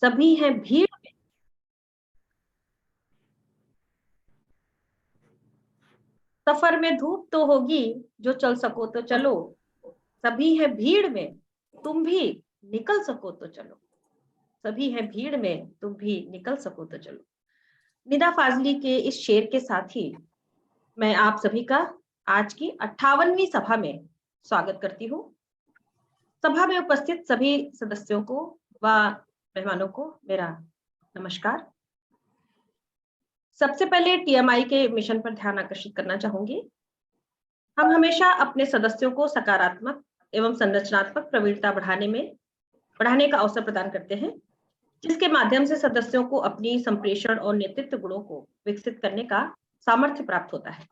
सभी हैं भीड़ में। सफर में धूप तो होगी, जो चल सको तो चलो। सभी है भीड़ में, तुम भी निकल सको तो चलो। सभी है भीड़ में, तुम भी निकल सको तो चलो। निदा फाजली के इस शेर के साथ ही मैं आप सभी का आज की 58वीं सभा में स्वागत करती हूँ। सभा में उपस्थित सभी सदस्यों को व मेहमानों को मेरा नमस्कार। सबसे पहले टीएमआई के मिशन पर ध्यान आकर्षित करना चाहूंगी। हम हमेशा अपने सदस्यों को सकारात्मक एवं संरचनात्मक प्रवीणता बढ़ाने का अवसर प्रदान करते हैं, जिसके माध्यम से सदस्यों को अपनी संप्रेषण और नेतृत्व गुणों को विकसित करने का सामर्थ्य प्राप्त होता है।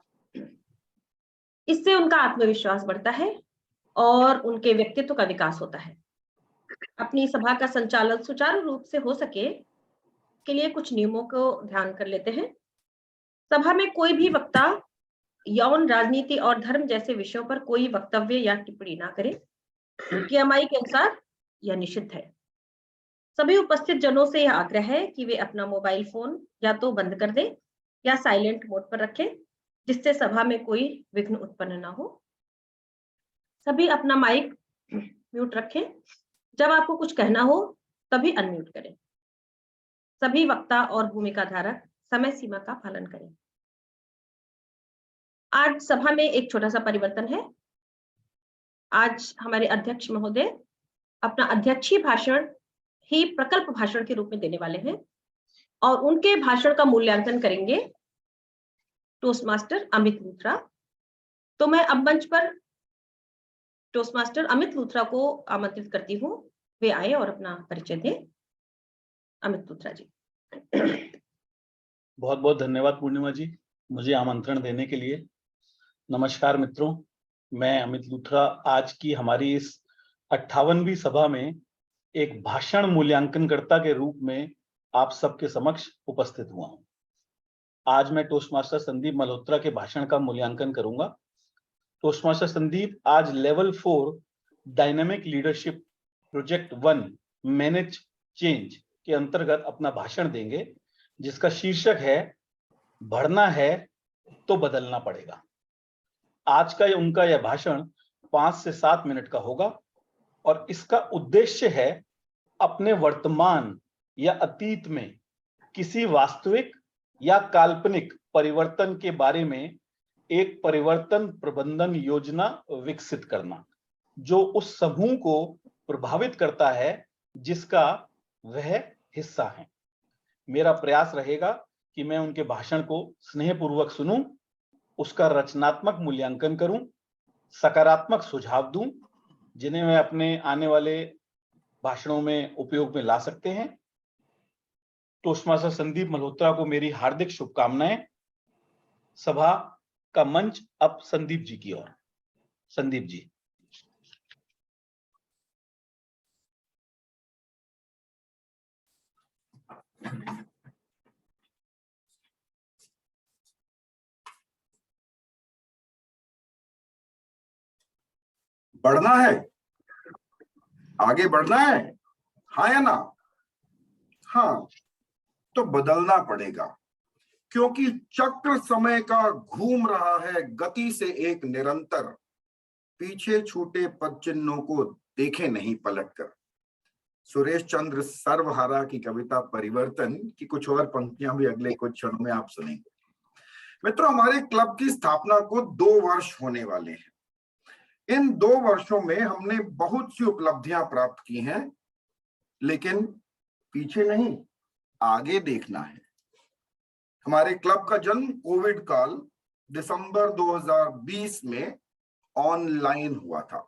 इससे उनका आत्मविश्वास बढ़ता है और उनके व्यक्तित्व का विकास होता है। अपनी सभा का संचालन सुचारू रूप से हो सके के लिए कुछ नियमों को ध्यान कर लेते हैं। सभा में कोई भी वक्ता यौन, राजनीति और धर्म जैसे विषयों पर कोई वक्तव्य या टिप्पणी ना करे। टीएमआई के अनुसार यह निषिद्ध है। सभी उपस्थित जनों से यह आग्रह है कि वे अपना मोबाइल फोन या तो बंद कर दें या साइलेंट मोड पर रखें, जिससे सभा में कोई विघ्न उत्पन्न ना हो। सभी अपना माइक म्यूट रखें। जब आपको कुछ कहना हो तभी अनम्यूट करें। सभी वक्ता और भूमिका धारक समय सीमा का पालन करें। आज सभा में एक छोटा सा परिवर्तन है। आज हमारे अध्यक्ष महोदय अपना अध्यक्षीय भाषण ही प्रकल्प भाषण के रूप में देने वाले हैं और उनके भाषण का मूल्यांकन करेंगे टोस्ट मास्टर अमित लूथरा। तो मैं अब मंच पर टोस्ट मास्टर अमित लूथरा को आमंत्रित करती हूँ, वे आए और अपना परिचय दें। अमित लूथरा जी। बहुत बहुत धन्यवाद पूर्णिमा जी, मुझे आमंत्रण देने के लिए। नमस्कार मित्रों, मैं अमित लूथरा आज की हमारी इस 58वीं सभा में एक भाषण मूल्यांकनकर्ता के रूप में आप सबके समक्ष उपस्थित हुआ हूं। आज मैं टोस्ट मास्टर संदीप मल्होत्रा के भाषण का मूल्यांकन करूंगा। टोस्ट मास्टर संदीप आज level 4 dynamic leadership project 1 manage change के अंतर्गत अपना भाषण देंगे, जिसका शीर्षक है बढ़ना है तो बदलना पड़ेगा। आज का उनका यह भाषण 5 से 7 मिनट का होगा और इसका उद्देश्य है अपने वर्तमान या अतीत में किसी वास्तविक या काल्पनिक परिवर्तन के बारे में एक परिवर्तन प्रबंधन योजना विकसित करना, जो उस समूह को प्रभावित करता है जिसका वह हिस्सा है। मेरा प्रयास रहेगा कि मैं उनके भाषण को स्नेहपूर्वक सुनूं, उसका रचनात्मक मूल्यांकन करूं, सकारात्मक सुझाव दूं, जिन्हें मैं अपने आने वाले भाषणों में उपयोग में ला सकते हैं। टोस्ट मास्टर संदीप मल्होत्रा को मेरी हार्दिक शुभकामनाएं। सभा का मंच अब संदीप जी की ओर। संदीप जी। बढ़ना है, आगे बढ़ना है, हाँ या ना? हाँ, तो बदलना पड़ेगा, क्योंकि चक्र समय का घूम रहा है गति से एक निरंतर। पीछे छूटे पद चिन्हों को देखे नहीं पलटकर। सुरेश चंद्र सर्वहारा की कविता परिवर्तन की कुछ और पंक्तियां भी अगले कुछ क्षणों में आप सुनेंगे। मित्रों, हमारे क्लब की स्थापना को 2 वर्ष होने वाले हैं। इन 2 वर्षों में हमने बहुत सी उपलब्धियां प्राप्त की हैं, लेकिन पीछे नहीं, आगे देखना है। हमारे क्लब का जन्म कोविड काल दिसंबर 2020 में ऑनलाइन हुआ था।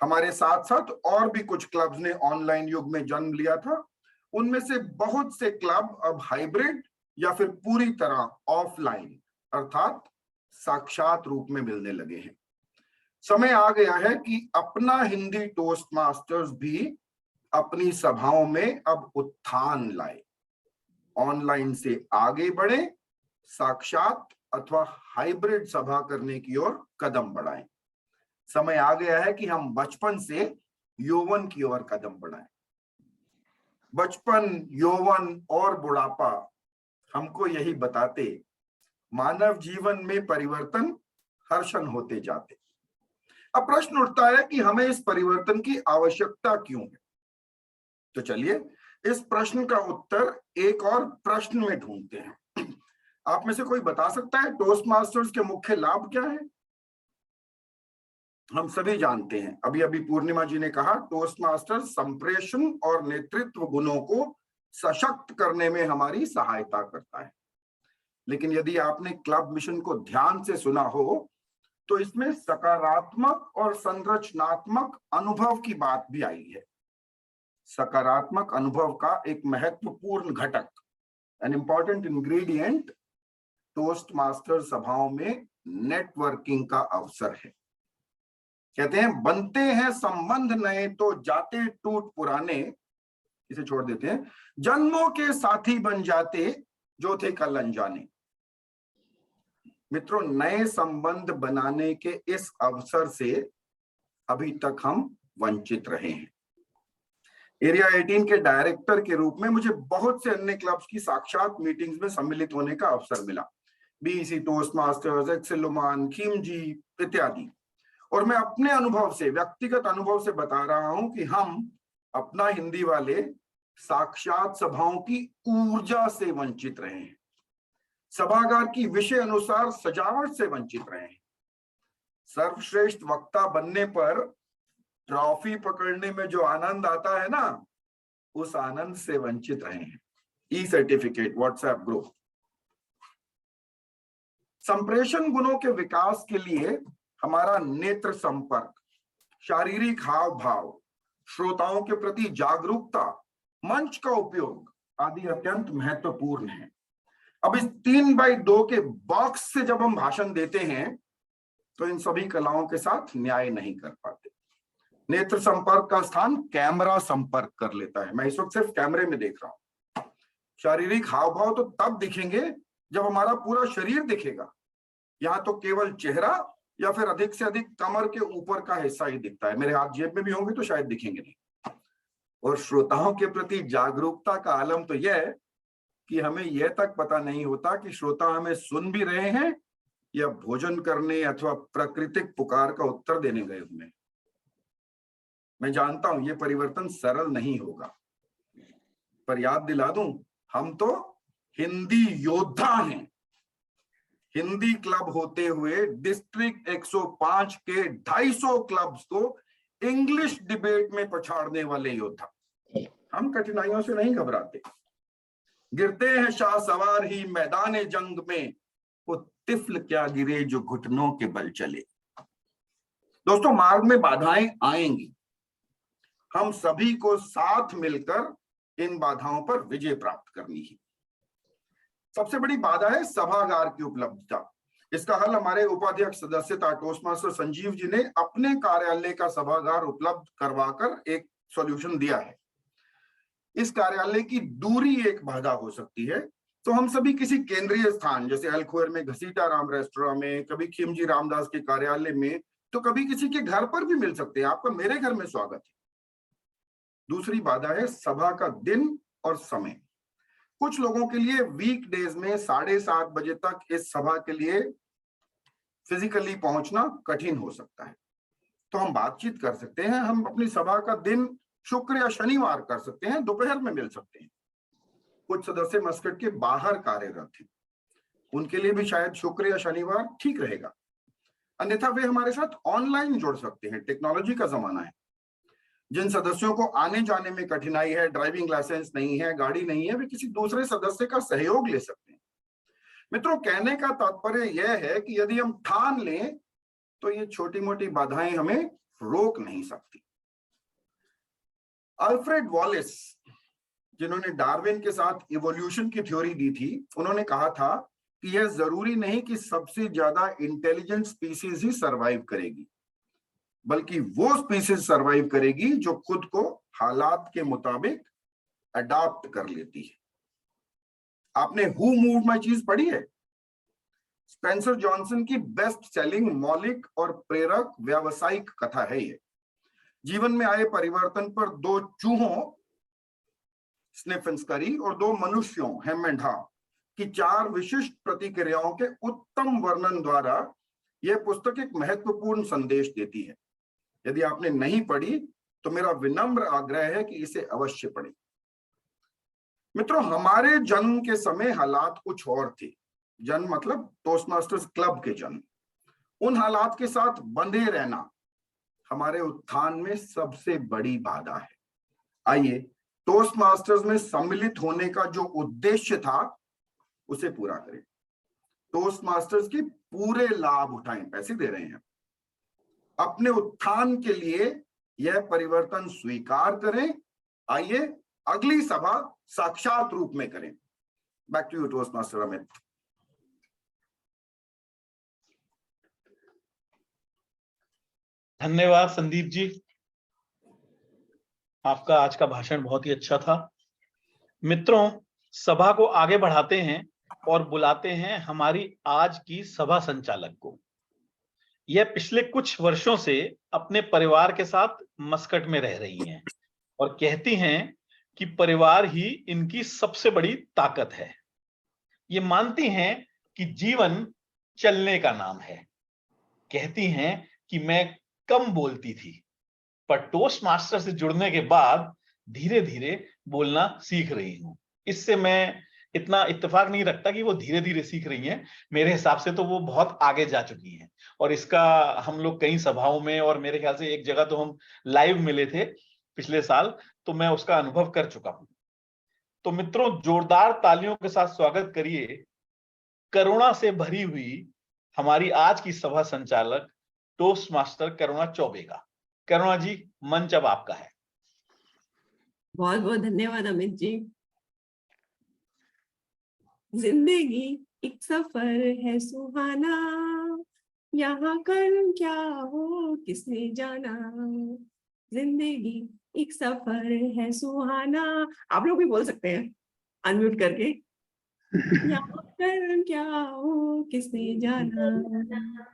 हमारे साथ साथ और भी कुछ क्लब्स ने ऑनलाइन युग में जन्म लिया था। उनमें से बहुत से क्लब अब हाइब्रिड या फिर पूरी तरह ऑफलाइन अर्थात साक्षात रूप में मिलने लगे हैं। समय आ गया है कि अपना हिंदी टोस्ट मास्टर्स भी अपनी सभाओं में अब उत्थान लाए, ऑनलाइन से आगे बढ़े, साक्षात अथवा हाइब्रिड सभा करने की ओर कदम बढ़ाएं। समय आ गया है कि हम बचपन से यौवन की ओर कदम बढ़ाएं। बचपन, यौवन और बुढ़ापा हमको यही बताते, मानव जीवन में परिवर्तन हर्षण होते जाते। अब प्रश्न उठता है कि हमें इस परिवर्तन की आवश्यकता क्यों है। तो चलिए इस प्रश्न का उत्तर एक और प्रश्न में ढूंढते हैं। आप में से कोई बता सकता है टोस्ट मास्टर्स के मुख्य लाभ क्या है? हम सभी जानते हैं, अभी अभी पूर्णिमा जी ने कहा, टोस्ट मास्टर्स संप्रेषण और नेतृत्व गुणों को सशक्त करने में हमारी सहायता करता है। लेकिन यदि आपने क्लब मिशन को ध्यान से सुना हो तो इसमें सकारात्मक और संरचनात्मक अनुभव की बात भी आई है। सकारात्मक अनुभव का एक महत्वपूर्ण घटक, an important ingredient toast master सभाओं में नेटवर्किंग का अवसर है। कहते हैं बनते हैं संबंध नए तो जाते टूट पुराने, इसे छोड़ देते हैं, जन्मों के साथी बन जाते जो थे कल अनजाने। मित्रों, नए संबंध बनाने के इस अवसर से अभी तक हम वंचित रहे हैं। एरिया 18 के डायरेक्टर के रूप में मुझे बहुत से अन्य क्लब्स की साक्षात मीटिंग्स में सम्मिलित होने का अवसर मिला, बीईसी टोस्ट मास्टर्स, एक्सेलोमान, खिमजी इत्यादि। और मैं अपने अनुभव से, व्यक्तिगत अनुभव से बता रहा हूं कि हम अपना हिंदी वाले साक्षात सभाओं की ऊर्जा से वंचित रहे हैं, सभागार की विषय अनुसार सजावट से वंचित रहे हैं, सर्वश्रेष्ठ वक्ता बनने पर ट्रॉफी पकड़ने में जो आनंद आता है ना, उस आनंद से वंचित रहे हैं। ई सर्टिफिकेट, व्हाट्सएप ग्रुप। संप्रेषण गुणों के विकास के लिए हमारा नेत्र संपर्क, शारीरिक हाव भाव, श्रोताओं के प्रति जागरूकता, मंच का उपयोग आदि अत्यंत महत्वपूर्ण है। अब इस 3x2 के बॉक्स से जब हम भाषण देते हैं तो इन सभी कलाओं के साथ न्याय नहीं कर पाते। नेत्र संपर्क का स्थान कैमरा संपर्क कर लेता है। मैं इस वक्त सिर्फ कैमरे में देख रहा हूं। शारीरिक हाव भाव तो तब दिखेंगे जब हमारा पूरा शरीर दिखेगा। यहाँ तो केवल चेहरा या फिर अधिक से अधिक कमर के ऊपर का हिस्सा ही दिखता है। मेरे हाथ जेब में भी होंगे तो शायद दिखेंगे नहीं। और श्रोताओं के प्रति जागरूकता का आलम तो यह है कि हमें यह तक पता नहीं होता कि श्रोता हमें सुन भी रहे हैं या भोजन करने अथवा प्राकृतिक पुकार का उत्तर देने गए हुए। मैं जानता हूं यह परिवर्तन सरल नहीं होगा, पर याद दिला दूं, हम तो हिंदी योद्धा हैं। हिंदी क्लब होते हुए डिस्ट्रिक्ट 105 के 250 क्लब्स को इंग्लिश डिबेट में पछाड़ने वाले योद्धा। हम कठिनाइयों से नहीं घबराते। गिरते हैं शाह सवार ही मैदान जंग में, वो तिफल क्या गिरे जो घुटनों के बल चले। दोस्तों, मार्ग में बाधाएं आएंगी, हम सभी को साथ मिलकर इन बाधाओं पर विजय प्राप्त करनी है। सबसे बड़ी बाधा है सभागार की उपलब्धता। इसका हल हमारे उपाध्यक्ष सदस्यता टोस्ट मास्टर संजीव जी ने अपने कार्यालय का सभागार उपलब्ध करवाकर एक सॉल्यूशन दिया है। इस कार्यालय की दूरी एक बाधा हो सकती है, तो हम सभी किसी केंद्रीय स्थान जैसे अलखुएर में घसीटा राम रेस्टोरेंट में, कभी खिमजी रामदास के कार्यालय में, तो कभी किसी के घर पर भी मिल सकते हैं। आपका मेरे घर में स्वागत है। दूसरी बाधा है सभा का दिन और समय। कुछ लोगों के लिए वीक डेज में 7:30 बजे तक इस सभा के लिए फिजिकली पहुंचना कठिन हो सकता है। तो हम बातचीत कर सकते हैं, हम अपनी सभा का दिन शुक्र या शनिवार कर सकते हैं, दोपहर में मिल सकते हैं। कुछ सदस्य मस्कट के बाहर कार्यरत हैं, उनके लिए भी शायद शुक्र या शनिवार ठीक रहेगा। अन्यथा वे हमारे साथ ऑनलाइन जुड़ सकते हैं, टेक्नोलॉजी का जमाना है। जिन सदस्यों को आने जाने में कठिनाई है, ड्राइविंग लाइसेंस नहीं है, गाड़ी नहीं है, वे किसी दूसरे सदस्य का सहयोग ले सकते हैं। मित्रों, कहने का तात्पर्य यह है कि यदि हम ठान लें तो ये छोटी मोटी बाधाएं हमें रोक नहीं सकती। अल्फ्रेड वॉलेस, जिन्होंने डार्विन के साथ इवोल्यूशन की थ्योरी दी थी, उन्होंने कहा था कि यह जरूरी नहीं कि सबसे ज्यादा इंटेलिजेंट स्पीसीज ही सरवाइव करेगी, बल्कि वो स्पीसीज सरवाइव करेगी जो खुद को हालात के मुताबिक अडॉप्ट कर लेती है। आपने हु मूव्ड माय चीज पढ़ी है? स्पेंसर जॉनसन की बेस्ट सेलिंग मौलिक और प्रेरक व्यावसायिक कथा है ये। जीवन में आए परिवर्तन पर 2 चूहों स्निफेंसकारी और 2 मनुष्यों हेम एंड हा की 4 विशिष्ट प्रतिक्रियाओं के उत्तम वर्णन द्वारा यह पुस्तक एक महत्वपूर्ण संदेश देती है। यदि आपने नहीं पढ़ी तो मेरा विनम्र आग्रह है कि इसे अवश्य पढ़ें। मित्रों, हमारे जन्म के समय हालात कुछ और थे। जन्म मतलब टोस्टमास्टर्स क्लब के जन्म। उन हालात के साथ बंधे रहना हमारे उत्थान में सबसे बड़ी बाधा है। आइए टोस्टमास्टर्स में सम्मिलित होने का जो उद्देश्य था उसे पूरा करें। टोस्टमास्टर्स के पूरे लाभ उठाएं, पैसे दे रहे हैं। अपने उत्थान के लिए यह परिवर्तन स्वीकार करें। आइए अगली सभा साक्षात रूप में करें। Back to you toastmaster Amit. धन्यवाद संदीप जी, आपका आज का भाषण बहुत ही अच्छा था। मित्रों, सभा को आगे बढ़ाते हैं और बुलाते हैं हमारी आज की सभा संचालक को। यह पिछले कुछ वर्षों से अपने परिवार के साथ मस्कट में रह रही हैं और कहती हैं कि परिवार ही इनकी सबसे बड़ी ताकत है। ये मानती हैं कि जीवन चलने का नाम है। कहती हैं कि मैं कम बोलती थी, पर टोस्ट मास्टर से जुड़ने के बाद धीरे धीरे बोलना सीख रही हूं। इससे मैं इतना इत्तेफाक नहीं रखता कि वो धीरे धीरे सीख रही हैं। मेरे हिसाब से तो वो बहुत आगे जा चुकी हैं और इसका हम लोग कई सभाओं में और मेरे ख्याल से एक जगह तो हम लाइव मिले थे पिछले साल, तो मैं उसका अनुभव कर चुका हूं। तो मित्रों, जोरदार तालियों के साथ स्वागत करिए करुणा से भरी हुई हमारी आज की सभा संचालक टोस्ट मास्टर करुणा चौबे का। करुणा जी, मंच अब आपका है। बहुत बहुत धन्यवाद अमित जी। जिंदगी एक सफर है सुहाना, यहाँ कल क्या हो किसने जाना। जिंदगी एक सफर है सुहाना। आप लोग भी बोल सकते हैं अनम्यूट करके। यहाँ कल क्या हो किसने जाना,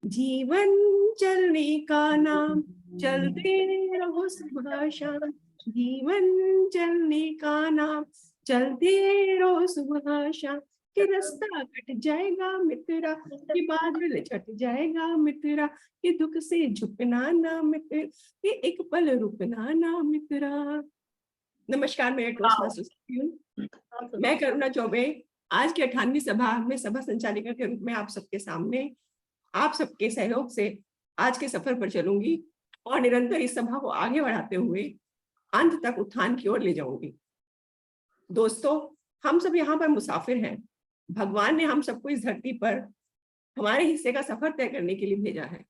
जीवन चलने का नाम, चलते रहो सुबह शाम। जीवन चलने का नाम, चलते रहो सुबह शाम। कि रास्ता कट जाएगा मित्रा, कि बादल छट जाएगा मित्रा, कि दुख से झुकना ना मित्र, कि एक पल रुकना ना मित्रा। नमस्कार, मैं करुणा चौबे आज की 98वीं सभा में सभा संचालिका के रूप में आप सबके सामने आप सबके सहयोग से आज के सफर पर चलूंगी और निरंतर इस सभा को आगे बढ़ाते हुए अंत तक उत्थान की ओर ले जाऊंगी। दोस्तों, हम सब यहाँ पर मुसाफिर हैं। भगवान ने हम सबको इस धरती पर हमारे हिस्से का सफर तय करने के लिए भेजा है।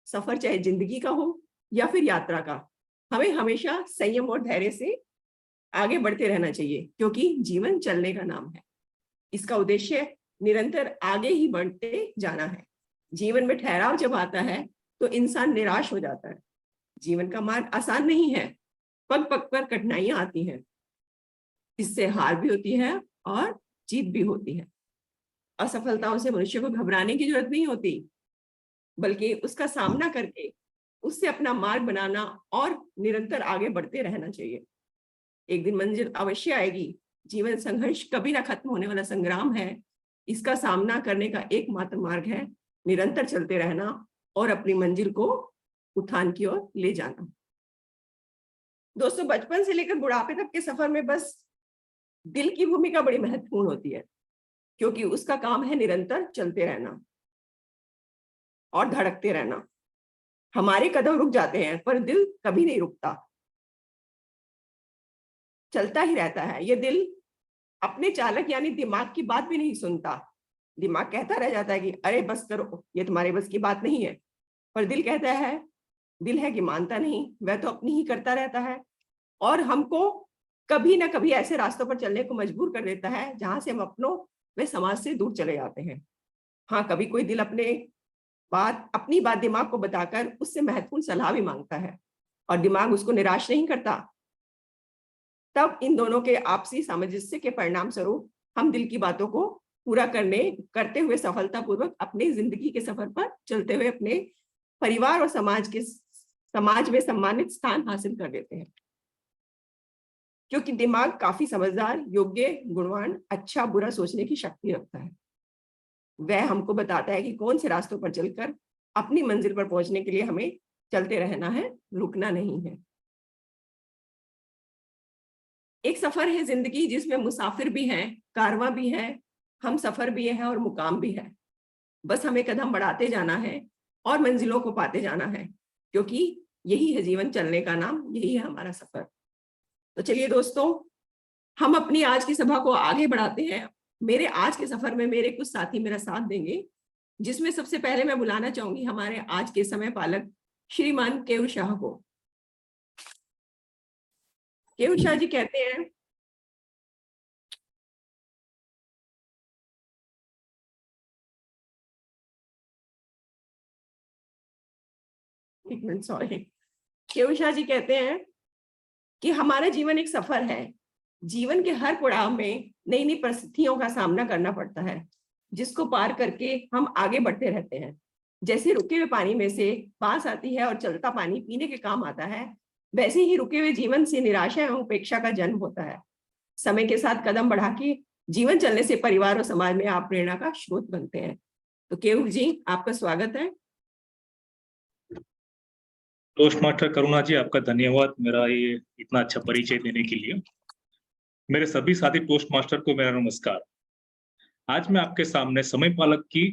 सफर चाहे जिंदगी का हो या फिर यात्रा का, हमें हमेशा संयम और धैर्य से आगे बढ़ते रहना चाहिए, क्योंकि जीवन चलने का नाम है। इसका उद्देश्य निरंतर आगे ही बढ़ते जाना है। जीवन में ठहराव जब आता है तो इंसान निराश हो जाता है। जीवन का मार्ग आसान नहीं है, पग पग पर कठिनाइयां आती हैं। इससे हार भी होती है और जीत भी होती है। असफलताओं से मनुष्य को घबराने की जरूरत नहीं होती, बल्कि उसका सामना करके उससे अपना मार्ग बनाना और निरंतर आगे बढ़ते रहना चाहिए। एक दिन मंजिल अवश्य आएगी। जीवन संघर्ष कभी ना खत्म होने वाला संग्राम है। इसका सामना करने का एकमात्र मार्ग है निरंतर चलते रहना और अपनी मंजिल को उत्थान की ओर ले जाना। दोस्तों, बचपन से लेकर बुढ़ापे तक के सफर में बस दिल की भूमिका बड़ी महत्वपूर्ण होती है, क्योंकि उसका काम है निरंतर चलते रहना और धड़कते रहना। हमारे कदम रुक जाते हैं पर दिल कभी नहीं रुकता, चलता ही रहता है। ये दिल अपने चालक यानी दिमाग की बात भी नहीं सुनता। दिमाग कहता रह जाता है कि अरे बस करो, ये तुम्हारे बस की बात नहीं है। पर दिल कहता है, दिल है कि मानता नहीं, वह तो अपनी ही करता रहता है और हमको कभी ना कभी ऐसे रास्तों पर चलने को मजबूर कर देता है जहां से हम अपनों व समाज से दूर चले जाते हैं। हाँ, कभी कोई दिल अपनी बात दिमाग को बताकर उससे महत्वपूर्ण सलाह भी मांगता है और दिमाग उसको निराश नहीं करता। तब इन दोनों के आपसी सामंजस्य के परिणाम स्वरूप हम दिल की बातों को पूरा करते हुए सफलतापूर्वक अपनी जिंदगी के सफर पर चलते हुए अपने परिवार और समाज में सम्मानित स्थान हासिल कर लेते हैं। क्योंकि दिमाग काफी समझदार, योग्य, गुणवान, अच्छा बुरा सोचने की शक्ति रखता है। वह हमको बताता है कि कौन से रास्तों पर चलकर अपनी मंजिल पर पहुंचने के लिए हमें चलते रहना है, रुकना नहीं है। एक सफर है जिंदगी जिसमें मुसाफिर भी हैं, कारवां भी है, हम सफर भी है और मुकाम भी है। बस हमें कदम बढ़ाते जाना है और मंजिलों को पाते जाना है, क्योंकि यही है जीवन, चलने का नाम, यही है हमारा सफर। तो चलिए दोस्तों, हम अपनी आज की सभा को आगे बढ़ाते हैं। मेरे आज के सफर में मेरे कुछ साथी मेरा साथ देंगे, जिसमें सबसे पहले मैं बुलाना चाहूंगी हमारे आज के समय पालक श्रीमान केयूर शाह को। केयूर शाह जी कहते हैं, एक मिनट, सॉरी, केयूर शाह जी कहते हैं कि हमारा जीवन एक सफर है। जीवन के हर पड़ाव में नई नई परिस्थितियों का सामना करना पड़ता है, जिसको पार करके हम आगे बढ़ते रहते हैं। जैसे रुके हुए पानी में से बांस आती है और चलता पानी पीने के काम आता है, वैसे ही रुके हुए जीवन से निराशा एवं उपेक्षा का जन्म होता है। समय के साथ कदम बढ़ा के जीवन चलने से परिवार और समाज में आप प्रेरणा का स्रोत बनते हैं। तो केयूर जी, आपका स्वागत है। टोस्ट मास्टर करुणा जी, आपका धन्यवाद मेरा ये इतना अच्छा परिचय देने के लिए। मेरे सभी साथी टोस्ट मास्टर को मेरा नमस्कार। आज मैं आपके सामने समय पालक की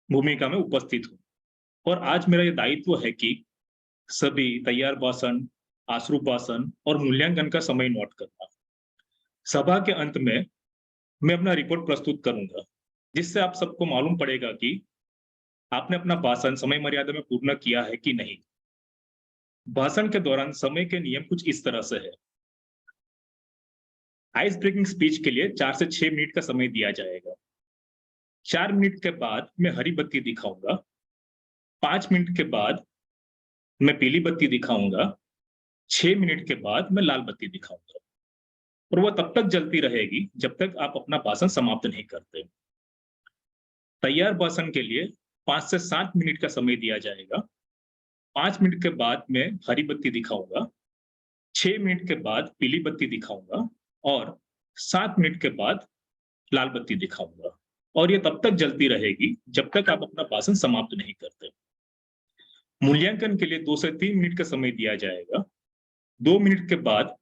भूमिका में उपस्थित हूँ और आज मेरा ये दायित्व है कि सभी तैयार भाषण, आश्रूप भाषण और मूल्यांकन का समय नोट करना। सभा के अंत में मैं अपना रिपोर्ट प्रस्तुत करूंगा, जिससे आप सबको मालूम पड़ेगा कि आपने अपना भाषण समय मर्यादा में पूर्ण किया है कि नहीं। भाषण के दौरान समय के नियम कुछ इस तरह से है। आइस ब्रेकिंग स्पीच के लिए 4 से 6 मिनट का समय दिया जाएगा। 4 मिनट के बाद मैं हरी बत्ती दिखाऊंगा। 5 मिनट के बाद मैं पीली बत्ती दिखाऊंगा। 6 मिनट के बाद मैं लाल बत्ती दिखाऊंगा और वह तब तक जलती रहेगी जब तक आप अपना भाषण समाप्त नहीं करते। तैयार भाषण के लिए 5 से 7 मिनट का समय दिया जाएगा। 5 मिनट के बाद मैं हरी बत्ती दिखाऊंगा। 6 मिनट के बाद पीली बत्ती दिखाऊंगा और 7 मिनट के बाद लाल बत्ती दिखाऊंगा और ये तब तक जलती रहेगी जब तक आप अपना भाषण समाप्त नहीं करते। मूल्यांकन के लिए 2 से 3 मिनट का समय दिया जाएगा। 2 मिनट के बाद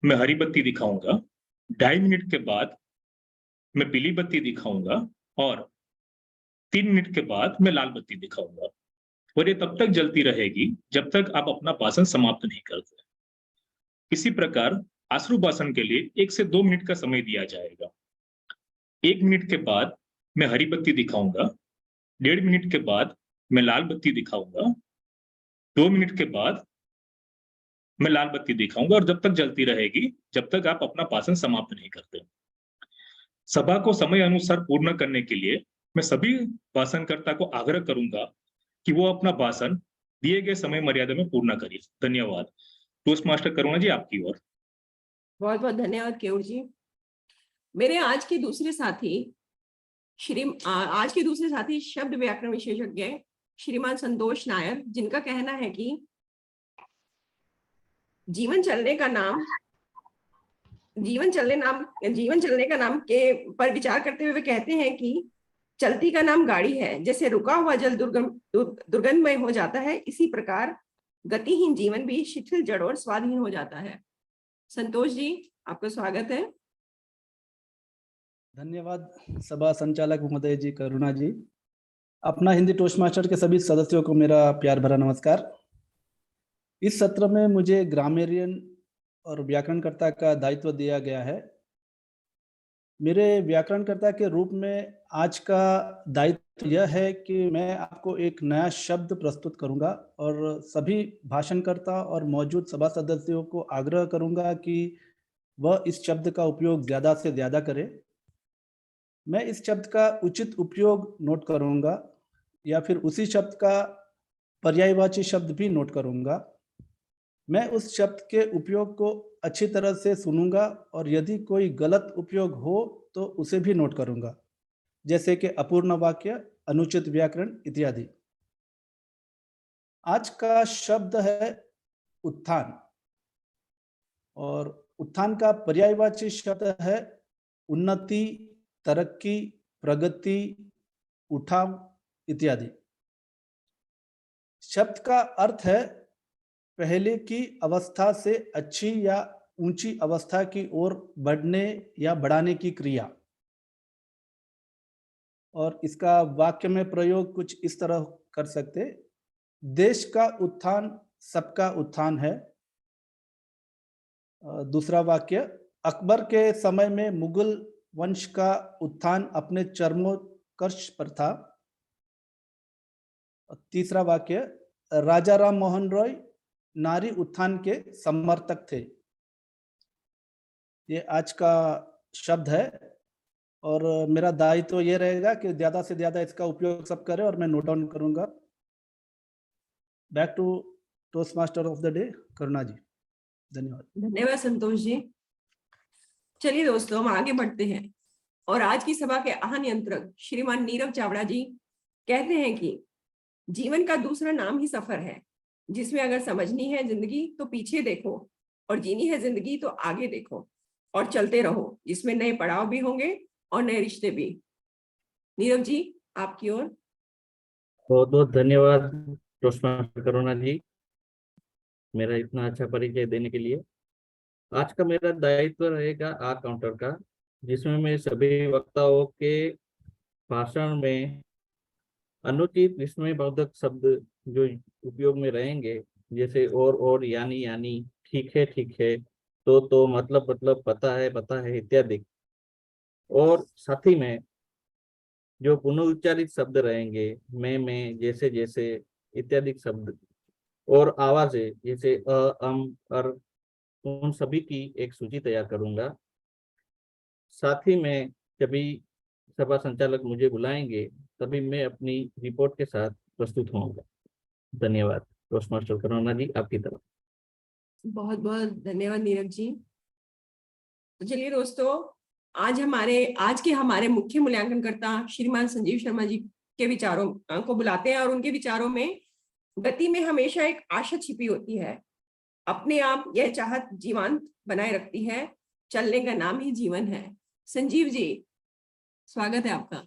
मैं हरी बत्ती दिखाऊंगा। 2.5 मिनट के बाद मैं पीली बत्ती दिखाऊंगा और 3 मिनट के बाद मैं लाल बत्ती दिखाऊंगा और ये तब तक जलती रहेगी जब तक आप अपना भाषण समाप्त नहीं करते। इसी प्रकार आश्रू भाषण के लिए 1 से 2 मिनट का समय दिया जाएगा। 1 मिनट के बाद मैं हरी बत्ती दिखाऊंगा। 1.5 मिनट के बाद मैं लाल बत्ती दिखाऊंगा। 2 मिनट के बाद मैं लाल बत्ती दिखाऊंगा और जब तक जलती रहेगी जब तक आप अपना भाषण समाप्त नहीं करते। सभा को समय अनुसार पूर्ण करने के लिए मैं सभी भाषणकर्ता को आग्रह करूंगा कि वो अपना भाषण दिए गए समय मर्यादा में पूर्ण करिए। धन्यवाद। टोस्ट मास्टर करुणा जी, आपकी ओर। बहुत बहुत धन्यवाद केयूर जी। मेरे आज के दूसरे साथी शब्द व्याकरण विशेषज्ञ श्रीमान संतोष नायर, जिनका कहना है कि जीवन चलने का नाम के पर विचार करते हुए वे कहते हैं कि चलती का नाम गाड़ी है। जैसे रुका हुआ जल दुर्गंधमय हो जाता है, इसी प्रकार गतिहीन जीवन भी शिथिल, जड़ और स्वादहीन हो जाता है। संतोष जी, आपका स्वागत है। धन्यवाद सभा संचालक महोदय जी, करुणा जी। अपना हिंदी टोस्ट मास्टर के सभी सदस्यों को मेरा प्यार भरा नमस्कार। इस सत्र में मुझे ग्रामेरियन और व्याकरणकर्ता का दायित्व दिया गया है। मेरे व्याकरणकर्ता के रूप में आज का दायित्व यह है कि मैं आपको एक नया शब्द प्रस्तुत करूंगा और सभी भाषणकर्ता और मौजूद सभा सदस्यों को आग्रह करूंगा कि वह इस शब्द का उपयोग ज़्यादा से ज़्यादा करें। मैं इस शब्द का उचित उपयोग नोट करूंगा या फिर उसी शब्द का पर्यायवाची शब्द भी नोट करूंगा। मैं उस शब्द के उपयोग को अच्छी तरह से सुनूंगा और यदि कोई गलत उपयोग हो तो उसे भी नोट करूंगा, जैसे कि अपूर्ण वाक्य, अनुचित व्याकरण इत्यादि। आज का शब्द है उत्थान और उत्थान का पर्यायवाची शब्द है उन्नति, तरक्की, प्रगति, उठाव इत्यादि। शब्द का अर्थ है पहले की अवस्था से अच्छी या ऊंची अवस्था की ओर बढ़ने या बढ़ाने की क्रिया। और इसका वाक्य में प्रयोग कुछ इस तरह कर सकते, देश का उत्थान सबका उत्थान है। दूसरा वाक्य, अकबर के समय में मुगल वंश का उत्थान अपने चरमोत्कर्ष पर था। तीसरा वाक्य, राजा राम मोहन रॉय नारी उत्थान के समर्थक थे। ये आज का शब्द है और मेरा दायित्व तो ये रहेगा कि ज्यादा से ज्यादा इसका उपयोग सब करें और मैं नोट डाउन करूंगा। Back to toastmaster of the day, Karuna ji. धन्यवाद। धन्यवाद संतोष जी। चलिए दोस्तों, हम आगे बढ़ते हैं और आज की सभा के आहानियंत्रक श्रीमान नीरव चावड़ा जी कहते हैं कि जीवन का दूसरा नाम ही सफर है, जिसमें अगर समझनी है जिंदगी तो पीछे देखो और जीनी है जिंदगी तो आगे देखो और चलते रहो, जिसमें नए पड़ाव भी होंगे और नए रिश्ते भी। नीरव जी, आपकी ओर। बहुत बहुत धन्यवाद टोस्ट मास्टर करुणा जी, मेरा इतना अच्छा परिचय देने के लिए। आज का मेरा दायित्व रहेगा आ काउंटर का, जिसमें मैं सभी वक्ताओं के भाषण में अनुचित विस्मयवर्धक शब्द जो उपयोग में रहेंगे, जैसे और यानी ठीक है, तो मतलब पता है इत्यादि, और साथ ही में जो पुनरुच्चारित शब्द रहेंगे, मैं, जैसे इत्यादि शब्द और आवाजें जैसे अर, उन सभी की एक सूची तैयार करूंगा। साथ ही में जब सभा संचालक मुझे बुलाएंगे तभी मैं अपनी रिपोर्ट के साथ प्रस्तुत होऊंगा। धन्यवाद। टोस्ट मास्टर करुणा जी, आपकी तरफ। बहुत बहुत धन्यवाद नीरव जी। तो चलिए दोस्तों, आज के हमारे मुख्य मूल्यांकनकर्ता श्रीमान संजीव शर्मा जी के विचारों को बुलाते हैं और उनके विचारों में गति में हमेशा एक आशा छिपी होती है। अपने आप यह चाहत जीवंत बनाए रखती है, चलने का नाम ही जीवन है। संजीव जी, स्वागत है आपका।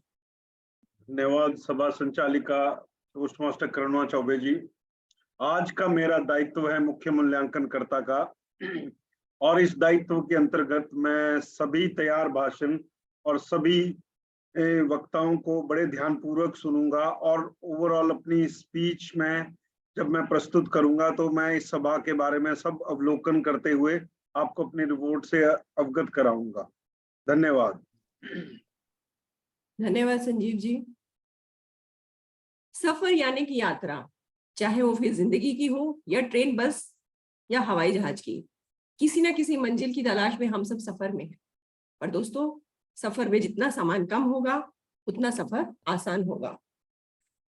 धन्यवाद सभा संचालिका टोस्ट मास्टर करुणा चौबे जी। आज का मेरा दायित्व है मुख्य मूल्यांकनकर्ता का, और इस दायित्व के अंतर्गत मैं सभी तैयार भाषण और सभी वक्ताओं को बड़े ध्यानपूर्वक सुनूंगा और ओवरऑल अपनी स्पीच में जब मैं प्रस्तुत करूंगा तो मैं इस सभा के बारे में सब अवलोकन करते हुए आपको अपनी रिपोर्ट से अवगत कराऊंगा। धन्यवाद। धन्यवाद संजीव जी। सफर यानी कि यात्रा, चाहे वो फिर जिंदगी की हो या ट्रेन, बस या हवाई जहाज की, किसी ना किसी मंजिल की तलाश में हम सब सफर में हैं। पर दोस्तों, सफर में जितना सामान कम होगा उतना सफर आसान होगा।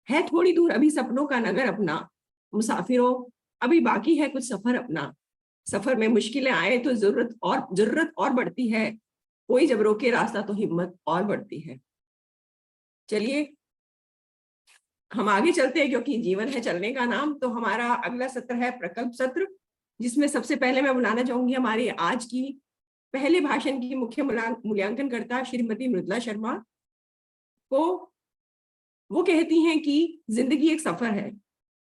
है थोड़ी दूर अभी सपनों का नगर अपना, मुसाफिरों अभी बाकी है कुछ सफर अपना। सफर में मुश्किलें आए तो जरूरत और बढ़ती है, कोई जब रोके रास्ता तो हिम्मत और बढ़ती है। चलिए हम आगे चलते हैं, क्योंकि जीवन है चलने का नाम। तो हमारा अगला सत्र है प्रकल्प सत्र, जिसमें सबसे पहले मैं बुलाना चाहूंगी हमारी आज की पहले भाषण की मुख्य मूल्यांकनकर्ता श्रीमती मृदुला शर्मा को। वो कहती हैं कि जिंदगी एक सफर है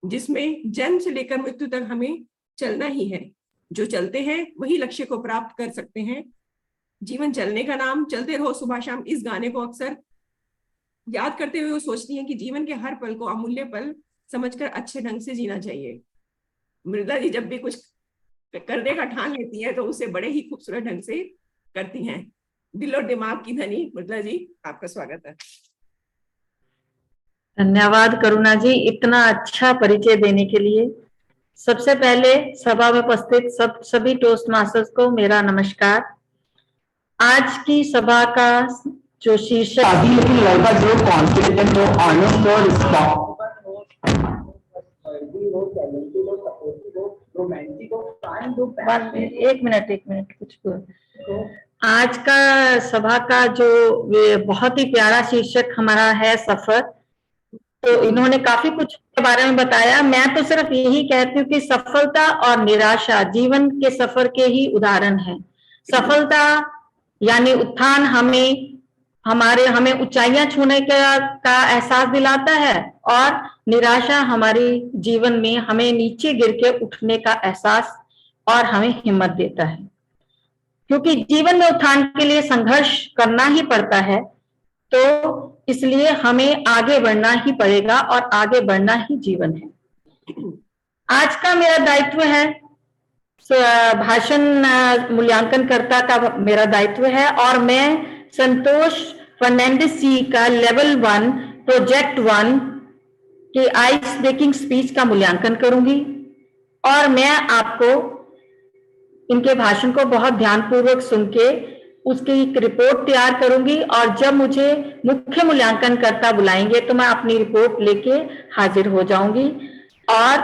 जिसमें जन्म से लेकर मृत्यु तक हमें चलना ही है। जो चलते हैं वही लक्ष्य को प्राप्त कर सकते हैं। जीवन चलने का नाम, चलते रहो सुबह शाम, इस गाने को अक्सर याद करते हुए वो सोचती हैं कि जीवन के हर पल को अमूल्य पल समझकर अच्छे ढंग से जीना चाहिए। मृदुला जी जब भी कुछ करने का ठान लेती है तो उसे बड़े ही खूबसूरत ढंग से करती हैं। दिल और दिमाग की धनी मृदुला जी, आपका स्वागत है। धन्यवाद करुणा जी, इतना अच्छा परिचय देने के लिए। सबसे पहले सभा में उपस्थित सभी टोस्ट मास्टर्स को मेरा नमस्कार। आज की सभा का जो शीर्षक, लेकिन लड़का जो कॉन्फिडेंट हो, ऑनेस्ट हो, एक मिनट कुछ आज का सभा का जो बहुत ही प्यारा शीर्षक हमारा है सफर। तो इन्होंने काफी कुछ के बारे में बताया। मैं तो सिर्फ यही कहती हूँ कि सफलता और निराशा जीवन के सफर के ही उदाहरण हैं। सफलता यानी उत्थान हमें ऊंचाइयां छूने का एहसास दिलाता है, और निराशा हमारे जीवन में हमें नीचे गिर के उठने का एहसास और हमें हिम्मत देता है। क्योंकि जीवन में उत्थान के लिए संघर्ष करना ही पड़ता है, तो इसलिए हमें आगे बढ़ना ही पड़ेगा और आगे बढ़ना ही जीवन है। आज का मेरा दायित्व है, भाषण मूल्यांकनकर्ता का मेरा दायित्व है, और मैं संतोष फर्नांडिस जी का लेवल 1 प्रोजेक्ट 1 की आइस ब्रेकिंग स्पीच का मूल्यांकन करूंगी, और मैं आपको इनके भाषण को बहुत ध्यानपूर्वक सुन के उसकी एक रिपोर्ट तैयार करूंगी, और जब मुझे मुख्य मूल्यांकनकर्ता बुलाएंगे तो मैं अपनी रिपोर्ट लेके हाजिर हो जाऊंगी। और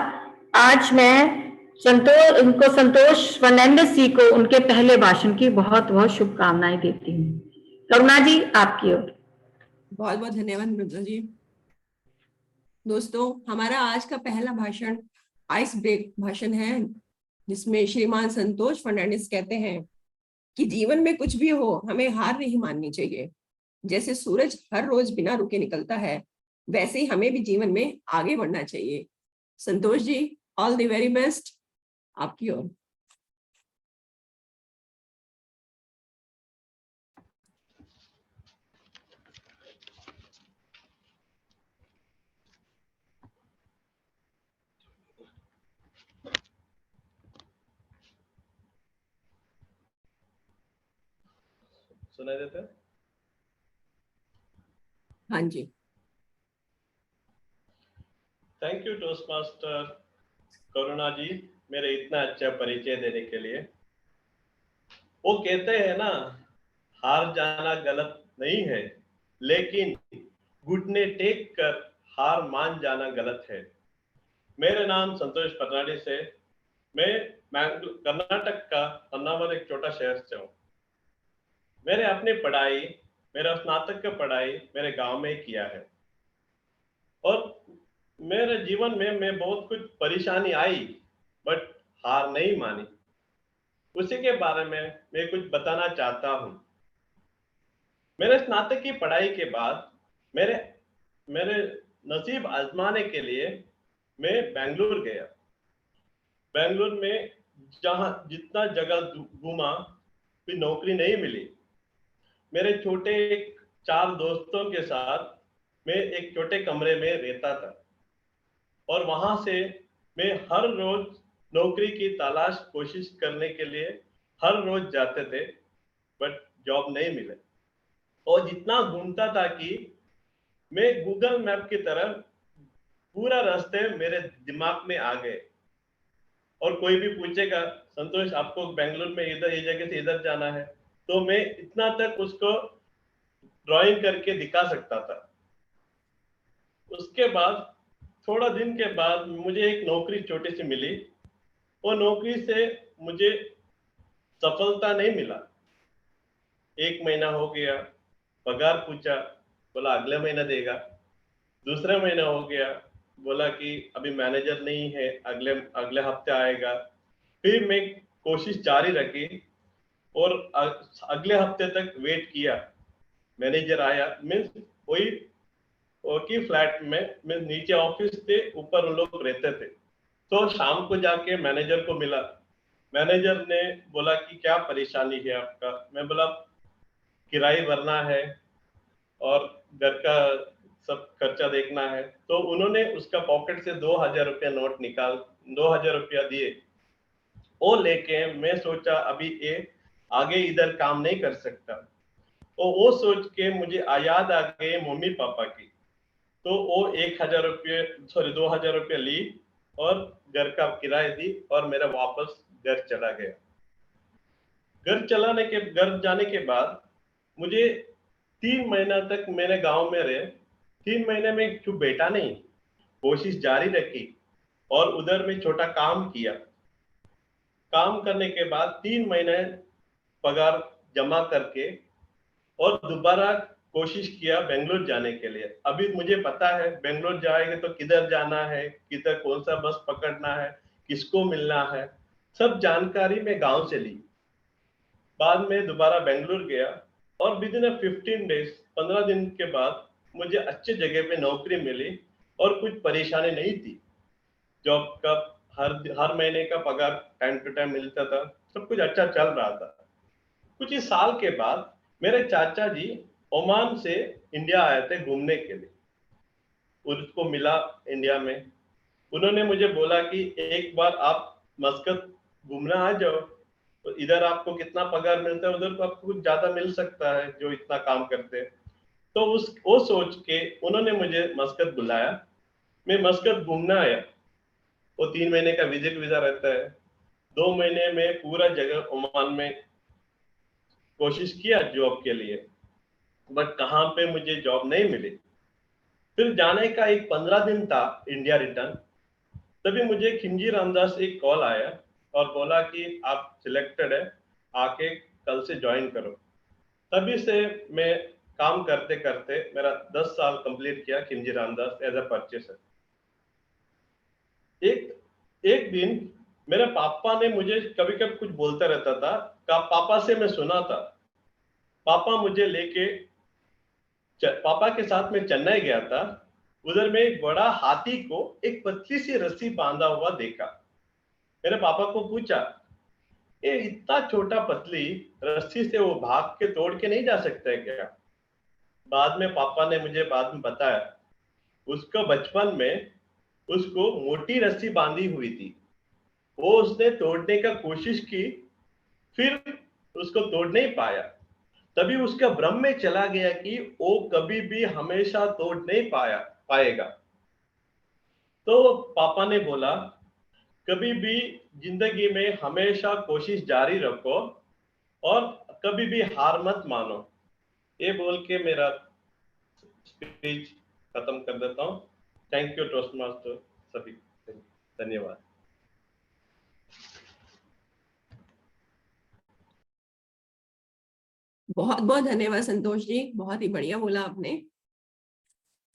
आज मैं संतोष फर्नांडिस जी को उनके पहले भाषण की बहुत बहुत शुभकामनाएं देती हूँ। करुणा जी, आपकी ओर। बहुत बहुत धन्यवाद मृदुला जी। दोस्तों, हमारा आज का पहला भाषण आइस ब्रेक भाषण है, जिसमें श्रीमान संतोष फर्नांडिस कहते हैं कि जीवन में कुछ भी हो, हमें हार नहीं माननी चाहिए। जैसे सूरज हर रोज बिना रुके निकलता है, वैसे ही हमें भी जीवन में आगे बढ़ना चाहिए। Santosh ji, all the very best, आपकी ओर। सुनाई देता है? हाँ जी। थैंक यू टोस्ट मास्टर करुणा जी, मेरे इतना अच्छा परिचय देने के लिए। वो कहते हैं ना, हार जाना गलत नहीं है, लेकिन घुटने टेक कर हार मान जाना गलत है। मेरा नाम संतोष फर्नांडिस है। मैं कर्नाटक का हन्नावर एक छोटा शहर से हूँ। मैंने अपनी पढ़ाई, मेरा स्नातक का पढ़ाई मेरे गांव में ही किया है, और मेरे जीवन में मैं बहुत कुछ परेशानी आई, बट हार नहीं मानी। उसी के बारे में मैं कुछ बताना चाहता हूँ। मेरे स्नातक की पढ़ाई के बाद मेरे नसीब आजमाने के लिए मैं बेंगलुरु गया। बेंगलुरु में जहाँ जितना जगह घूमा, फिर नौकरी नहीं मिली। मेरे छोटे 4 दोस्तों के साथ मैं एक छोटे कमरे में रहता था, और वहां से मैं हर रोज नौकरी की तलाश कोशिश करने के लिए हर रोज जाते थे, बट जॉब नहीं मिले। और जितना घूमता था कि मैं गूगल मैप की तरह पूरा रास्ते मेरे दिमाग में आ गए। और कोई भी पूछेगा, संतोष आपको बेंगलुरु में इधर ये जगह से इधर जाना है, तो मैं इतना तक उसको ड्राइंग करके दिखा सकता था। उसके बाद थोड़ा दिन के बाद मुझे एक नौकरी छोटी सी मिली। वो नौकरी से मुझे सफलता नहीं मिला। 1 महीना हो गया, पगार पूछा, बोला अगले महीना देगा। दूसरा महीना हो गया, बोला कि अभी मैनेजर नहीं है, अगले हफ्ते आएगा। फिर मैं कोशिश जारी रखी और अगले हफ्ते तक वेट किया। मैनेजर आया, मीन्स वही की फ्लैट में, मैं नीचे ऑफिस थे, ऊपर उन लोग रहते थे। तो शाम को जाके मैनेजर को मिला। मैनेजर ने बोला कि क्या परेशानी है आपका। मैं बोला किराए भरना है और घर का सब खर्चा देखना है। तो उन्होंने उसका पॉकेट से 2000 रुपया नोट निकाल 2000 रुपया दिए। वो लेके मैं सोचा अभी ये आगे इधर काम नहीं कर सकता। तो वो सोच के मुझे याद आ गई मम्मी पापा की। तो वो 2000 रुपये ली और घर का किराया दी और मेरा वापस घर चला गया। घर जाने के बाद मुझे 3 महीना तक मेरे गांव में रहे। 3 महीने में चुप बैठा नहीं, कोशिश जारी रखी और उधर में छोटा काम किया। काम करने के बाद 3 महीने पगार जमा करके और दोबारा कोशिश किया बेंगलुरु जाने के लिए। अभी मुझे पता है बेंगलुरु जाएंगे तो किधर जाना है, किधर कौन सा बस पकड़ना है, किसको मिलना है, सब जानकारी मैं गांव से ली। बाद में दोबारा बेंगलुरु गया और विद इन 15 डेज 15 दिन के बाद मुझे अच्छे जगह पे नौकरी मिली और कुछ परेशानी नहीं थी। जॉब का हर महीने का पगार टाइम टू टाइम मिलता था, सब कुछ अच्छा चल रहा था। कुछ ही साल के बाद मेरे चाचा जी ओमान से इंडिया आए थे घूमने के लिए। उनको मिला इंडिया में, उन्होंने मुझे बोला कि एक बार आप मस्कत घूमना आ जाओ, तो इधर आपको कितना पगार मिलता है उधर तो आपको कुछ ज्यादा मिल सकता है जो इतना काम करते हैं। तो वो सोच के उन्होंने मुझे मस्कत बुलाया। मैं मस्कत घूमना आया। वो 3 महीने का विजिट वीजा रहता है। 2 महीने में पूरा जगह ओमान में कोशिश किया जॉब के लिए, बट कहाँ पे मुझे जॉब नहीं मिली। फिर जाने का एक 15 दिन था इंडिया रिटर्न, तभी मुझे खिमजी रामदास से एक कॉल आया और बोला कि आप सिलेक्टेड है, आके कल से ज्वाइन करो। तभी से मैं काम करते करते मेरा 10 साल कंप्लीट किया Khimji Ramdas as a purchaser. एक दिन मेरे पापा ने मुझे कभी कभी कुछ बोलता रहता था, पापा से मैं सुना था। पापा मुझे लेके पापा के साथ में चेन्नई गया था। उधर में एक बड़ा हाथी को एक पतली सी रस्सी बांधा हुआ देखा। मेरे पापा को पूछा, ये इतना छोटा पतली रस्सी से वो भाग के तोड़ के नहीं जा सकता है क्या? बाद में पापा ने मुझे बाद में बताया, उसको बचपन में उसको मोटी रस्सी बांधी हुई थी, वो उसने तोड़ने का कोशिश की, फिर उसको तोड़ नहीं पाया। तभी उसका भ्रम में चला गया कि वो कभी भी हमेशा तोड़ नहीं पाएगा। तो पापा ने बोला, कभी भी जिंदगी में हमेशा कोशिश जारी रखो और कभी भी हार मत मानो। ये बोल के मेरा स्पीच खत्म कर देता हूँ। थैंक यू टोस्ट मास्टर सभी, धन्यवाद। बहुत बहुत धन्यवाद संतोष जी, बहुत ही बढ़िया बोला आपने।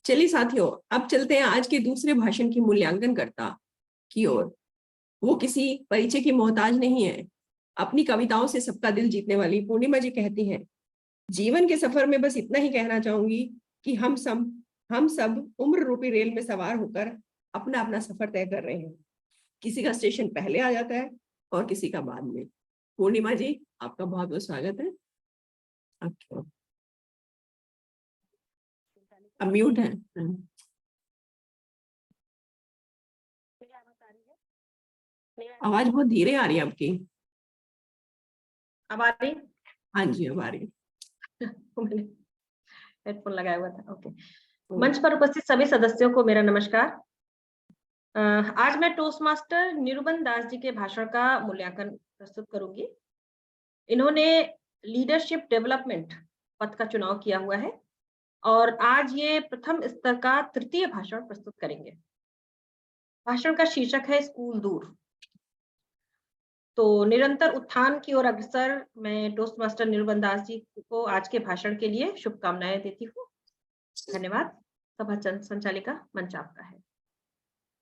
चलिए साथियों, अब चलते हैं आज के दूसरे भाषण की मूल्यांकनकर्ता की ओर। वो किसी परिचय की मोहताज नहीं है। अपनी कविताओं से सबका दिल जीतने वाली पूर्णिमा जी कहती हैं, जीवन के सफर में बस इतना ही कहना चाहूंगी कि हम सब उम्र रूपी रेल में सवार होकर अपना अपना सफर तय कर रहे हैं। किसी का स्टेशन पहले आ जाता है और किसी का बाद में। पूर्णिमा जी, आपका बहुत बहुत स्वागत है। अब म्यूट है। आवाज बहुत धीरे आ रही है आपकी। अब आ रही? हाँ जी, अब आ रही है। मैंने हेडफोन लगाया हुआ था। ओके। मंच पर उपस्थित सभी सदस्यों को मेरा नमस्कार। आज मैं टोस्ट मास्टर निरुबन दास जी के भाषण का मूल्यांकन प्रस्तुत करूंगी। इन्होंने लीडरशिप डेवलपमेंट पद का चुनाव किया हुआ है और आज ये प्रथम स्तर का तृतीय भाषण प्रस्तुत करेंगे। भाषण का शीर्षक है स्कूल दूर। तो निरंतर उत्थान की ओर अग्रसर मैं टोस्ट मास्टर निरुबन दास जी को आज के भाषण के लिए शुभकामनाएं देती हूँ। धन्यवाद। सभा संचालिका, मंच आपका है।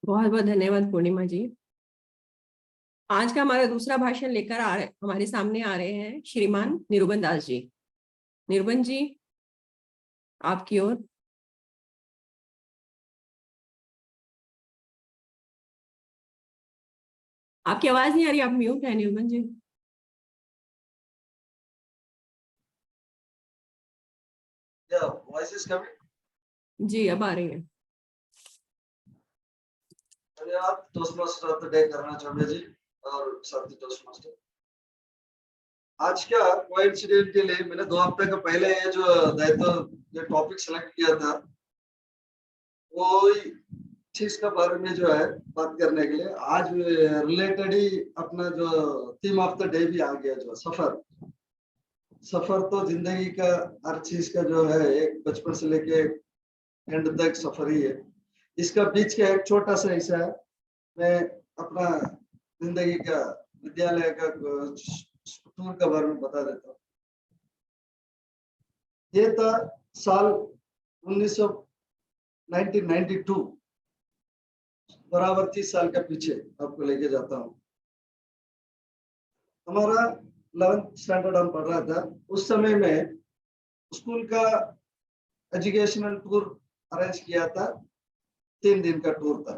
बहुत बहुत धन्यवाद पूर्णिमा जी। आज का हमारा दूसरा भाषण लेकर हमारे सामने आ रहे हैं श्रीमान निरुबन दास जी। निरुबन जी, आपकी ओर। आपकी आवाज नहीं आ रही, आप म्यूट है Niruban ji. Voice is coming? जी, अब आ रही है। धन्यवाद toast master of the day करना चाहूंगा जी और साथी टोस्ट मास्टर। आज का कोइंसिडेंट के लिए मैंने 2 हफ्ते का पहले ये जो दायित्व टॉपिक सेलेक्ट किया था, वो चीज का बारे में जो है बात करने के लिए आज रिलेटेड ही अपना जो थीम ऑफ द डे भी आ गया, जो सफर तो जिंदगी का हर चीज का जो है एक बचपन से लेके एंड तक सफर ही है। इसका बीच का एक छोटा सा हिस्सा है, मैं अपना जिंदगी का विद्यालय का टूर के बारे में बता देता हूँ। ये था साल 1992, बराबर 30 साल का पीछे आपको लेके जाता हूँ। हमारा 11th स्टैंडर्ड हम पढ़ रहा था, उस समय में स्कूल का एजुकेशनल टूर अरेंज किया था, 3 दिन का टूर था।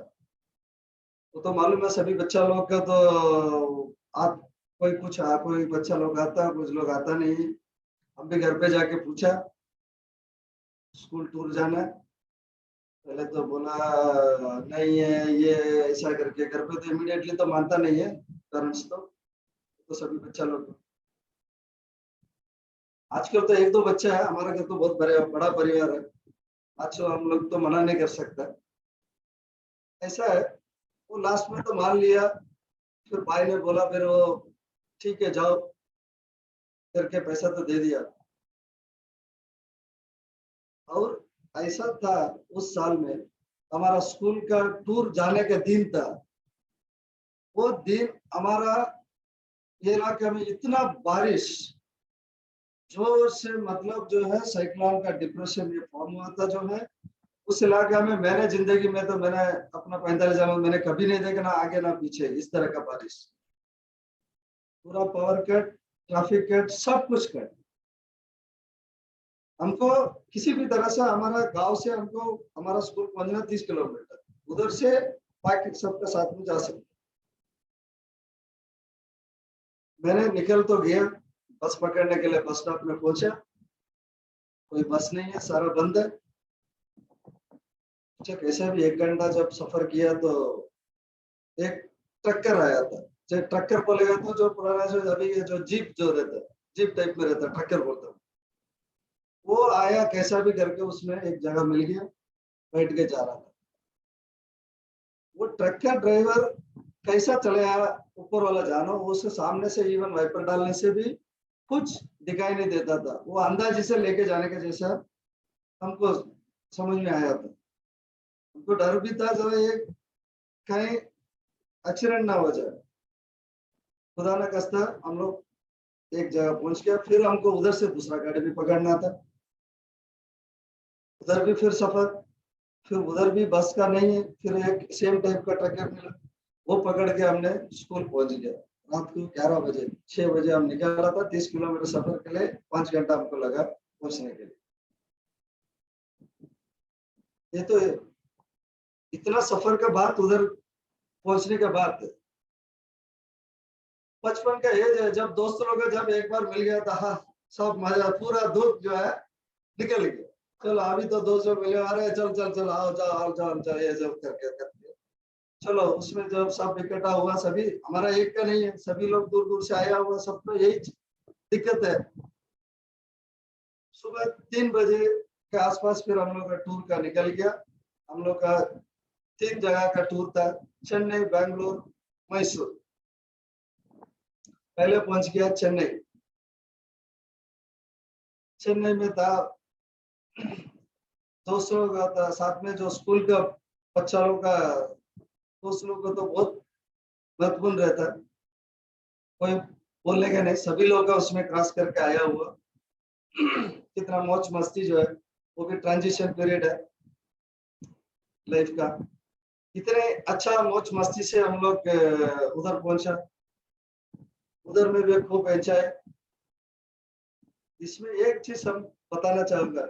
वो तो मालूम है सभी बच्चा लोग का, तो आप कोई बच्चा लोग आता, कुछ लोग आता नहीं। हम भी घर पे जाके पूछा स्कूल टूर जाना है, पहले तो बोला नहीं है, ये ऐसा करके। घर पे तो इमीडिएटली तो मानता नहीं है पेरेंट्स, तो सभी बच्चा लोग। आजकल तो 1-2 बच्चा है, हमारा घर तो बहुत बड़ा परिवार है, आज तो हम लोग तो मना नहीं कर सकता, ऐसा है। वो लास्ट में तो मान लिया, फिर भाई ने बोला, फिर वो ठीक है जाओ करके पैसा तो दे दिया। और ऐसा था उस साल में हमारा स्कूल का टूर जाने का दिन था, वो दिन हमारा ये इलाके में इतना बारिश जोर से, मतलब जो है साइक्लोन का डिप्रेशन ये फॉर्म हुआ था जो है उस इलाके में। मैंने जिंदगी में तो मैंने अपना 45 साल में मैंने कभी नहीं देखा, ना आगे ना पीछे इस तरह का बारिश। पूरा पावर कट, ट्रैफिक कट, सब कुछ कट। हमको किसी भी तरह से हमारा गांव से हमको हमारा स्कूल पहुंचना 30 किलोमीटर, उधर से बाकी सबका साथ में जा सकते। मैंने निकल तो गया, बस पकड़ने के लिए बस स्टॉप में पहुंचा, कोई बस नहीं है, सारा बंद है। अच्छा कैसे भी 1 घंटा जब सफर किया तो एक ट्रक्कर आया था, जो ट्रक्कर बोलेगा तो जो पुराना जो अभी जो जीप जो रहता है, जीप टाइप में रहता है, ट्रक्कर बोलता है। वो आया कैसा भी करके, उसमें एक जगह मिल गया, बैठ के जा रहा था। वो ट्रक्कर ड्राइवर कैसा चले आया ऊपर वाला जानो, उसके सामने से इवन वाइपर डालने से भी कुछ दिखाई नहीं देता था। वो अंदाजे से लेके जाने का जैसा हमको समझ में आया था। हमको डर भी था जो ये कहीं एक्सीडेंट ना हो जाए। खुदा न खास्ता हम लोग एक जगह पहुंच गया, फिर हमको उधर से दूसरा गाड़ी भी पकड़ना था, उधर भी फिर सफर, फिर उधर भी बस का नहीं है, फिर एक सेम टाइप का ट्रैकर मिला, वो पकड़ के हमने स्कूल पहुंच गया। रात को 11 बजे 6 बजे हम निकल रहा था, 30 किलोमीटर सफर के लिए 5 घंटा हमको लगा पहुंचने के लिए। ये तो इतना सफर का बाद, उधर पहुंचने के बाद बचपन का एज है, जब दोस्त लोग जब एक बार मिल गया था, हाँ सब मजा, पूरा दुख जो है निकल गया। चलो अभी तो दोस्त लोग मिले, अरे चल चल चल आओ जाओ ये सब करके चलो। उसमें जब सब इकट्ठा हुआ, सभी हमारा एक का नहीं है, सभी लोग दूर दूर से आया हुआ, सबको यही दिक्कत है। सुबह 3 बजे के आसपास फिर हम लोग का टूर का निकल गया। हम लोग का 3 जगह का टूर था, चेन्नई, बेंगलुरु, मैसूर। पहले पहुंच गया चेन्नई। चेन्नई में था दोस्त लोग था साथ में, जो स्कूल का बच्चा लोग का दोस्त लोग का तो बहुत महत्वपूर्ण रहता है, कोई बोलने का नहीं, सभी लोग का उसमें क्रॉस करके आया हुआ। कितना मौज मस्ती जो है, वो भी ट्रांजिशन पीरियड है लाइफ का। इतने अच्छा मौज मस्ती से हम लोग उधर पहुंचा, उधर में भी खूब एंजॉय। इसमें एक चीज हम बताना चाहूंगा,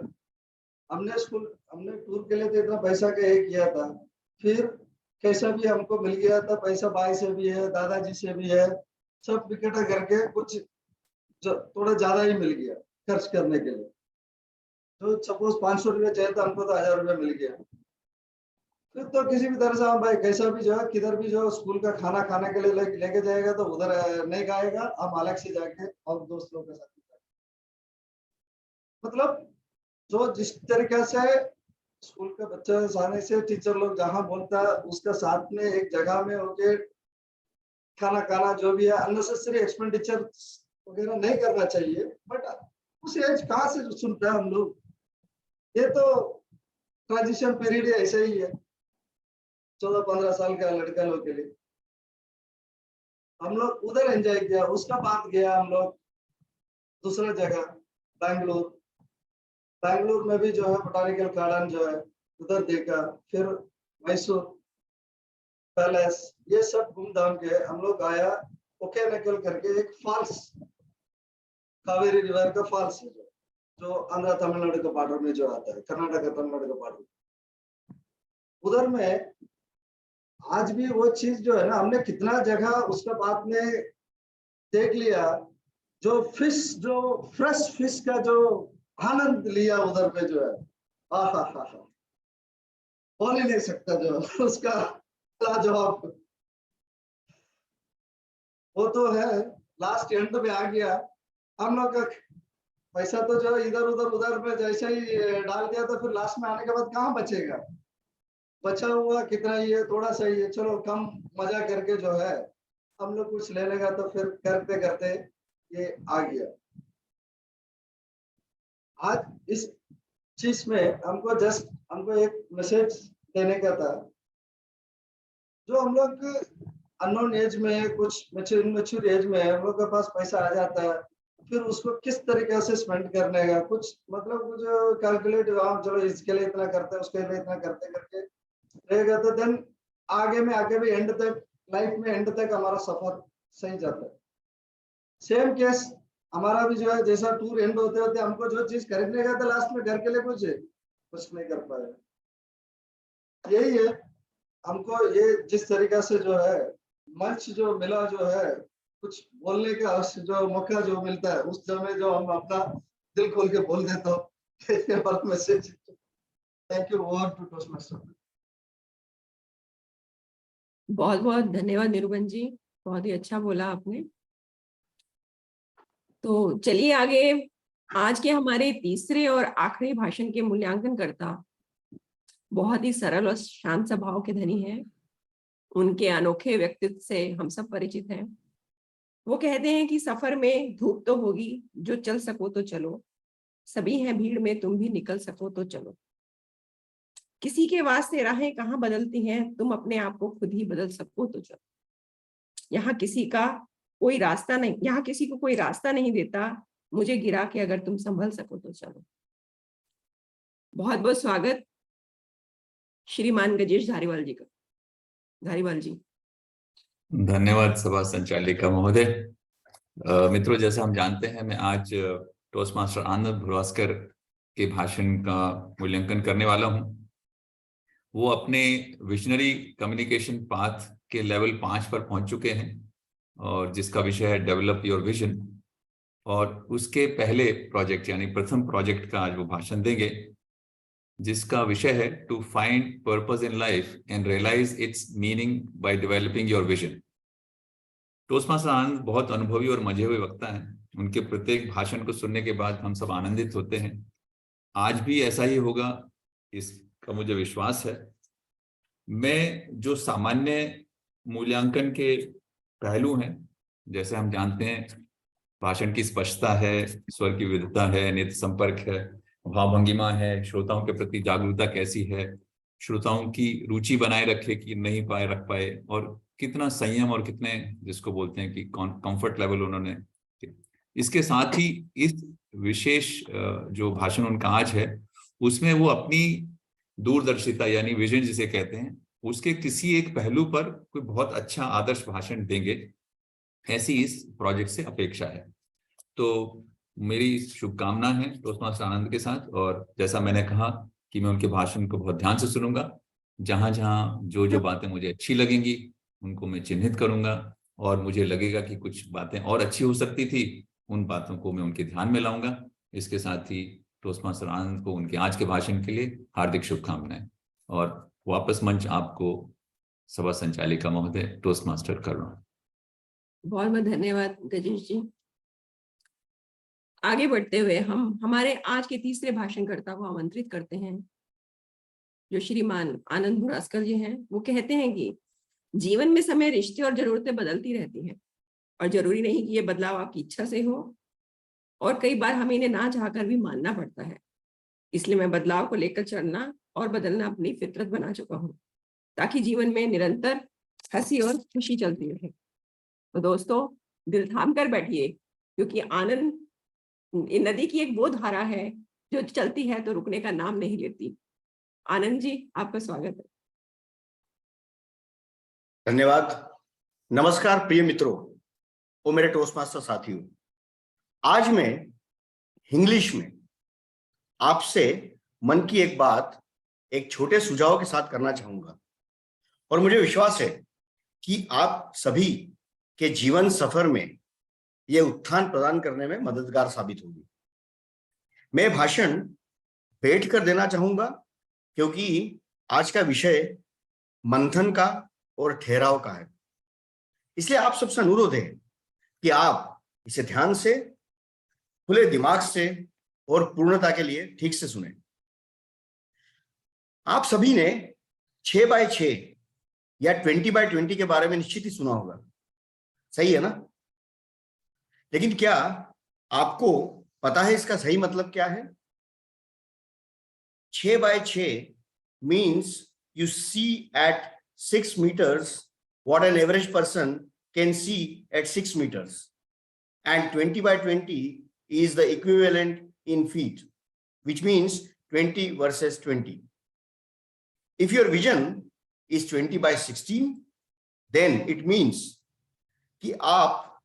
हमने टूर के लिए तो इतना पैसा का एक किया था, फिर कैसा भी हमको मिल गया था पैसा, भाई से भी है, दादाजी से भी है, सब इकट्ठा करके कुछ थोड़ा ज्यादा ही मिल गया खर्च करने के लिए। तो सपोज 500 रुपये चाहिए था हमको, तो 1000 रुपये मिल गया। फिर तो किसी भी तरह से हम भाई कैसा भी जो है, किधर भी जो स्कूल का खाना खाने के लिए लेके जाएगा तो उधर नहीं खाएगा, हम अलग से जाके और दोस्त लोग के साथ। मतलब जो जिस तरीके से स्कूल का बच्चा जाने से टीचर लोग जहाँ बोलता है उसका साथ में एक जगह में होके खाना खाना, जो भी है अननेसेसरी एक्सपेंडिचर वगैरह नहीं करना चाहिए। बट उस एज कहाँ से सुनते हैं हम लोग, ये तो ट्रांजिशन पीरियड ऐसे ही है। 14-15 साल का लड़का लोग के लिए हम लोग उधर एंजॉय किया। उसका बाद गया हम लोग दूसरा जगह बेंगलुरु। बेंगलुरु में भी जो है बोटानिकल गार्डन जो है उधर देखा, फिर मैसूर पैलेस, ये सब घूम धाम के हम लोग आया। ओकेनेकल करके एक फॉल्स कावेरी रिवर का फॉल्स है जो आंध्र तमिलनाडु के बॉर्डर में जो आता है, कर्नाटक तमिलनाडु के बॉर्डर उधर में। आज भी वो चीज जो है ना, हमने कितना जगह उसका बाद में देख लिया, जो फ्रेश फिश का जो आनंद लिया उधर पे जो है, बोल ही नहीं सकता जो उसका लाजवाब। वो तो है, लास्ट एंड में आ गया। हम लोग का पैसा तो जो इधर उधर में जैसे ही डाल दिया, तो फिर लास्ट में आने के बाद कहाँ बचेगा? बचा हुआ कितना ही है, थोड़ा सा ही है। चलो कम मजा करके जो है हम लोग कुछ लेने का, तो फिर करते करते ये आ गया। आज इस चीज में हमको एक मैसेज देने का था। जो हम लोग अननोन एज में, कुछ मैच्योर एज में हम लोग के पास पैसा आ जाता है, फिर उसको किस तरीके से स्पेंड करने का कुछ मतलब कुछ कैलकुलेट, चलो इसके लिए इतना करते हैं, उसके लिए इतना करते करके रहेगा, तो देन आगे भी एंड तक, लाइफ में एंड तक हमारा सफर सही जाता है। सेम केस हमारा भी जो है, जैसा टूर एंड होते होते हमको जो चीज खरीदने का था, लास्ट में घर के लिए कुछ नहीं कर पाए। यही है, हमको ये जिस तरीका से जो है मंच जो मिला, जो है कुछ बोलने का जो मौका जो मिलता है, उस समय जो हम अपना दिल खोल के बोल देते हो, ये वाला message. Thank you. Over to toastmaster. बहुत बहुत धन्यवाद निरुपम जी, बहुत ही अच्छा बोला आपने। तो चलिए आगे, आज के हमारे तीसरे और आखिरी भाषण के मूल्यांकन करता बहुत ही सरल और शांत स्वभाव के धनी हैं। उनके अनोखे व्यक्तित्व से हम सब परिचित हैं। वो कहते हैं कि सफर में धूप तो होगी, जो चल सको तो चलो, सभी हैं भीड़ में, तुम भी निकल सको तो चलो। किसी के वास्ते राहें कहाँ बदलती हैं, तुम अपने आप को खुद ही बदल सको तो चलो। यहाँ किसी को कोई रास्ता नहीं देता, मुझे गिरा के अगर तुम संभल सको तो चलो। बहुत बहुत स्वागत श्रीमान गजेश धारीवाल जी का। धारीवाल जी। धन्यवाद सभा संचालिका महोदय। मित्रों, जैसा हम जानते हैं, मैं आज टोस्ट मास्टर आनंद भुरास्कर के भाषण का मूल्यांकन करने वाला हूं। वो अपने विजनरी कम्युनिकेशन पाथ के लेवल 5 पर पहुंच चुके हैं, और जिसका विषय है डेवलप योर विजन। और उसके पहले प्रोजेक्ट यानी प्रथम प्रोजेक्ट का आज वो भाषण देंगे, जिसका विषय है to find purpose in life and realize its meaning by developing your vision. Toast master Anand बहुत अनुभवी और मजे हुए वक्ता हैं। उनके प्रत्येक भाषण को सुनने के बाद हम सब आनंदित होते हैं। आज भी ऐसा ही होगा, इसका मुझे विश्वास है। मैं जो सामान्य मूल्यांकन के पहलू हैं, जैसे हम जानते हैं, भाषण की स्पष्टता है, स्वर की विविधता है, नेत्र संपर्क है, भावभंगिमा है, श्रोताओं के प्रति जागरूकता कैसी है, श्रोताओं की रुचि बनाए रखे कि नहीं रख पाए, और कितना संयम और कितने जिसको बोलते हैं कि कंफर्ट लेवल उन्होंने। इसके साथ ही इस विशेष जो भाषण उनका आज है, उसमें वो अपनी दूरदर्शिता यानी विजन जिसे कहते हैं, उसके किसी एक पहलू पर कोई बहुत अच्छा आदर्श भाषण देंगे, ऐसी इस प्रोजेक्ट से अपेक्षा है। तो मेरी शुभकामना है टोस्ट मास्टर आनंद के साथ। और जैसा मैंने कहा कि मैं उनके भाषण को बहुत ध्यान से सुनूंगा, जहां जहां जो बातें मुझे अच्छी लगेंगी उनको मैं चिन्हित करूंगा, और मुझे लगेगा कि कुछ बातें और अच्छी हो सकती थी, उन बातों को मैं उनके ध्यान में लाऊंगा। इसके साथ ही टोस्ट मास्टर आनंद को उनके आज के भाषण के लिए हार्दिक शुभकामनाएं। और वापस मंच आपको सभा संचालिका महोदय टोस्ट मास्टर करुणा। बहुत बहुत धन्यवाद गजेश जी। आगे बढ़ते हुए हम हमारे आज के तीसरे भाषणकर्ता को आमंत्रित करते हैं, जो श्रीमान आनंद भुरास्कर जी हैं। वो कहते हैं कि जीवन में समय, रिश्ते और जरूरतें बदलती रहती हैं, और जरूरी नहीं कि ये बदलाव आपकी इच्छा से हो, और कई बार हमें इन्हें ना चाहकर भी मानना पड़ता है। इसलिए मैं बदलाव को लेकर चलना और बदलना अपनी फितरत बना चुका हूँ, ताकि जीवन में निरंतर हंसी और खुशी चलती रहे। तो दोस्तों, दिल थाम कर बैठिए, क्योंकि आनंद नदी की एक वो धारा है जो चलती है तो रुकने का नाम नहीं लेती। आनंद जी, आपका स्वागत है। धन्यवाद। नमस्कार प्रिय मित्रों, वो मेरे टोस्ट मास्टर साथियों। आज मैं इंग्लिश में आपसे मन की एक बात एक छोटे सुझाव के साथ करना चाहूंगा और मुझे विश्वास है कि आप सभी के जीवन सफर में यह उत्थान प्रदान करने में मददगार साबित होगी। मैं भाषण बैठ कर देना चाहूंगा क्योंकि आज का विषय मंथन का और ठहराव का है, इसलिए आप सबसे अनुरोध है कि आप इसे ध्यान से, खुले दिमाग से और पूर्णता के लिए ठीक से सुने। आप सभी ने 6x6 या 20x20 के बारे में निश्चित ही सुना होगा, सही है ना? लेकिन क्या आपको पता है इसका सही मतलब क्या है? 6x6 means you see at 6 meters what an average person can see at 6 meters, and 20x20 is the equivalent in feet, which means 20 versus 20. If your vision is 20x16, then it means कि आप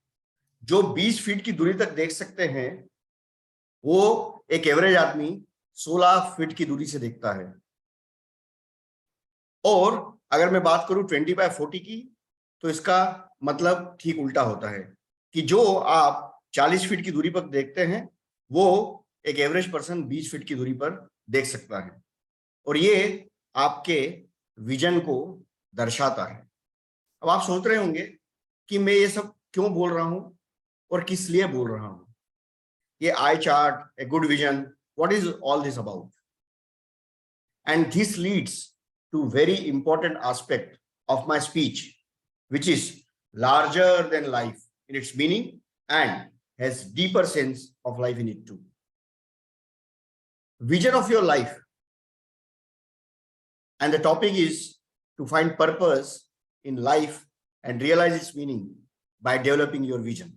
जो 20 feet की दूरी तक देख सकते हैं वो एक एवरेज आदमी 16 फीट की दूरी से देखता है। और अगर मैं बात करूं 20x40 की तो इसका मतलब ठीक उल्टा होता है कि जो आप 40 फीट की दूरी पर देखते हैं वो एक एवरेज पर्सन 20 फीट की दूरी पर देख सकता है, और ये आपके विजन को दर्शाता है। अब आप सोच रहे होंगे कि मैं ये सब क्यों बोल रहा हूं और किस लिए बोल रहा हूं, ये eye chart, a good vision, what is all this about? And this leads to very important aspect of my speech, which is larger than life in its meaning and has deeper sense of life in it too. Vision of your life, and the topic is to find purpose in life and realize its meaning by developing your vision.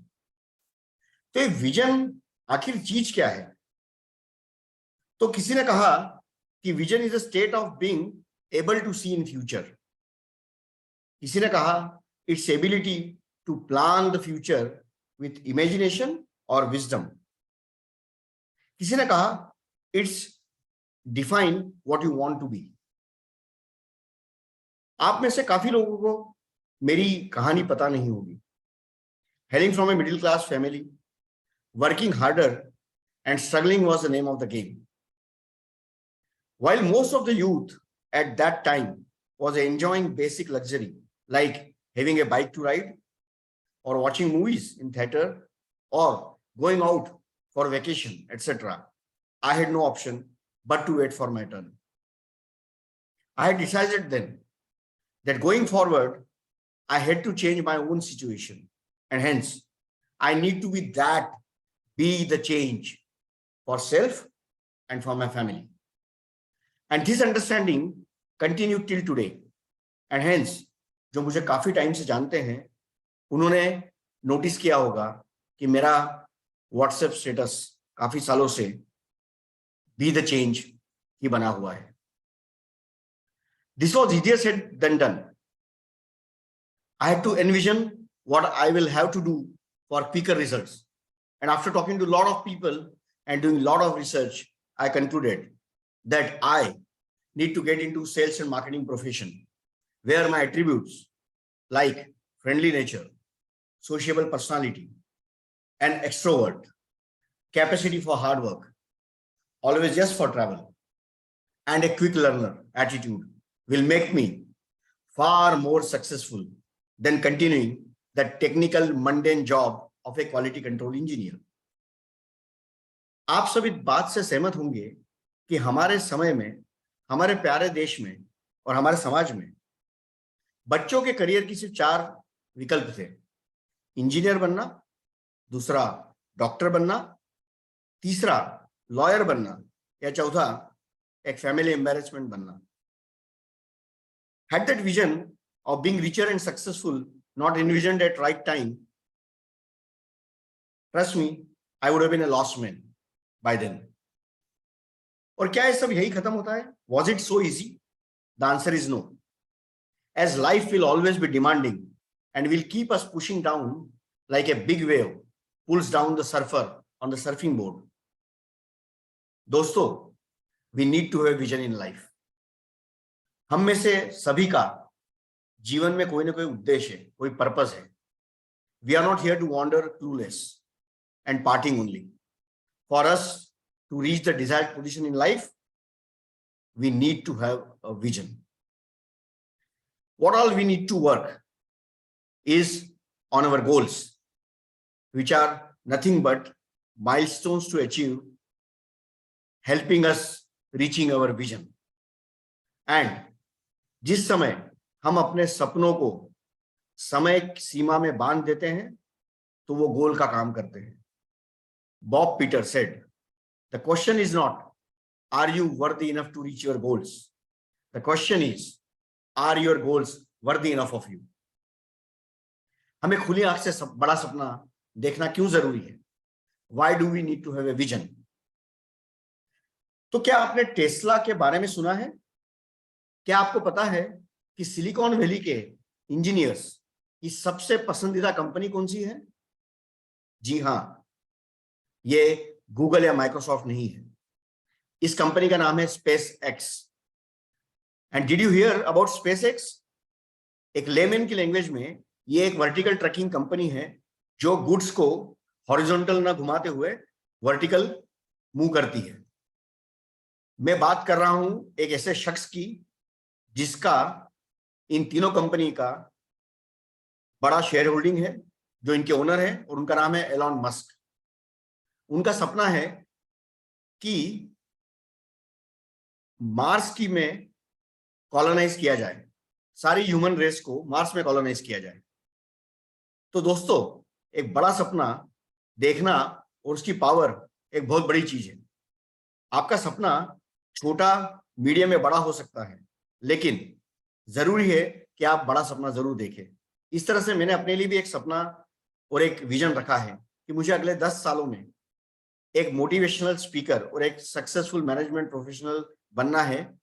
तो vision आखिर चीज क्या है? तो किसी ने कहा कि vision is a state of being able to see in future. किसी ने कहा its ability to plan the future with imagination or wisdom. किसी ने कहा it's define what you want to be. आप में से काफी लोगों को मेरी कहानी पता नहीं होगी। Hailing from a middle class family, working harder and struggling was the name of the game. While most of the youth at that time was enjoying basic luxury like having a bike to ride or watching movies in theater or going out for vacation, etc., I had no option but to wait for my turn. I had decided then that going forward I had to change my own situation, and hence I need to be the change for self and for my family. And this understanding continued till today. And hence, जो मुझे काफी time से जानते हैं उन्होंने notice किया होगा कि मेरा व्हाट्सएप स्टेटस काफी सालों से बी द चेंज ही बना हुआ है। This was easier said than done. I had to envision what I will have to do for quicker results. And after talking to a lot of people and doing a lot of research, I concluded that I need to get into sales and marketing profession, where my attributes like friendly nature, sociable personality, and extrovert, capacity for hard work, always just for travel, and a quick learner attitude will make me far more successful than continuing the technical mundane job of a quality control engineer. आप सब इस बात से सहमत होंगे कि हमारे समय में, हमारे प्यारे देश में और हमारे समाज में बच्चों के करियर की सिर्फ 4 विकल्प थे। इंजीनियर बनना, दूसरा डॉक्टर बनना, तीसरा लॉयर बनना, या चौथा एक फैमिली एम्बैरेसमेंट बनना। Had that vision of being richer and successful not envisioned at right time, trust me, I would have been a lost man by then. और क्या ये सब यही खत्म होता है? Was it so easy? The answer is no. As life will always be demanding and will keep us pushing down like a big wave pulls down the surfer on the surfing board. दोस्तों, we need to have vision in life. हम में से सभी का जीवन में कोई ना कोई उद्देश्य है, कोई पर्पस है. We are not here to wander clueless and partying only. For us to reach the desired position in life, we need to have a vision. What all we need to work is on our goals, which are nothing but milestones to achieve, helping us reaching our vision. And जिस समय हम अपने सपनों को समय सीमा में बांध देते हैं तो वो गोल का काम करते हैं. Bob Peter said, the question is not, are you worthy enough to reach your goals? The question is, are your goals worthy enough of you? हमें खुली आंख से बड़ा सपना देखना क्यों जरूरी है? Why do we need to have a vision? तो क्या आपने टेस्ला के बारे में सुना है? क्या आपको पता है कि सिलिकॉन वैली के इंजीनियर्स की सबसे पसंदीदा कंपनी कौन सी है? जी हाँ, ये गूगल या माइक्रोसॉफ्ट नहीं है. इस कंपनी का नाम है space x. And did you here about space x? एक लेमन की लैंग्वेज में ये एक वर्टिकल ट्रकिंग कंपनी है जो गुड्स को हॉरिजॉन्टल ना घुमाते हुए वर्टिकल मूव करती है. मैं बात कर रहा हूं एक ऐसे शख्स की जिसका इन तीनों कंपनी का बड़ा शेयर होल्डिंग है, जो इनके ओनर है, और उनका नाम है एलॉन मस्क. उनका सपना है कि मार्स की में कॉलोनाइज किया जाए, सारी ह्यूमन रेस को मार्स में कॉलोनाइज किया जाए. तो दोस्तों, एक बड़ा सपना देखना और उसकी पावर एक बहुत बड़ी चीज है. आपका सपना छोटा, मीडियम में बड़ा हो सकता है, लेकिन जरूरी है कि आप बड़ा सपना जरूर देखें. इस तरह से मैंने अपने लिए भी एक सपना और एक विजन रखा है कि मुझे अगले 10 सालों में एक मोटिवेशनल स्पीकर और एक सक्सेसफुल मैनेजमेंट प्रोफेशनल बनना है,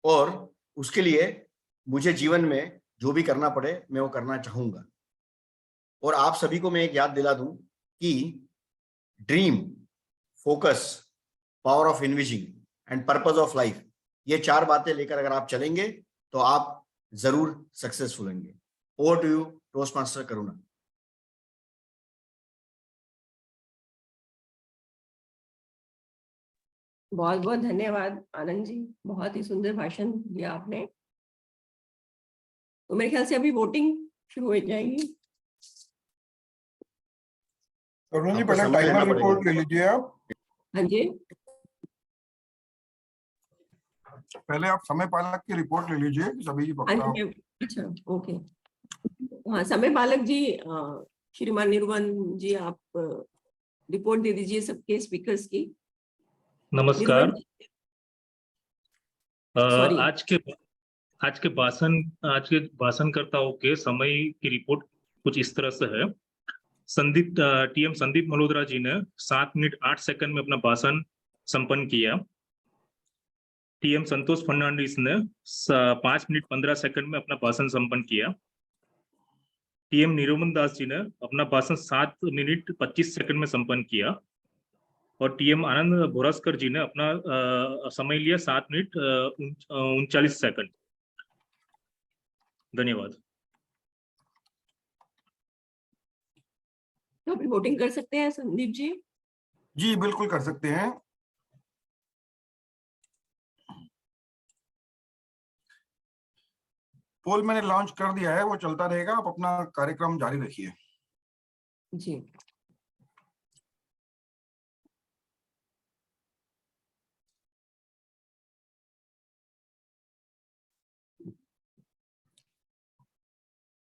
और उसके लिए मुझे जीवन में जो भी करना पड़े मैं वो करना चाहूंगा. और आप सभी को मैं एक याद दिला दूं कि dream, focus, power of envisioning and purpose of life, ये 4 बातें लेकर अगर आप चलेंगे तो आप जरूर सक्सेसफुल होंगे. Over to you toast master Karuna. बहुत बहुत धन्यवाद आनंद जी, बहुत ही सुंदर भाषण दिया आपने. तो मेरे ख्याल से अभी वोटिंग शुरू हो जाएगी. करुणा जी, पहले टाइमर रिपोर्ट ले लीजिए आप. हाँ जी, पहले आप समय पालक की रिपोर्ट ले लीजिए सभी. अच्छा, ओके. हाँ, समय पालक जी, श्रीमान निरुवन जी, आप रिपोर्ट दे दीजिए सबके स्पीकर्स की. नमस्कार. आज के भाषणकर्ताओं के समय की रिपोर्ट कुछ इस तरह से है. टीएम संदीप मल्होत्रा जी ने 7 मिनट 8 सेकंड में अपना भाषण संपन्न किया. टीएम संतोष फर्नांडिस ने 5 मिनट 15 सेकंड में अपना भाषण संपन्न किया. टीएम निरुवन दास जी ने अपना भाषण 7 मिनट 25 सेकंड में संपन्न किया, और टीएम आनंद भोरास्कर जी ने अपना समय लिया 7 मिनट 39 सेकंड. धन्यवाद. तो अभी वोटिंग कर सकते हैं संदीप जी? जी बिल्कुल कर सकते हैं. पोल मैंने लॉन्च कर दिया है, वो चलता रहेगा. आप अपना कार्यक्रम जारी रखिए. जी.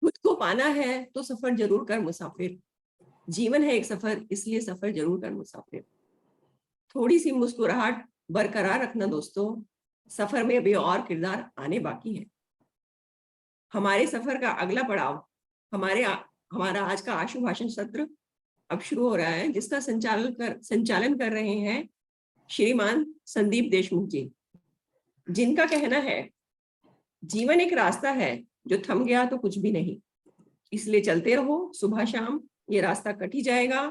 खुद को पाना है तो सफर जरूर कर मुसाफिर. जीवन है एक सफर, इसलिए सफर जरूर कर मुसाफिर. थोड़ी सी मुस्कुराहट बरकरार रखना दोस्तों, सफर में भी और किरदार आने बाकी है. हमारे सफर का अगला पड़ाव हमारा आज का आशु भाषण सत्र अब शुरू हो रहा है, जिसका संचालन कर रहे हैं श्रीमान संदीप देशमुख जी, जिनका कहना है, जीवन एक रास्ता है, जो थम गया तो कुछ भी नहीं, इसलिए चलते रहो. सुबह शाम ये रास्ता कट ही जाएगा.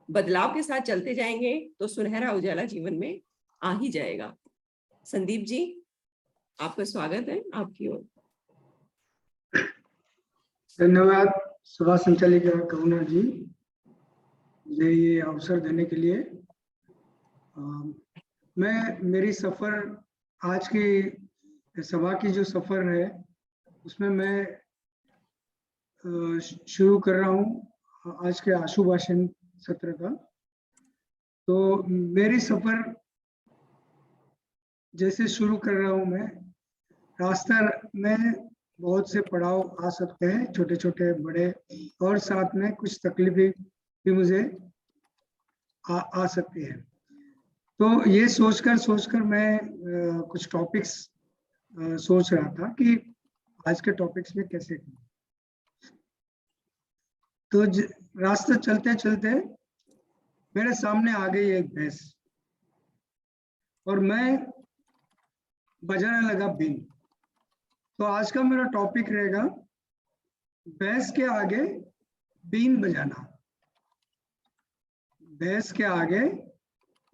बदलाव के साथ चलते जाएंगे तो सुनहरा उजाला जीवन में आ ही जाएगा। संदीप जी, आपका स्वागत है, आपकी ओर। धन्यवाद सभा संचालिका करुणा जी, मुझे ये अवसर देने के लिए। मेरी सफर, आज की सभा की जो सफर है उसमें मैं शुरू कर रहा हूँ आज के आशु भाषण सत्र का। तो मेरी सफर जैसे शुरू कर रहा हूँ मैं, रास्ता में बहुत से पड़ाव आ सकते हैं, छोटे छोटे बड़े, और साथ में कुछ तकलीफें भी मुझे आ सकती है। तो ये सोचकर मैं कुछ टॉपिक्स सोच रहा था कि आज के टॉपिक्स में कैसे करूं। तो रास्ते चलते चलते मेरे सामने आ गई एक भैंस और मैं बजाने लगा बीन। तो आज का मेरा टॉपिक रहेगा भैंस के आगे बीन बजाना। भैंस के आगे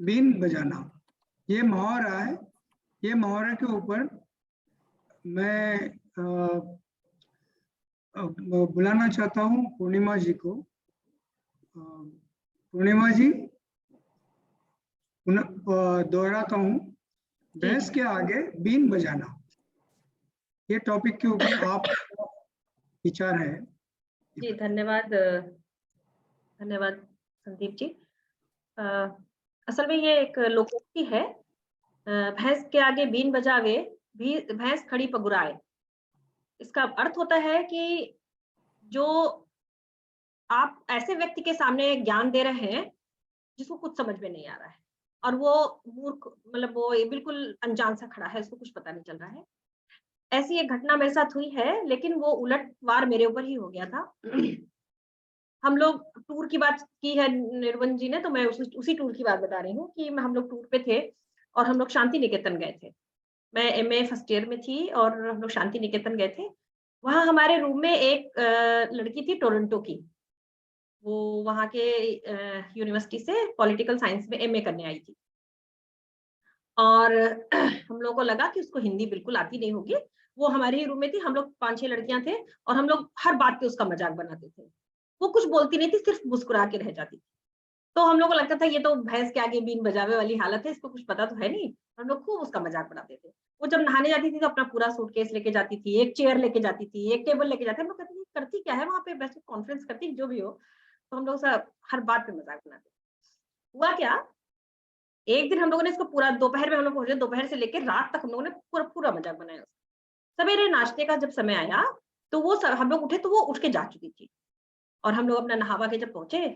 बीन बजाना, ये मुहावरा है। ये मुहावरे के ऊपर मैं बुलाना चाहता हूँ पूर्णिमा जी को। पूर्णिमा जी, दोहराता हूँ, भैंस के आगे बीन बजाना, ये टॉपिक के ऊपर आप विचार है। जी धन्यवाद, धन्यवाद संदीप जी। असल में ये एक लोकोक्ति है, भैंस के आगे बीन बजावे भैंस खड़ी पगुराए। इसका अर्थ होता है कि जो आप ऐसे व्यक्ति के सामने ज्ञान दे रहे हैं जिसको कुछ समझ में नहीं आ रहा है और वो मूर्ख, मतलब वो बिल्कुल अनजान सा खड़ा है, उसको कुछ पता नहीं चल रहा है। ऐसी एक घटना मेरे साथ हुई है, लेकिन वो उलटवार मेरे ऊपर ही हो गया था। हम लोग टूर की बात की है निर्वन जी ने, तो मैं उसी टूर की बात बता रही हूँ कि हम लोग टूर पे थे और हम लोग शांति निकेतन गए थे। मैं एमए फर्स्ट ईयर में थी और हम लोग शांति निकेतन गए थे। वहाँ हमारे रूम में एक लड़की थी टोरंटो की। वो वहाँ के यूनिवर्सिटी से पॉलिटिकल साइंस में एमए करने आई थी और हम लोगों को लगा कि उसको हिंदी बिल्कुल आती नहीं होगी। वो हमारे ही रूम में थी, हम लोग 5-6 लड़कियां थे और हम लोग हर बात पे उसका मजाक बनाते थे। वो कुछ बोलती नहीं थी, सिर्फ मुस्कुरा के रह जाती थी। तो हम लोग को लगता था ये तो भैंस के आगे बीन बजावे वाली हालत है, इसको कुछ पता तो है नहीं। हम लोग खूब उसका मजाक बनाते थे। वो जब नहाने जाती थी तो अपना पूरा सूटकेस लेके जाती थी, एक चेयर लेके जाती थी, एक टेबल लेके जाती थी। हम लोग कहते थे करती क्या है वहां पे, वैसे कॉन्फ्रेंस करती जो भी हो। तो हम लोग सब हर बात पे मजाक बनाते। हुआ क्या, एक दिन हम लोगों ने इसको पूरा, दोपहर में हम लोग पहुंचे, दोपहर से लेकर रात तक हम लोगों ने पूरा मजाक बनाया। सवेरे नाश्ते का जब समय आया तो वो हम लोग उठे तो वो उठ के जा चुकी थी और हम लोग अपना नहावा के जब पहुंचे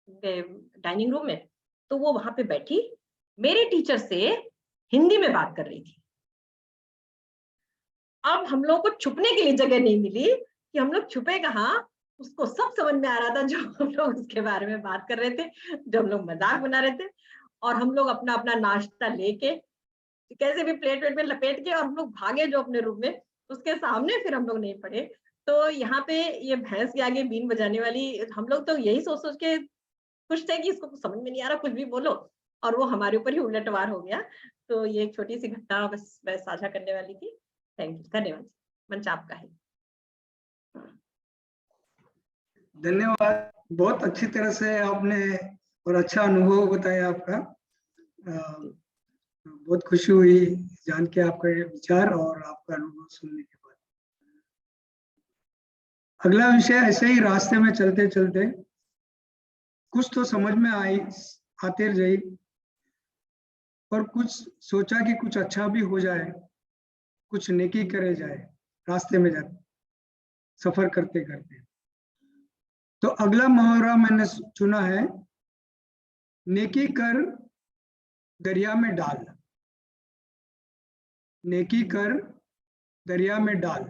डाइनिंग रूम में, तो वो वहां पे बैठी मेरे टीचर से हिंदी में बात कर रही थी। अब हम लोग को छुपने के लिए जगह नहीं मिली कि हम लोग छुपे कहाँ। उसको सब समझ में आ रहा था जो हम लोग उसके बारे में बात कर रहे थे, जो हम लोग मजाक बना रहे थे। और हम लोग अपना अपना नाश्ता लेके कैसे भी प्लेट में लपेट के और हम लोग भागे जो अपने रूम में, उसके सामने फिर हम लोग नहीं पड़े। तो यहाँ पे ये भैंस के आगे बीन बजाने वाली, हम लोग तो यही सोच के खुश थे कि इसको कुछ समझ में नहीं आ रहा, कुछ भी बोलो, और वो हमारे ऊपर ही उलटवार हो गया। तो ये एक छोटी सी घटना बस मैं साझा करने वाली थी। थैंक यू, धन्यवाद। मंच आपका है। धन्यवाद, बहुत अच्छी तरह से आपने और अच्छा अनुभव बताया आपका। बहुत खुशी हुई जान के आपका विचार और आपका अनुभव सुनने के बाद। अगला विषय, ऐसे ही रास्ते में चलते चलते कुछ तो समझ में आते रही और कुछ सोचा कि कुछ अच्छा भी हो जाए, कुछ नेकी करे जाए रास्ते में जाते सफर करते करते। तो अगला मुहावरा मैंने चुना है, नेकी कर दरिया में डाल। नेकी कर दरिया में डाल।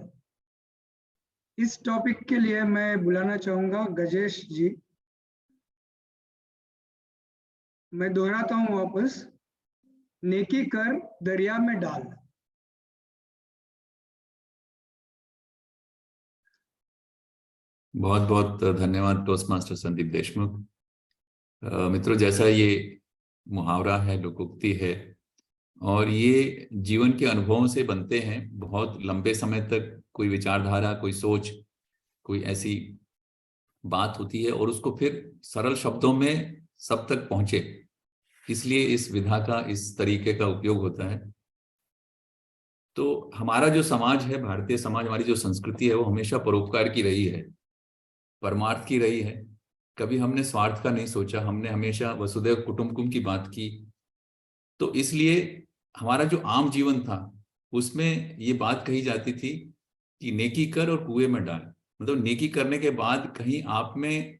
इस टॉपिक के लिए मैं बुलाना चाहूंगा गजेश जी। मैं दोहराता हूं वापस, नेकी कर दरिया में डाल। बहुत बहुत धन्यवाद टोस्ट मास्टर संदीप देशमुख। मित्रों, जैसा ये मुहावरा है, लोकोक्ति है, और ये जीवन के अनुभवों से बनते हैं। बहुत लंबे समय तक कोई विचारधारा, कोई सोच, कोई ऐसी बात होती है और उसको फिर सरल शब्दों में सब तक पहुंचे, इसलिए इस विधा का, इस तरीके का उपयोग होता है। तो हमारा जो समाज है, भारतीय समाज, हमारी जो संस्कृति है, वो हमेशा परोपकार की रही है, परमार्थ की रही है। कभी हमने स्वार्थ का नहीं सोचा, हमने हमेशा वसुधैव कुटुंबकम की बात की। तो इसलिए हमारा जो आम जीवन था उसमें ये बात कही जाती थी कि नेकी कर और कुएं में डाल। मतलब नेकी करने के बाद कहीं आप में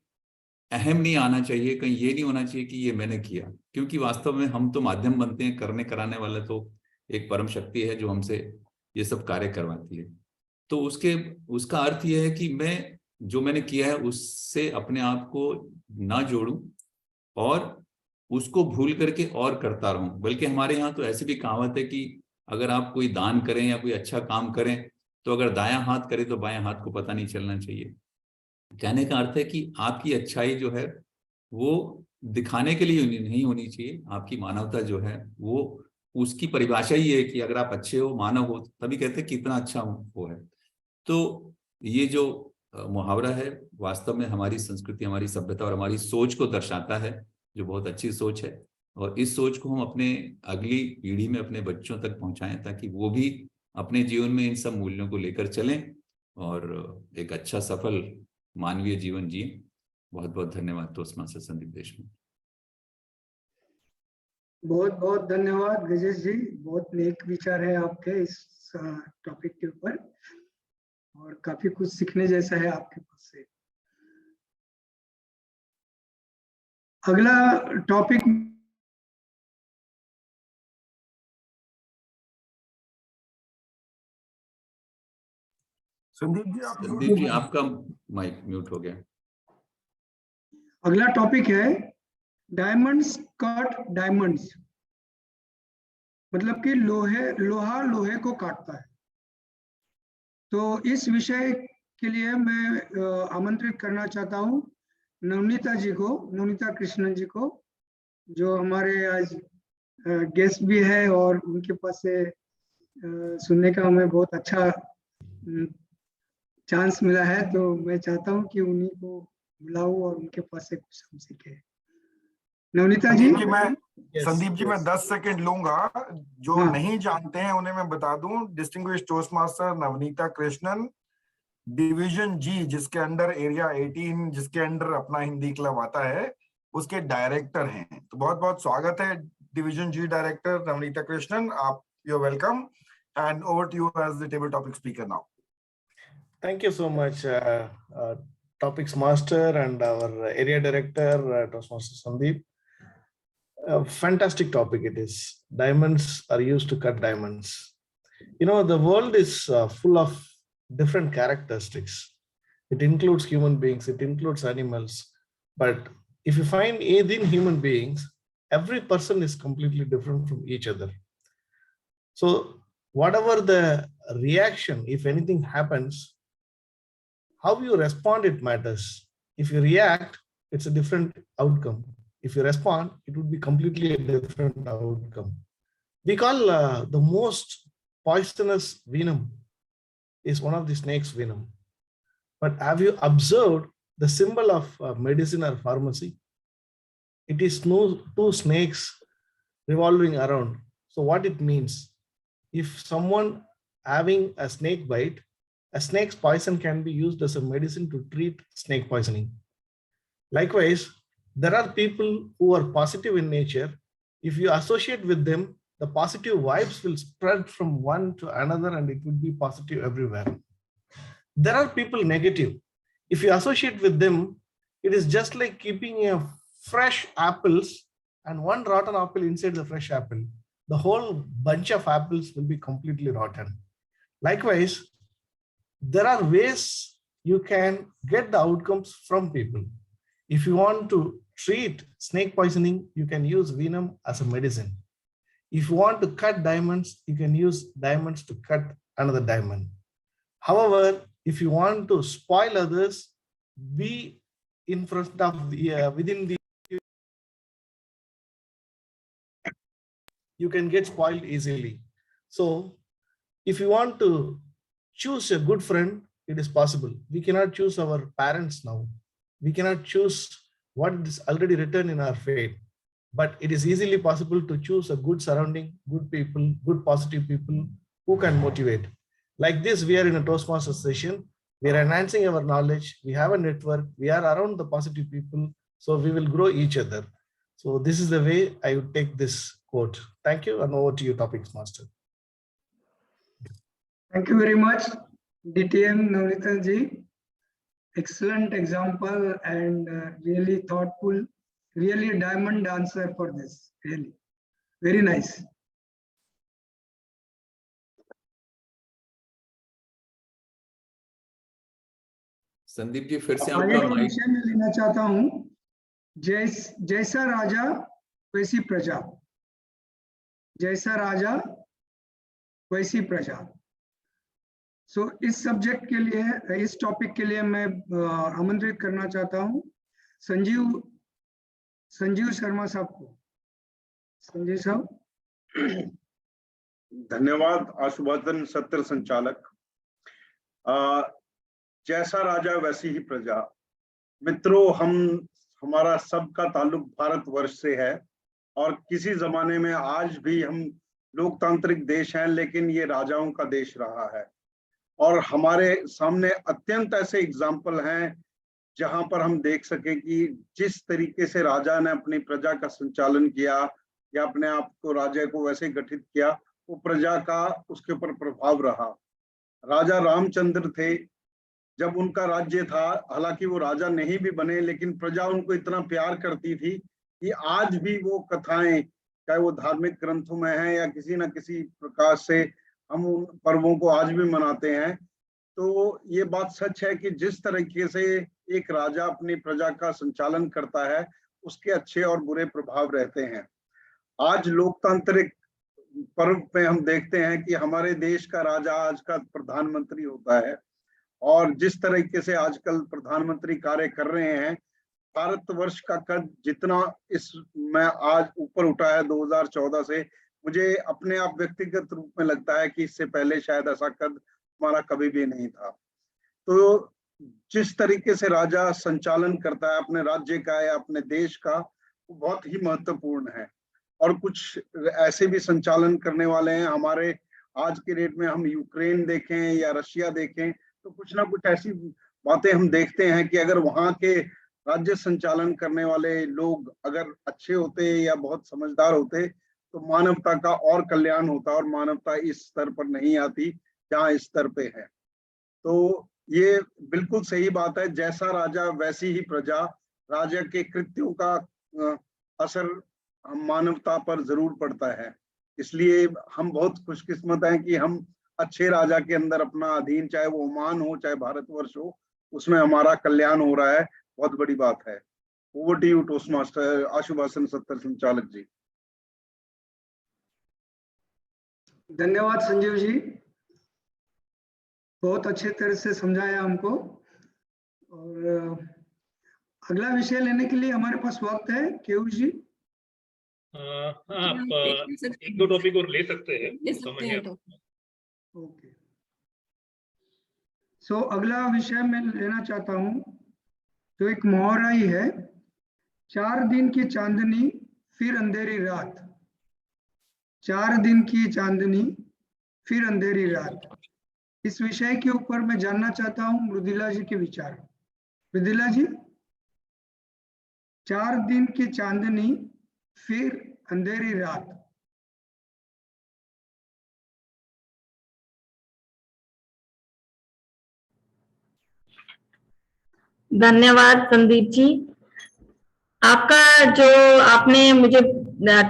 अहम नहीं आना चाहिए, कहीं ये नहीं होना चाहिए कि ये मैंने किया, क्योंकि वास्तव में हम तो माध्यम बनते हैं, करने कराने वाला तो एक परम शक्ति है जो हमसे ये सब कार्य करवाती है। तो उसका अर्थ ये है कि मैं जो मैंने किया है उससे अपने आप को ना जोड़ूं और उसको भूल करके और करता रहूं। बल्कि हमारे यहाँ तो ऐसी भी कहावत है कि अगर आप कोई दान करें या कोई अच्छा काम करें तो अगर दायां हाथ करे तो बायां हाथ को पता नहीं चलना चाहिए। कहने का अर्थ है कि आपकी अच्छाई जो है वो दिखाने के लिए नहीं होनी चाहिए। आपकी मानवता जो है वो, उसकी परिभाषा ही है कि अगर आप अच्छे हो, मानव हो, तभी कहते हैं कितना अच्छा वो है। तो ये जो मुहावरा है वास्तव में हमारी संस्कृति, हमारी सभ्यता और हमारी सोच को दर्शाता है, जो बहुत अच्छी सोच है। और इस सोच को हम अपने अगली पीढ़ी में, अपने बच्चों तक पहुंचाएं, ताकि वो भी अपने जीवन में इन सब मूल्यों को लेकर चलें और एक अच्छा सफल मानवीय जीवन जिए। बहुत बहुत धन्यवाद टोस्ट मास्टर संदीप देशमुख। बहुत बहुत धन्यवाद गजेश जी, बहुत नेक विचार है आपके इस टॉपिक के ऊपर और काफी कुछ सीखने जैसा है आपके पास से। अगला टॉपिक संदीप जी आपका माइक म्यूट हो गया। अगला टॉपिक है डायमंड्स कट डायमंड्स, मतलब कि लोहा लोहे को काटता है। तो इस विषय के लिए मैं आमंत्रित करना चाहता हूँ नवनीता जी को, नवनीता कृष्णन जी को, जो हमारे आज गेस्ट भी है और उनके पास से सुनने का हमें बहुत अच्छा चांस मिला है। तो मैं चाहता हूँ कि उन्हीं को बुलाऊं और उनके पास से कुछ हम सीखे। नवनीता जी। संदीप जी मैं 10 सेकंड लूंगा। जो नहीं जानते हैं उन्हें मैं बता दूं, distinguished toast master Navneeta Krishnan, division G जिसके अंडर एरिया 18 जिसके अंडर अपना हिंदी क्लब आता है, उसके डायरेक्टर हैं। तो बहुत बहुत स्वागत है division G director Navneeta Krishnan, आप you welcome and over to you as the table topic speaker now. Thank you so much, Topics Master and our area director, Toastmaster Sandeep. A fantastic topic it is. Diamonds are used to cut diamonds. You know, the world is full of different characteristics. It includes human beings, it includes animals. But if you find within human beings, every person is completely different from each other. So whatever the reaction, if anything happens, how you respond, it matters. If you react, it's a different outcome. If you respond, it would be completely a different outcome. We call the most poisonous venom is one of the snake's venom. But have you observed the symbol of medicine or pharmacy? It is two snakes revolving around. So what it means, if someone having a snake bite, a snake's poison can be used as a medicine to treat snake poisoning. Likewise, there are people who are positive in nature. If you associate with them, the positive vibes will spread from one to another and it will be positive everywhere. There are people negative. If you associate with them, it is just like keeping a fresh apples and one rotten apple inside the fresh apple. The whole bunch of apples will be completely rotten. Likewise, there are ways you can get the outcomes from people. If you want to treat snake poisoning, you can use venom as a medicine. If you want to cut diamonds, you can use diamonds to cut another diamond. However, if you want to spoil others, be in front of the within the you can get spoiled easily. So if you want to choose a good friend, it is possible. We cannot choose our parents now. We cannot choose what is already written in our fate, but it is easily possible to choose a good surrounding, good people, good positive people who can motivate. Like this, we are in a Toastmasters session. We are enhancing our knowledge. We have a network. We are around the positive people. So we will grow each other. So this is the way I would take this quote. Thank you, and over to you, Topics Master. Thank you very much, DTM Navneet ji. Excellent example and really thoughtful, really a diamond answer for this. Really, very nice. Sandeep ji फिर से आगे आपका के mic. विषय में लेना चाहता हूँ, जैसा राजा वैसी प्रजा, जैसा राजा वैसी प्रजा। सो इस सब्जेक्ट के लिए, इस टॉपिक के लिए मैं आमंत्रित करना चाहता हूँ संजीव शर्मा साहब को। संजीव साहब। धन्यवाद आशुभाषन सत्र संचालक। जैसा राजा वैसी ही प्रजा। मित्रों, हमारा सबका ताल्लुक भारतवर्ष से है और किसी जमाने में आज भी हम लोकतांत्रिक देश हैं, लेकिन ये राजाओं का देश रहा है और हमारे सामने अत्यंत ऐसे एग्जाम्पल हैं जहां पर हम देख सके कि जिस तरीके से राजा ने अपनी प्रजा का संचालन किया या अपने आप को राजा को वैसे गठित किया, वो प्रजा का उसके ऊपर प्रभाव रहा। राजा रामचंद्र थे, जब उनका राज्य था, हालांकि वो राजा नहीं भी बने, लेकिन प्रजा उनको इतना प्यार करती थी कि आज भी वो कथाएं, चाहे वो धार्मिक ग्रंथों में है या किसी न किसी प्रकार से हम उन पर्वों को आज भी मनाते हैं। तो ये बात सच है कि जिस तरीके से एक राजा अपनी प्रजा का संचालन करता है, उसके अच्छे और बुरे प्रभाव रहते हैं। आज लोकतांत्रिक पर्व पे हम देखते हैं कि हमारे देश का राजा आज का प्रधानमंत्री होता है और जिस तरीके से आजकल प्रधानमंत्री कार्य कर रहे हैं, भारतवर्ष का कद जितना इसमें आज ऊपर उठा है 2014 से, मुझे अपने आप व्यक्तिगत रूप में लगता है कि इससे पहले शायद ऐसा कद हमारा कभी भी नहीं था। तो जिस तरीके से राजा संचालन करता है अपने राज्य का या अपने देश का, वो बहुत ही महत्वपूर्ण है। और कुछ ऐसे भी संचालन करने वाले हैं हमारे आज के डेट में, हम यूक्रेन देखें या रशिया देखें, तो कुछ ना कुछ ऐसी बातें हम देखते हैं कि अगर वहां के राज्य संचालन करने वाले लोग अगर अच्छे होते या बहुत समझदार होते तो मानवता का और कल्याण होता और मानवता इस स्तर पर नहीं आती जहां इस स्तर पे है। तो ये बिल्कुल सही बात है, जैसा राजा वैसी ही प्रजा। राजा के कृत्यों का असर मानवता पर जरूर पड़ता है, इसलिए हम बहुत खुशकिस्मत हैं कि हम अच्छे राजा के अंदर अपना अधीन, चाहे वो ओमान हो चाहे भारतवर्ष हो, उसमें हमारा कल्याण हो रहा है। बहुत बड़ी बात है। Over to you toast master आशुभाषन सत्र संचालक जी। धन्यवाद संजीव जी, बहुत अच्छे तरह से समझाया हमको। और अगला विषय लेने के लिए हमारे पास वक्त है। केयू जी, आप एक दो टॉपिक और ले सकते हैं। ओके, सो अगला विषय मैं लेना चाहता हूँ, तो एक मुहावरा ही है, 4 दिन की चांदनी फिर अंधेरी रात। 4 दिन की चांदनी फिर अंधेरी रात। इस विषय के ऊपर मैं जानना चाहता हूँ मृदुला जी के विचार। मृदुला जी, 4 दिन की चांदनी फिर अंधेरी रात। धन्यवाद संदीप जी। आपका जो आपने मुझे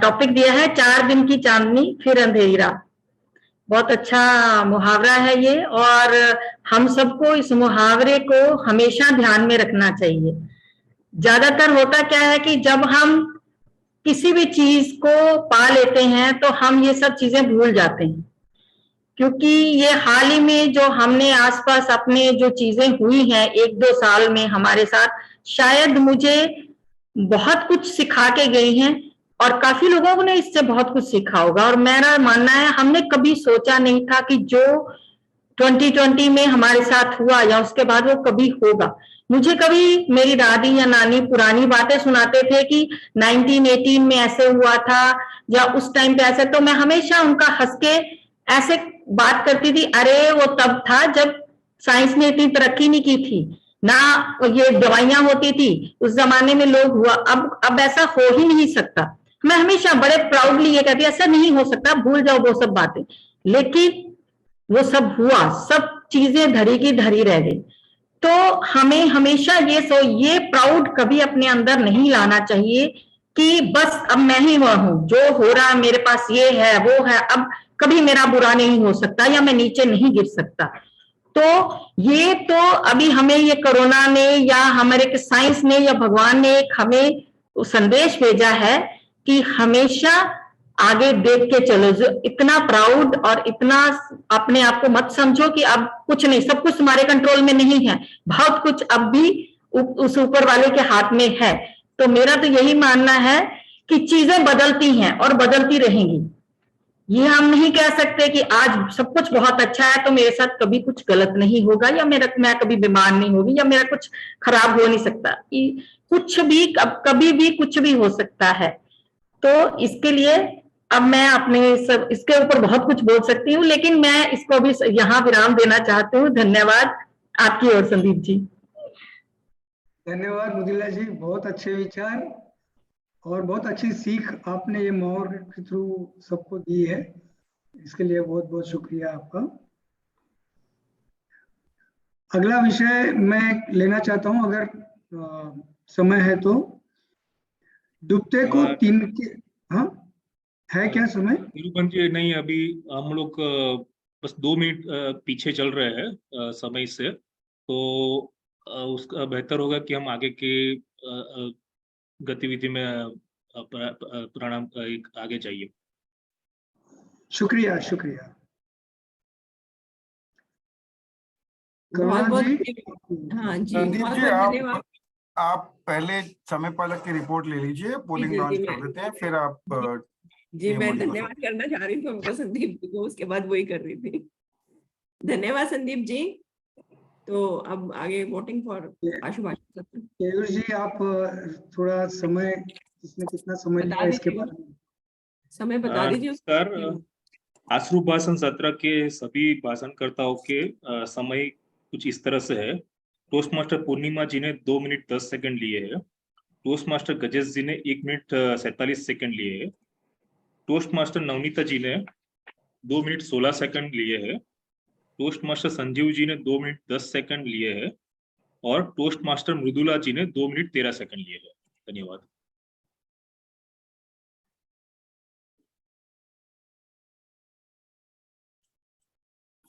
टॉपिक दिया है, 4 दिन की चांदनी फिर अंधेरी रात, बहुत अच्छा मुहावरा है ये, और हम सबको इस मुहावरे को हमेशा ध्यान में रखना चाहिए। ज्यादातर होता क्या है कि जब हम किसी भी चीज को पा लेते हैं तो हम ये सब चीजें भूल जाते हैं, क्योंकि ये हाल ही में जो हमने आसपास अपने जो चीजें हुई हैं 1-2 साल में हमारे साथ, शायद मुझे बहुत कुछ सिखा के गई हैं और काफी लोगों ने इससे बहुत कुछ सीखा होगा। और मेरा मानना है हमने कभी सोचा नहीं था कि जो 2020 में हमारे साथ हुआ या उसके बाद वो कभी होगा। मुझे कभी मेरी दादी या नानी पुरानी बातें सुनाते थे कि 1918 में ऐसे हुआ था या उस टाइम पे ऐसे, तो मैं हमेशा उनका हंस के ऐसे बात करती थी, अरे वो तब था जब साइंस ने इतनी तरक्की नहीं की थी ना, ये दवाइयां होती थी उस जमाने में, लोग हुआ, अब ऐसा हो ही नहीं सकता। मैं हमेशा बड़े प्राउडली ये कहती, ऐसा नहीं हो सकता, भूल जाओ वो सब बातें। लेकिन वो सब हुआ, सब चीजें धरी की धरी रह गई। तो हमें हमेशा ये प्राउड कभी अपने अंदर नहीं लाना चाहिए कि बस अब मैं ही वह हूं, जो हो रहा मेरे पास ये है वो है, अब कभी मेरा बुरा नहीं हो सकता या मैं नीचे नहीं गिर सकता। तो ये तो अभी हमें ये कोरोना ने या हमारे साइंस ने या भगवान ने एक हमें संदेश भेजा है कि हमेशा आगे देख के चलो। जो इतना प्राउड और इतना अपने आप को मत समझो कि अब कुछ नहीं, सब कुछ तुम्हारे कंट्रोल में नहीं है, बहुत कुछ अब भी उस ऊपर वाले के हाथ में है। तो मेरा तो यही मानना है कि चीजें बदलती हैं और बदलती रहेंगी। ये हम नहीं कह सकते कि आज सब कुछ बहुत अच्छा है तो मेरे साथ कभी कुछ गलत नहीं होगा या मैं कभी बीमार नहीं होगी या मेरा कुछ खराब हो नहीं सकता। कुछ भी कभी भी कुछ भी हो सकता है। तो इसके लिए अब मैं अपने सब इसके ऊपर बहुत कुछ बोल सकती हूँ, लेकिन मैं इसको भी यहाँ विराम देना चाहती हूँ। धन्यवाद आपकी ओर संदीप जी। धन्यवाद मुदिला जी, बहुत अच्छे विचार और बहुत अच्छी सीख आपने ये माहौल के थ्रू सबको दी है, इसके लिए बहुत बहुत शुक्रिया आपका। अगला विषय मैं लेना चाहता हूं, अगर समय है तो। डूबते को तीन के, हाँ है क्या समय? निरूपण जी नहीं, अभी हम लोग बस 2 मिनट पीछे चल रहे हैं समय से, तो उसका बेहतर होगा कि हम आगे की गतिविधि में प्रणाम आगे जाइए। शुक्रिया शुक्रिया। बहुत करुणा जी, हाँ जी, संदीप बहुत जी बहुत धन्यवाद। आप पहले समय पालक की रिपोर्ट ले लीजिए, पोलिंग जी, लॉन्च जी, कर देते हैं, फिर आप जी मैं मोदी को धन्यवाद करना चाह रही थी उनको, संदीप जी को, उसके बाद वही कर रही थी। धन्यवाद संदीप जी। तो अब आगे वोटिंग फॉर आशुभाष सत्र। केयूर जी, आप थोड़ा समय, इसमें कितना समय बता लिया इसके दीजिए, बारे में? समय बता दीजिए सर, आश्रुभाषण सत्र के सभी भाषणकर्ताओं के समय कुछ इस तरह से है। टोस्ट मास्टर पूर्णिमा जी ने 2 मिनट 10 सेकंड लिए है। टोस्ट मास्टर गजेश जी ने 1 मिनट 47 सेकंड लिए है। टोस्ट मास्टर नवनीता जी ने 2 मिनट 16 सेकंड लिए है। टोस्ट मास्टर संजीव जी ने 2 मिनट 10 सेकंड लिए है और टोस्ट मास्टर मृदुला जी ने 2 मिनट 13 सेकंड लिए है। धन्यवाद।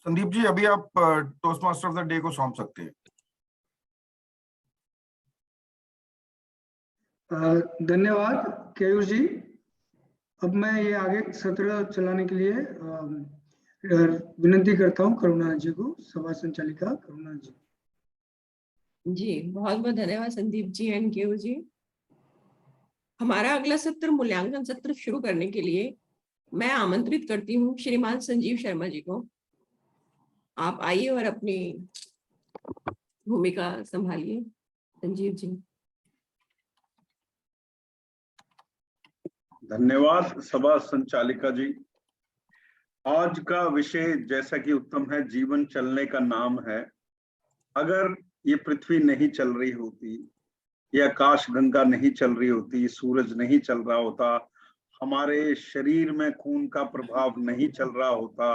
संदीप जी, अभी आप toast master of the day को सौंप सकते हैं। धन्यवाद केयूर जी। अब मैं ये आगे सत्र चलाने के लिए विनती करता हूँ करुणा जी को, सभा संचालिका करुणा जी। जी बहुत बहुत धन्यवाद संदीप जी एंड केयू जी। हमारा अगला सत्र मूल्यांकन सत्र शुरू करने के लिए मैं आमंत्रित करती हूँ श्रीमान संजीव शर्मा जी को। आप आइए और अपनी भूमिका संभालिए। संजीव जी। धन्यवाद सभा संचालिका जी। आज का विषय जैसा कि उत्तम है, जीवन चलने का नाम है। अगर ये पृथ्वी नहीं चल रही होती, ये आकाश गंगा नहीं चल रही होती, सूरज नहीं चल रहा होता, हमारे शरीर में खून का प्रभाव नहीं चल रहा होता,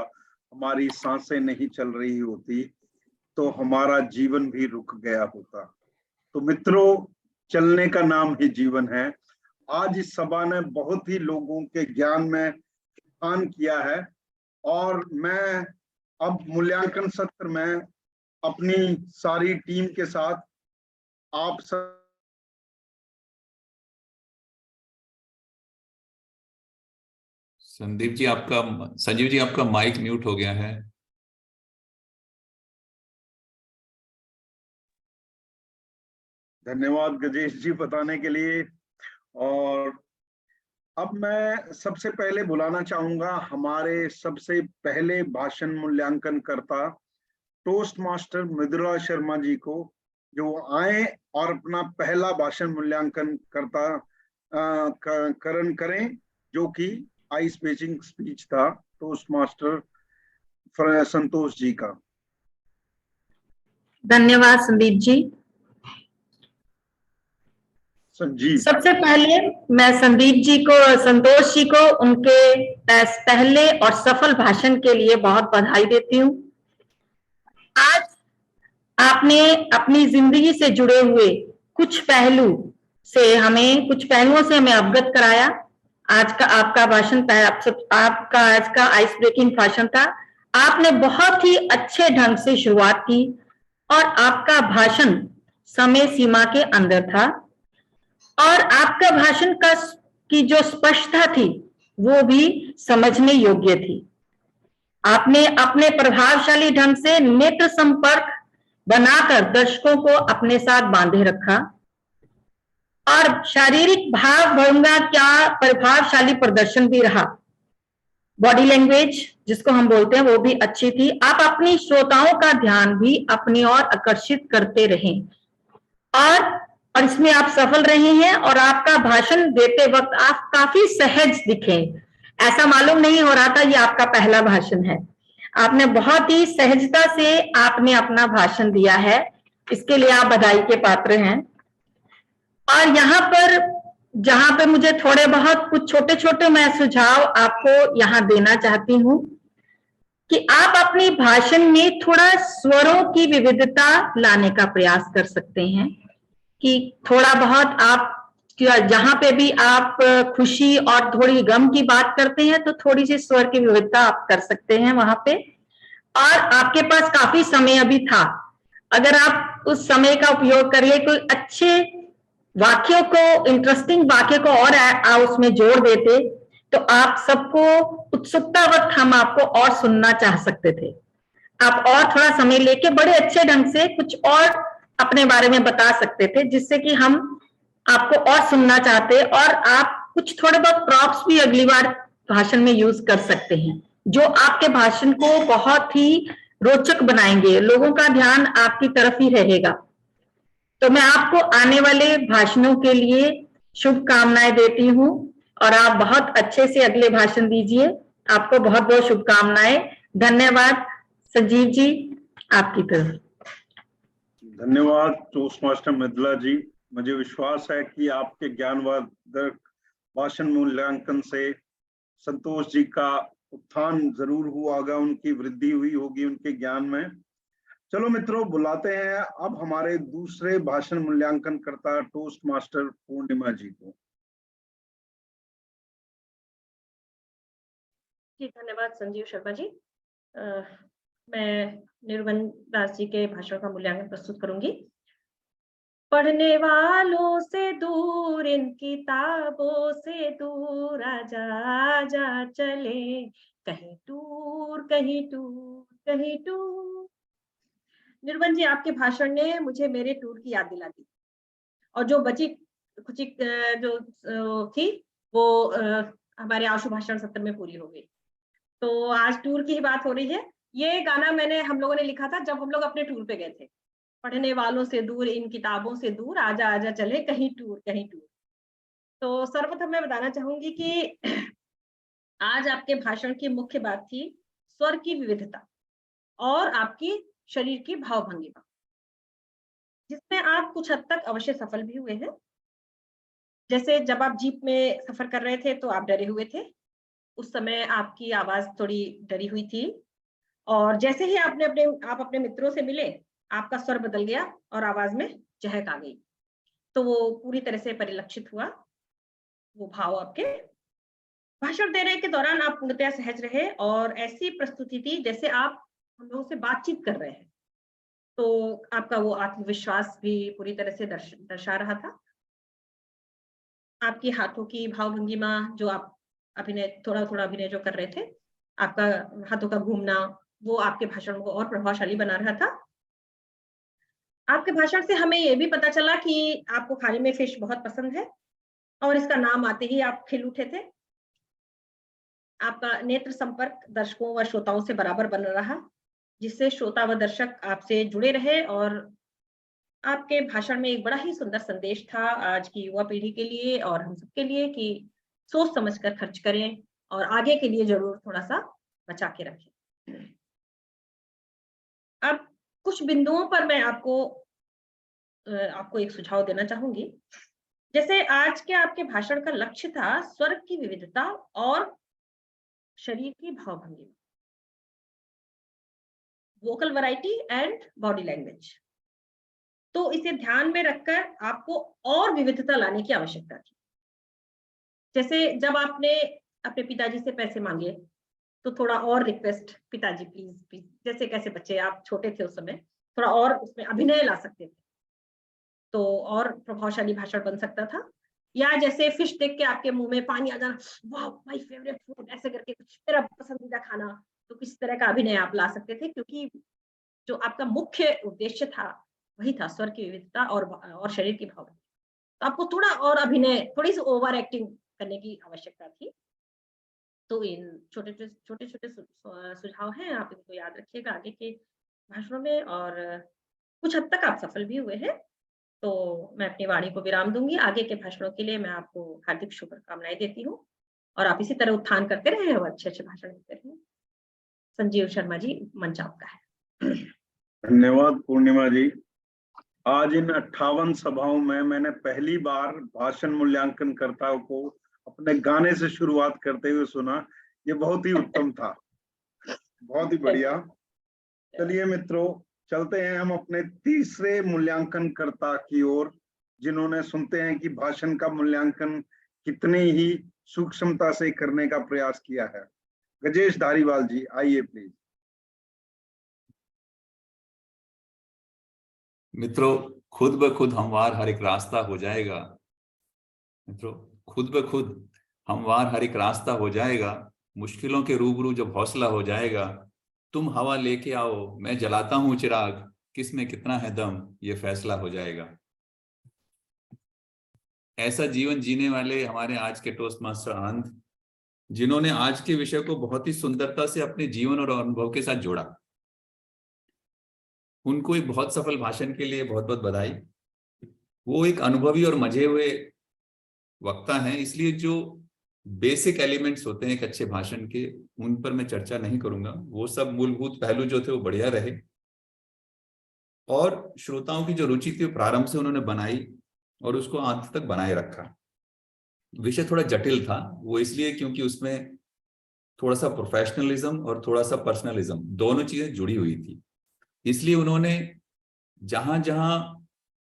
हमारी सांसें नहीं चल रही होती, तो हमारा जीवन भी रुक गया होता। तो मित्रों, चलने का नाम ही जीवन है। आज इस सभा ने बहुत ही लोगों के ज्ञान में स्थान किया है और मैं अब मूल्यांकन सत्र में अपनी सारी टीम के साथ आप सब संजीव जी आपका माइक म्यूट हो गया है। धन्यवाद गजेश जी बताने के लिए। और अब मैं सबसे पहले बुलाना चाहूंगा हमारे सबसे पहले भाषण मूल्यांकन करता टोस्ट मास्टर मृदुला शर्मा जी को, जो आए और अपना पहला भाषण मूल्यांकन करता करें, जो कि आइस ब्रेकिंग स्पीच था टोस्ट मास्टर संतोष जी का। धन्यवाद संदीप जी। संजीव। सबसे पहले मैं संतोष जी को उनके पहले और सफल भाषण के लिए बहुत बधाई देती हूँ। आज आपने अपनी जिंदगी से जुड़े हुए कुछ पहलुओं से हमें अवगत कराया। आज का आपका भाषण आपका आज का आइस ब्रेकिंग भाषण था। आपने बहुत ही अच्छे ढंग से शुरुआत की और आपका भाषण समय सीमा के अंदर था और आपका भाषण की जो स्पष्टता थी वो भी समझने योग्य थी। आपने अपने प्रभावशाली ढंग से नेत्र संपर्क बनाकर दर्शकों को अपने साथ बांधे रखा और शारीरिक भाव भंगा क्या प्रभावशाली प्रदर्शन भी रहा। बॉडी लैंग्वेज जिसको हम बोलते हैं वो भी अच्छी थी। आप अपनी श्रोताओं का ध्यान भी अपनी ओर आकर्षित करते रहे और इसमें आप सफल रहे हैं और आपका भाषण देते वक्त आप काफी सहज दिखे। ऐसा मालूम नहीं हो रहा था ये आपका पहला भाषण है। आपने बहुत ही सहजता से आपने अपना भाषण दिया है, इसके लिए आप बधाई के पात्र हैं। और यहाँ पर जहां पे मुझे थोड़े बहुत कुछ छोटे छोटे मैं सुझाव आपको यहाँ देना चाहती हूँ कि आप अपने भाषण में थोड़ा स्वरों की विविधता लाने का प्रयास कर सकते हैं कि थोड़ा बहुत आप जहां पे भी आप खुशी और थोड़ी गम की बात करते हैं तो थोड़ी सी स्वर की विविधता आप कर सकते हैं वहां पे। और आपके पास काफी समय अभी था, अगर आप उस समय का उपयोग करिए, कोई अच्छे वाक्यों को, इंटरेस्टिंग वाक्य को और उसमें जोड़ देते तो आप सबको उत्सुकता वक्त हम आपको और सुनना चाह सकते थे। आप और थोड़ा समय लेके बड़े अच्छे ढंग से कुछ और अपने बारे में बता सकते थे जिससे कि हम आपको और सुनना चाहते, और आप कुछ थोड़े बहुत प्रॉप्स भी अगली बार भाषण में यूज कर सकते हैं जो आपके भाषण को बहुत ही रोचक बनाएंगे, लोगों का ध्यान आपकी तरफ ही रहेगा। तो मैं आपको आने वाले भाषणों के लिए शुभकामनाएं देती हूं और आप बहुत अच्छे से अगले भाषण दीजिए। आपको बहुत बहुत शुभकामनाएं। धन्यवाद। संजीव जी आपकी तरफ। धन्यवाद टोस्ट मास्टर मृदुला जी। मुझे विश्वास है कि आपके ज्ञानवर्धक भाषण मूल्यांकन से संतोष जी का उत्थान जरूर हुआ होगा, उनकी वृद्धि हुई होगी उनके ज्ञान में। चलो मित्रों, बुलाते हैं अब हमारे दूसरे भाषण मूल्यांकन करता टोस्ट मास्टर पूर्णिमा जी को। जी धन्यवाद संजीव शर्मा जी। मैं निर्वन दास जी के भाषण का मूल्यांकन प्रस्तुत करूंगी। पढ़ने वालों से दूर, इन किताबों से दूर, आजा चले कहीं दूर कहीं दूर कहीं दूर। निर्वन जी, आपके भाषण ने मुझे मेरे टूर की याद दिला दी और जो बची कुछ जो थी वो हमारे आशु भाषण सत्र में पूरी हो गई। तो आज टूर की ही बात हो रही है। ये गाना हम लोगों ने लिखा था जब हम लोग अपने टूर पे गए थे। पढ़ने वालों से दूर, इन किताबों से दूर, आजा चले कहीं टूर कहीं टूर। तो सर्वप्रथम मैं बताना चाहूंगी कि आज आपके भाषण की मुख्य बात थी स्वर की विविधता और आपकी शरीर की भावभंगिमा, जिसमें आप कुछ हद तक अवश्य सफल भी हुए हैं। जैसे जब आप जीप में सफर कर रहे थे तो आप डरे हुए थे, उस समय आपकी आवाज थोड़ी डरी हुई थी, और जैसे ही आप अपने मित्रों से मिले आपका स्वर बदल गया और आवाज में चहक आ गई। तो वो पूरी तरह से परिलक्षित हुआ वो भाव आपके। भाषण देने के दौरान आप पूर्णतया सहज रहे और ऐसी प्रस्तुति थी जैसे आप हम लोगों से बातचीत कर रहे हैं। तो आपका वो आत्मविश्वास भी पूरी तरह से दर्शा रहा था। आपकी हाथों की भावभंगिमा, जो आप थोड़ा अभिनय जो कर रहे थे, आपका हाथों का घूमना, वो आपके भाषण को और प्रभावशाली बना रहा था। आपके भाषण से हमें ये भी पता चला कि आपको खाने में फिश बहुत पसंद है और इसका नाम आते ही आप खिल उठे थे। आपका नेत्र संपर्क दर्शकों व श्रोताओं से बराबर बना रहा, जिससे श्रोता व दर्शक आपसे जुड़े रहे। और आपके भाषण में एक बड़ा ही सुंदर संदेश था आज की युवा पीढ़ी के लिए और हम सबके लिए कि सोच समझकर खर्च करें और आगे के लिए जरूर थोड़ा सा बचा के रखें। अब कुछ बिंदुओं पर मैं आपको एक सुझाव देना चाहूंगी। जैसे आज के आपके भाषण का लक्ष्य था स्वर की विविधता और शरीर की भावभंगी, vocal variety and body language. तो इसे ध्यान में रखकर आपको और विविधता लाने की आवश्यकता थी। जैसे जब आपने अपने पिताजी से पैसे मांगे तो थोड़ा और रिक्वेस्ट, पिताजी प्लीज प्लीज, जैसे कैसे बच्चे आप छोटे थे उस समय, थोड़ा और उसमें अभिनय ला सकते थे तो और प्रभावशाली भाषण बन सकता था। या जैसे फिश देख के आपके मुंह में पानी आ जाना, वाह माय फेवरेट फूड, ऐसे करके कुछ मेरा पसंदीदा खाना, तो किस तरह का अभिनय आप ला सकते थे, क्योंकि जो आपका मुख्य उद्देश्य था वही था स्वर की विविधता और शरीर की भावना। तो आपको थोड़ा और अभिनय, थोड़ी सी ओवर एक्टिंग करने की आवश्यकता थी। तो इन छोटे छोटे सुझाव हैं, आप इनको याद रखिएगा आगे के भाषणों में, और कुछ हद तक आप सफल भी हुए हैं। तो मैं अपनी वाणी को विराम दूंगी। आगे के भाषणों के लिए मैं आपको हार्दिक शुभकामनाएं देती हूँ और आप इसी तरह उत्थान करते रहे और अच्छे अच्छे भाषण देते रहे। संजीव शर्मा जी, मंच आपका है। धन्यवाद पूर्णिमा जी। आज इन 58 सभाओं में मैंने पहली बार भाषण मूल्यांकनकर्ताओं को अपने गाने से शुरुआत करते हुए सुना। ये बहुत ही उत्तम था, बहुत ही बढ़िया। चलिए मित्रों, चलते हैं हम अपने तीसरे मूल्यांकनकर्ता की ओर, जिन्होंने सुनते हैं कि भाषण का मूल्यांकन कितने ही सूक्ष्मता से करने का प्रयास किया है। गजेश धारीवाल जी, आइए प्लीज। मित्रों, खुद ब खुद हमवार हर एक रास्ता हो जाएगा। मित्रों, खुद ब खुद हमवार हर एक रास्ता हो जाएगा। मुश्किलों के रूबरू जब हौसला हो जाएगा, तुम हवा लेके आओ, मैं जलाता हूं चिराग, किसमें कितना है दम, ये फैसला हो जाएगा। ऐसा जीवन जीने वाले हमारे आज के टोस्ट मास्टर आनंद, जिन्होंने आज के विषय को बहुत ही सुंदरता से अपने जीवन और अनुभव के साथ जोड़ा, उनको एक बहुत सफल भाषण के लिए बहुत बहुत बधाई। वो एक अनुभवी और मजे हुए वक्ता हैं, इसलिए जो बेसिक एलिमेंट्स होते हैं एक अच्छे भाषण के, उन पर मैं चर्चा नहीं करूंगा। वो सब मूलभूत पहलू जो थे वो बढ़िया रहे, और श्रोताओं की जो रुचि थी प्रारंभ से उन्होंने बनाई और उसको अंत तक बनाए रखा। विषय थोड़ा जटिल था, वो इसलिए क्योंकि उसमें थोड़ा सा प्रोफेशनलिज्म और थोड़ा सा पर्सनलिज्म, दोनों चीजें जुड़ी हुई थी। इसलिए उन्होंने जहां जहां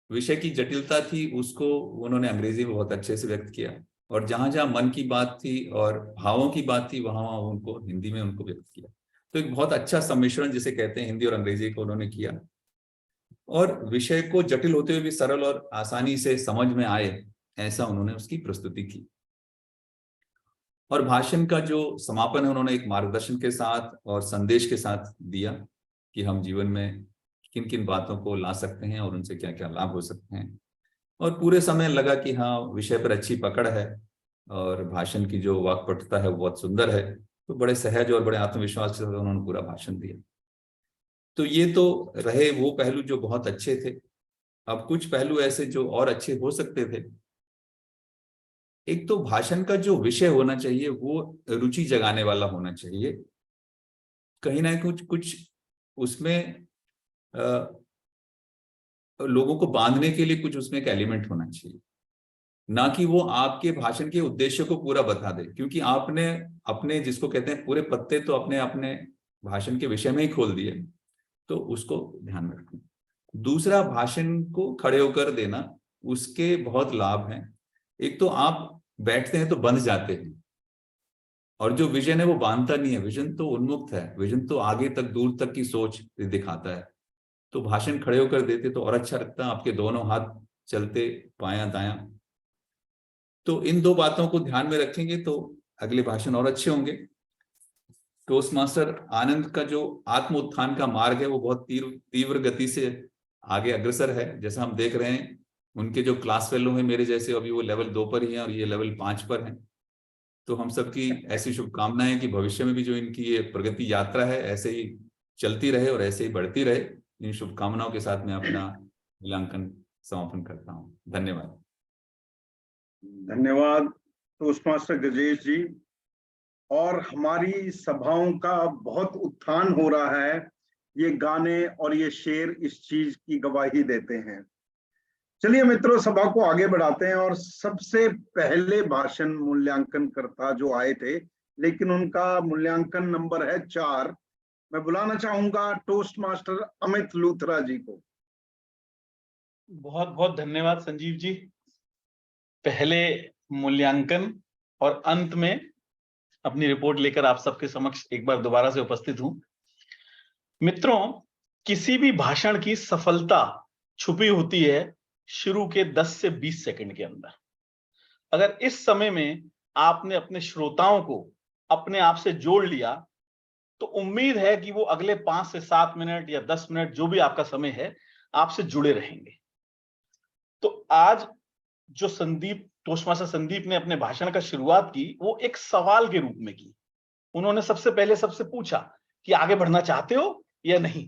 विषय की जटिलता थी उसको उन्होंने अंग्रेजी में बहुत अच्छे से व्यक्त किया, और जहां जहां मन की बात थी और भावों की बात थी वहां वहां उनको हिंदी में उनको व्यक्त किया। तो एक बहुत अच्छा सम्मिश्रण जिसे कहते हैं हिंदी और अंग्रेजी को उन्होंने किया, और विषय को जटिल होते हुए भी सरल और आसानी से समझ में आए, ऐसा उन्होंने उसकी प्रस्तुति की। और भाषण का जो समापन है उन्होंने एक मार्गदर्शन के साथ और संदेश के साथ दिया कि हम जीवन में किन किन बातों को ला सकते हैं और उनसे क्या क्या लाभ हो सकते हैं। और पूरे समय लगा कि हाँ, विषय पर अच्छी पकड़ है और भाषण की जो वाक्पटुता है वो बहुत सुंदर है। तो बड़े सहज और बड़े आत्मविश्वास के साथ उन्होंने पूरा भाषण दिया। तो ये तो रहे वो पहलू जो बहुत अच्छे थे। अब कुछ पहलू ऐसे जो और अच्छे हो सकते थे। एक तो भाषण का जो विषय होना चाहिए वो रुचि जगाने वाला होना चाहिए। कहीं ना कुछ उसमें लोगों को बांधने के लिए कुछ उसमें एक एलिमेंट होना चाहिए, ना कि वो आपके भाषण के उद्देश्य को पूरा बता दे, क्योंकि आपने अपने जिसको कहते हैं पूरे पत्ते तो अपने अपने भाषण के विषय में ही खोल दिए। तो उसको ध्यान में रखें। दूसरा, भाषण को खड़े होकर देना, उसके बहुत लाभ हैं। एक तो आप बैठते हैं तो बंध जाते हैं, और जो विजन है वो बांधता नहीं है। विजन तो उन्मुक्त है, विजन तो आगे तक दूर तक की सोच दिखाता है। तो भाषण खड़े होकर देते तो और अच्छा लगता है, आपके दोनों हाथ चलते बायां दायां। तो इन दो बातों को ध्यान में रखेंगे तो अगले भाषण और अच्छे होंगे। टोस्ट मास्टर आनंद का जो आत्म उत्थान का मार्ग है वो बहुत तीव्र गति से आगे अग्रसर है। जैसा हम देख रहे हैं उनके जो क्लास फेलो हैं मेरे जैसे, अभी वो लेवल 2 पर ही हैं और ये लेवल 5 पर हैं। तो हम सबकी ऐसी शुभकामनाएं कि भविष्य में भी जो इनकी ये प्रगति यात्रा है ऐसे ही चलती रहे और ऐसे ही बढ़ती रहे। इन शुभकामनाओं के साथ मैं अपना मूल्यांकन समापन करता हूँ। धन्यवाद। धन्यवाद टोस्ट मास्टर गजेश जी। और हमारी सभाओं का बहुत उत्थान हो रहा है, ये गाने और ये शेर इस चीज की गवाही देते हैं। चलिए मित्रों, सभा को आगे बढ़ाते हैं और सबसे पहले भाषण मूल्यांकन करता जो आए थे, लेकिन उनका मूल्यांकन नंबर है 4। मैं बुलाना चाहूंगा टोस्ट मास्टर अमित लूथरा जी को। बहुत बहुत धन्यवाद संजीव जी। पहले मूल्यांकन और अंत में अपनी रिपोर्ट लेकर आप सबके समक्ष एक बार दोबारा से उपस्थित हूं। मित्रों, किसी भी भाषण की सफलता छुपी होती है शुरू के 10 से 20 सेकंड के अंदर। अगर इस समय में आपने अपने श्रोताओं को अपने आप से जोड़ लिया तो उम्मीद है कि वो अगले 5 से 7 मिनट या 10 मिनट जो भी आपका समय है आपसे जुड़े रहेंगे। तो आज जो टोस्ट मास्टर संदीप ने अपने भाषण का शुरुआत की वो एक सवाल के रूप में की। उन्होंने सबसे पहले सबसे पूछा कि आगे बढ़ना चाहते हो या नहीं।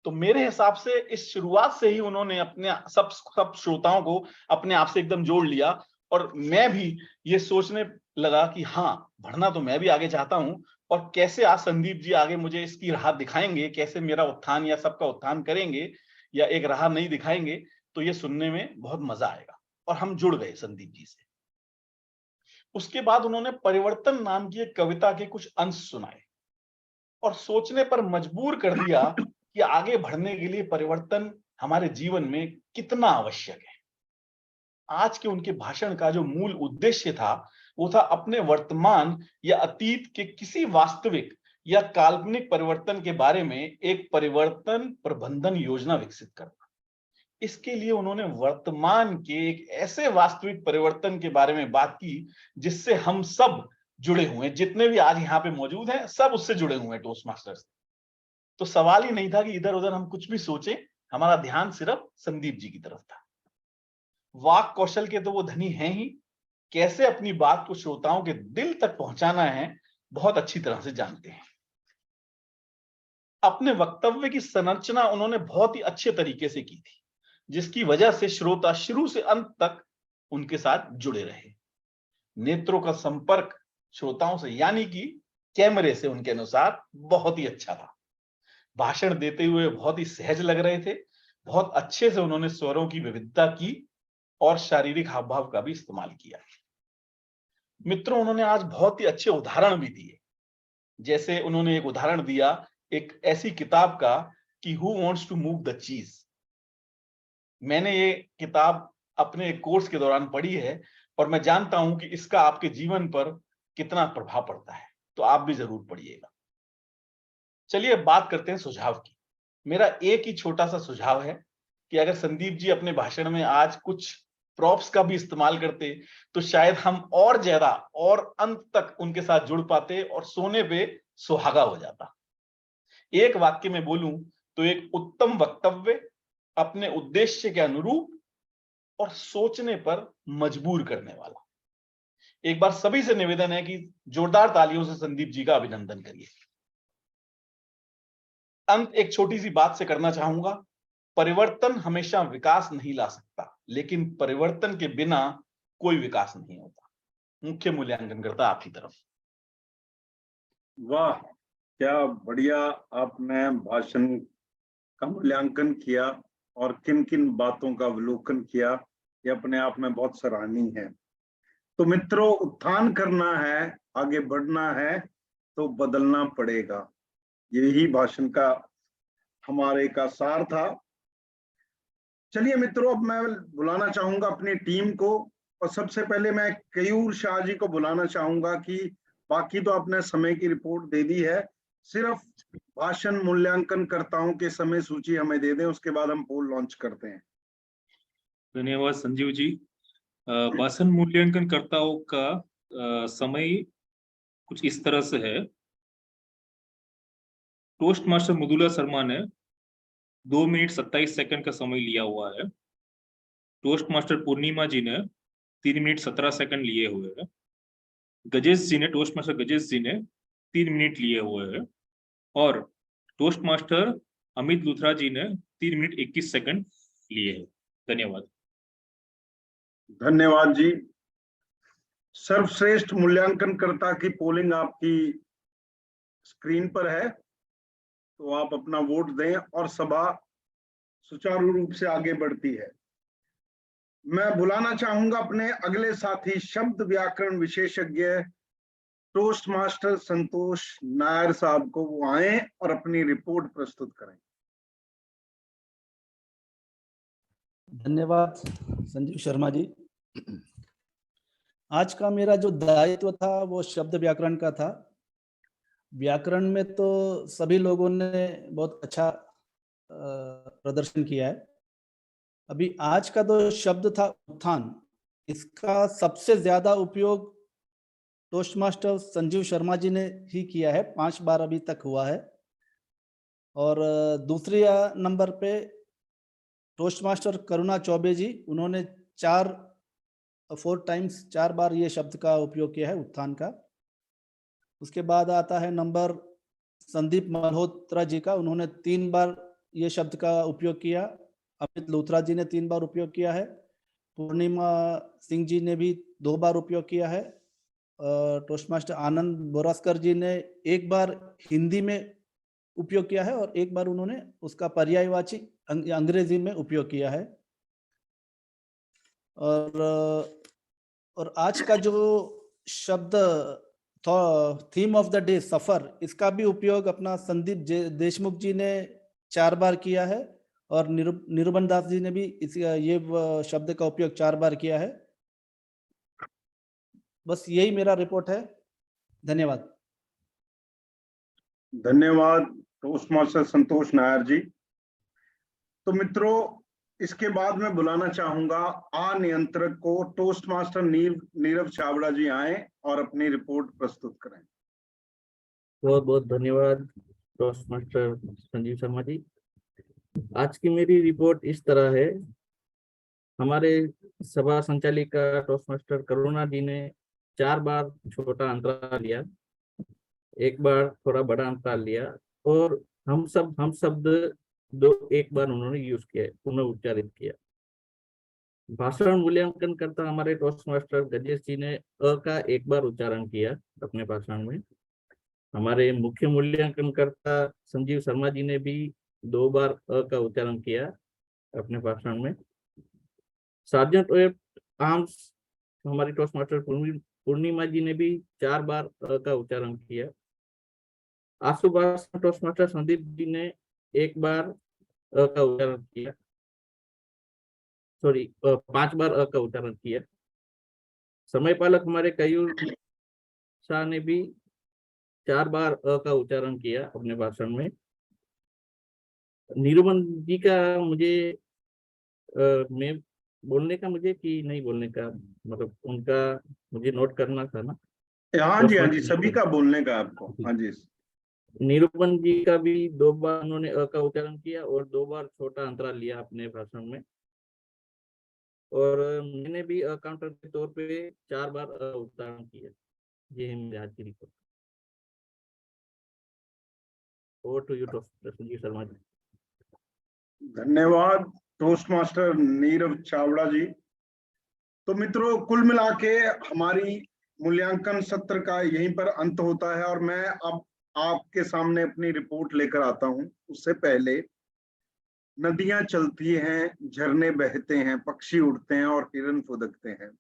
तो मेरे हिसाब से इस शुरुआत से ही उन्होंने अपने सब श्रोताओं को अपने आप से एकदम जोड़ लिया और मैं भी ये सोचने लगा कि हाँ, बढ़ना तो मैं भी आगे चाहता हूं और कैसे आज संदीप जी आगे मुझे इसकी राह दिखाएंगे, कैसे मेरा उत्थान या सबका उत्थान करेंगे या एक राह नहीं दिखाएंगे, तो ये सुनने में बहुत मजा आएगा। और हम जुड़ गए संदीप जी से। उसके बाद उन्होंने परिवर्तन नाम की एक कविता के कुछ अंश सुनाए और सोचने पर मजबूर कर दिया कि आगे बढ़ने के लिए परिवर्तन हमारे जीवन में कितना आवश्यक है। आज के उनके भाषण का जो मूल उद्देश्य था वो था अपने वर्तमान या अतीत के किसी वास्तविक या काल्पनिक परिवर्तन के बारे में एक परिवर्तन प्रबंधन योजना विकसित करना। इसके लिए उन्होंने वर्तमान के एक ऐसे वास्तविक परिवर्तन के बारे में बात की जिससे हम सब जुड़े हुए हैं। जितने भी आज यहाँ पे मौजूद हैं सब उससे जुड़े हुए हैं टोस्ट मास्टर्स। तो सवाल ही नहीं था कि इधर उधर हम कुछ भी सोचें, हमारा ध्यान सिर्फ संदीप जी की तरफ था। वाक कौशल के तो वो धनी हैं ही, कैसे अपनी बात को श्रोताओं के दिल तक पहुंचाना है बहुत अच्छी तरह से जानते हैं। अपने वक्तव्य की संरचना उन्होंने बहुत ही अच्छे तरीके से की थी, जिसकी वजह से श्रोता शुरू से अंत तक उनके साथ जुड़े रहे। नेत्रों का संपर्क श्रोताओं से यानी कि कैमरे से उनके अनुसार बहुत ही अच्छा था। भाषण देते हुए बहुत ही सहज लग रहे थे। बहुत अच्छे से उन्होंने स्वरों की विविधता की और शारीरिक हाव भाव का भी इस्तेमाल किया। मित्रों, उन्होंने आज बहुत ही अच्छे उदाहरण भी दिए। जैसे उन्होंने एक उदाहरण दिया एक ऐसी किताब का कि who wants to move the cheese. मैंने ये किताब अपने कोर्स के दौरान पढ़ी है और मैं जानता हूं कि इसका आपके जीवन पर कितना प्रभाव पड़ता है, तो आप भी जरूर पढ़िएगा। चलिए बात करते हैं सुझाव की। मेरा एक ही छोटा सा सुझाव है कि अगर संदीप जी अपने भाषण में आज कुछ प्रॉप्स का भी इस्तेमाल करते तो शायद हम और ज्यादा और अंत तक उनके साथ जुड़ पाते और सोने पे सुहागा हो जाता। एक वाक्य में बोलूं तो एक उत्तम वक्तव्य, अपने उद्देश्य के अनुरूप और सोचने पर मजबूर करने वाला। एक बार सभी से निवेदन है कि जोरदार तालियों से संदीप जी का अभिनंदन करिए। अंत एक छोटी सी बात से करना चाहूंगा। परिवर्तन हमेशा विकास नहीं ला सकता, लेकिन परिवर्तन के बिना कोई विकास नहीं होता। मुख्य मूल्यांकन करता आपकी तरफ। वाह, क्या बढ़िया आपने भाषण का मूल्यांकन किया और किन किन बातों का अवलोकन किया, ये अपने आप में बहुत सराहनीय है। तो मित्रों, उत्थान करना है, आगे बढ़ना है तो बदलना पड़ेगा। यही भाषण का हमारे का सार था। चलिए मित्रों, अब मैं बुलाना चाहूंगा अपनी टीम को और सबसे पहले मैं कयूर शाह जी को बुलाना चाहूंगा कि बाकी तो आपने समय की रिपोर्ट दे दी है, सिर्फ भाषण मूल्यांकन कर्ताओं के समय सूची हमें दे दें, उसके बाद हम पोल लॉन्च करते हैं। धन्यवाद संजीव जी। भाषण मूल्यांकन कर्ताओं का समय कुछ इस तरह से है। टोस्ट मास्टर मृदुला शर्मा ने 2 मिनट 27 सेकंड का समय लिया हुआ है। टोस्ट मास्टर पूर्णिमा जी ने 3 मिनट 17 सेकंड लिए हुए हैं। गजेश जी ने, टोस्ट मास्टर गजेश जी ने 3 मिनट लिए हुए हैं और टोस्ट मास्टर अमित लूथरा जी ने 3 मिनट 21 सेकंड लिए हैं। धन्यवाद। धन्यवाद जी। सर्वश्रेष्ठ मूल्यांकनकर्ता की पोलिंग आपकी स्क्रीन पर है, तो आप अपना वोट दें और सभा सुचारू रूप से आगे बढ़ती है। मैं बुलाना चाहूंगा अपने अगले साथी शब्द व्याकरण विशेषज्ञ टोस्ट मास्टर संतोष नायर साहब को, वो आए और अपनी रिपोर्ट प्रस्तुत करें। धन्यवाद संजीव शर्मा जी। आज का मेरा जो दायित्व था वो शब्द व्याकरण का था। व्याकरण में तो सभी लोगों ने बहुत अच्छा प्रदर्शन किया है। अभी आज का जो शब्द था उत्थान, इसका सबसे ज्यादा उपयोग टोस्ट मास्टर संजीव शर्मा जी ने ही किया है, 5 बार अभी तक हुआ है। और दूसरे नंबर पे टोस्ट मास्टर करुणा चौबे जी, उन्होंने 4 टाइम्स 4 बार ये शब्द का उपयोग किया है उत्थान का। उसके बाद आता है नंबर संदीप मल्होत्रा जी का, उन्होंने 3 बार ये शब्द का उपयोग किया। अमित लूथरा जी ने 3 बार उपयोग किया है। पूर्णिमा सिंह जी ने भी 2 बार उपयोग किया है। टोस्ट मास्टर आनंद बोरास्कर जी ने 1 बार हिंदी में उपयोग किया है और 1 बार उन्होंने उसका पर्यायवाची अंग्रेजी में उपयोग किया है। और आज का जो शब्द थीम ऑफ द डे सफर, इसका भी उपयोग अपना संदीप देशमुख जी ने 4 बार किया है और निरुबन दास जी ने भी ये शब्द का उपयोग 4 बार किया है। बस यही मेरा रिपोर्ट है। धन्यवाद। धन्यवाद टोस्ट मास्टर संतोष नायर जी। तो मित्रों, इसके बाद मैं बुलाना चाहूंगा अनियंत्रक को, टोस्ट मास्टर नीरव छाबड़ा जी आए और अपनी रिपोर्ट प्रस्तुत करें। बहुत बहुत धन्यवाद टोस्ट मास्टर संजीव शर्मा जी। आज की मेरी रिपोर्ट इस तरह है। हमारे सभा संचालिका टोस्ट मास्टर करुणा जी ने 4 बार छोटा अंतराल लिया, 1 बार थोड़ा बड़ा अंतराल लिया और हम शब्द 1 बार उन्होंने यूज किया, पुनः उच्चारित किया। भाषण मूल्यांकन करता हमारे टोस्ट मास्टर गजेश जी ने अ का 1 बार उच्चारण किया अपने भाषण में। हमारे मुख्य मूल्यांकनकर्ता संजीव शर्मा जी ने भी 2 बार अ का उच्चारण किया अपने भाषण में। सार्जेंट आर्म्स हमारी टोस्ट मास्टर पूर्णिमा जी ने भी 4 बार अ का उच्चारण किया। आशुभाष टोस्ट मास्टर संदीप जी ने 1 बार अ का उच्चारण किया, 5 बार अ का उच्चारण किया। समय पालक हमारे कयूर शाह ने भी 4 बार अ का उच्चारण किया अपने भाषण में। निरुबन जी का मैं बोलने का मुझे कि नहीं बोलने का, मतलब उनका मुझे नोट करना था ना। हाँ जी, सभी का बोलने का आपको। हाँ जी। निरुपन जी का भी 2 बार उन्होंने अ का उच्चारण किया और 2 बार छोटा अंतराल लिया अपने भाषण में। और मैंने भी काउंटर के तौर पे 4 बार उच्चारण किया। ये है मेरी आज की रिपोर्ट। Over to you Sanjeev Sharma ji. धन्यवाद टोस्ट मास्टर नीरव छाबड़ा जी। तो मित्रों, कुल मिला के हमारी मूल्यांकन सत्र का यहीं पर अंत होता है और मैं अब आपके सामने अपनी रिपोर्ट लेकर आता हूं। उससे पहले, नदियां चलती हैं, झरने बहते हैं, पक्षी उड़ते हैं और हिरन फुदकते हैं।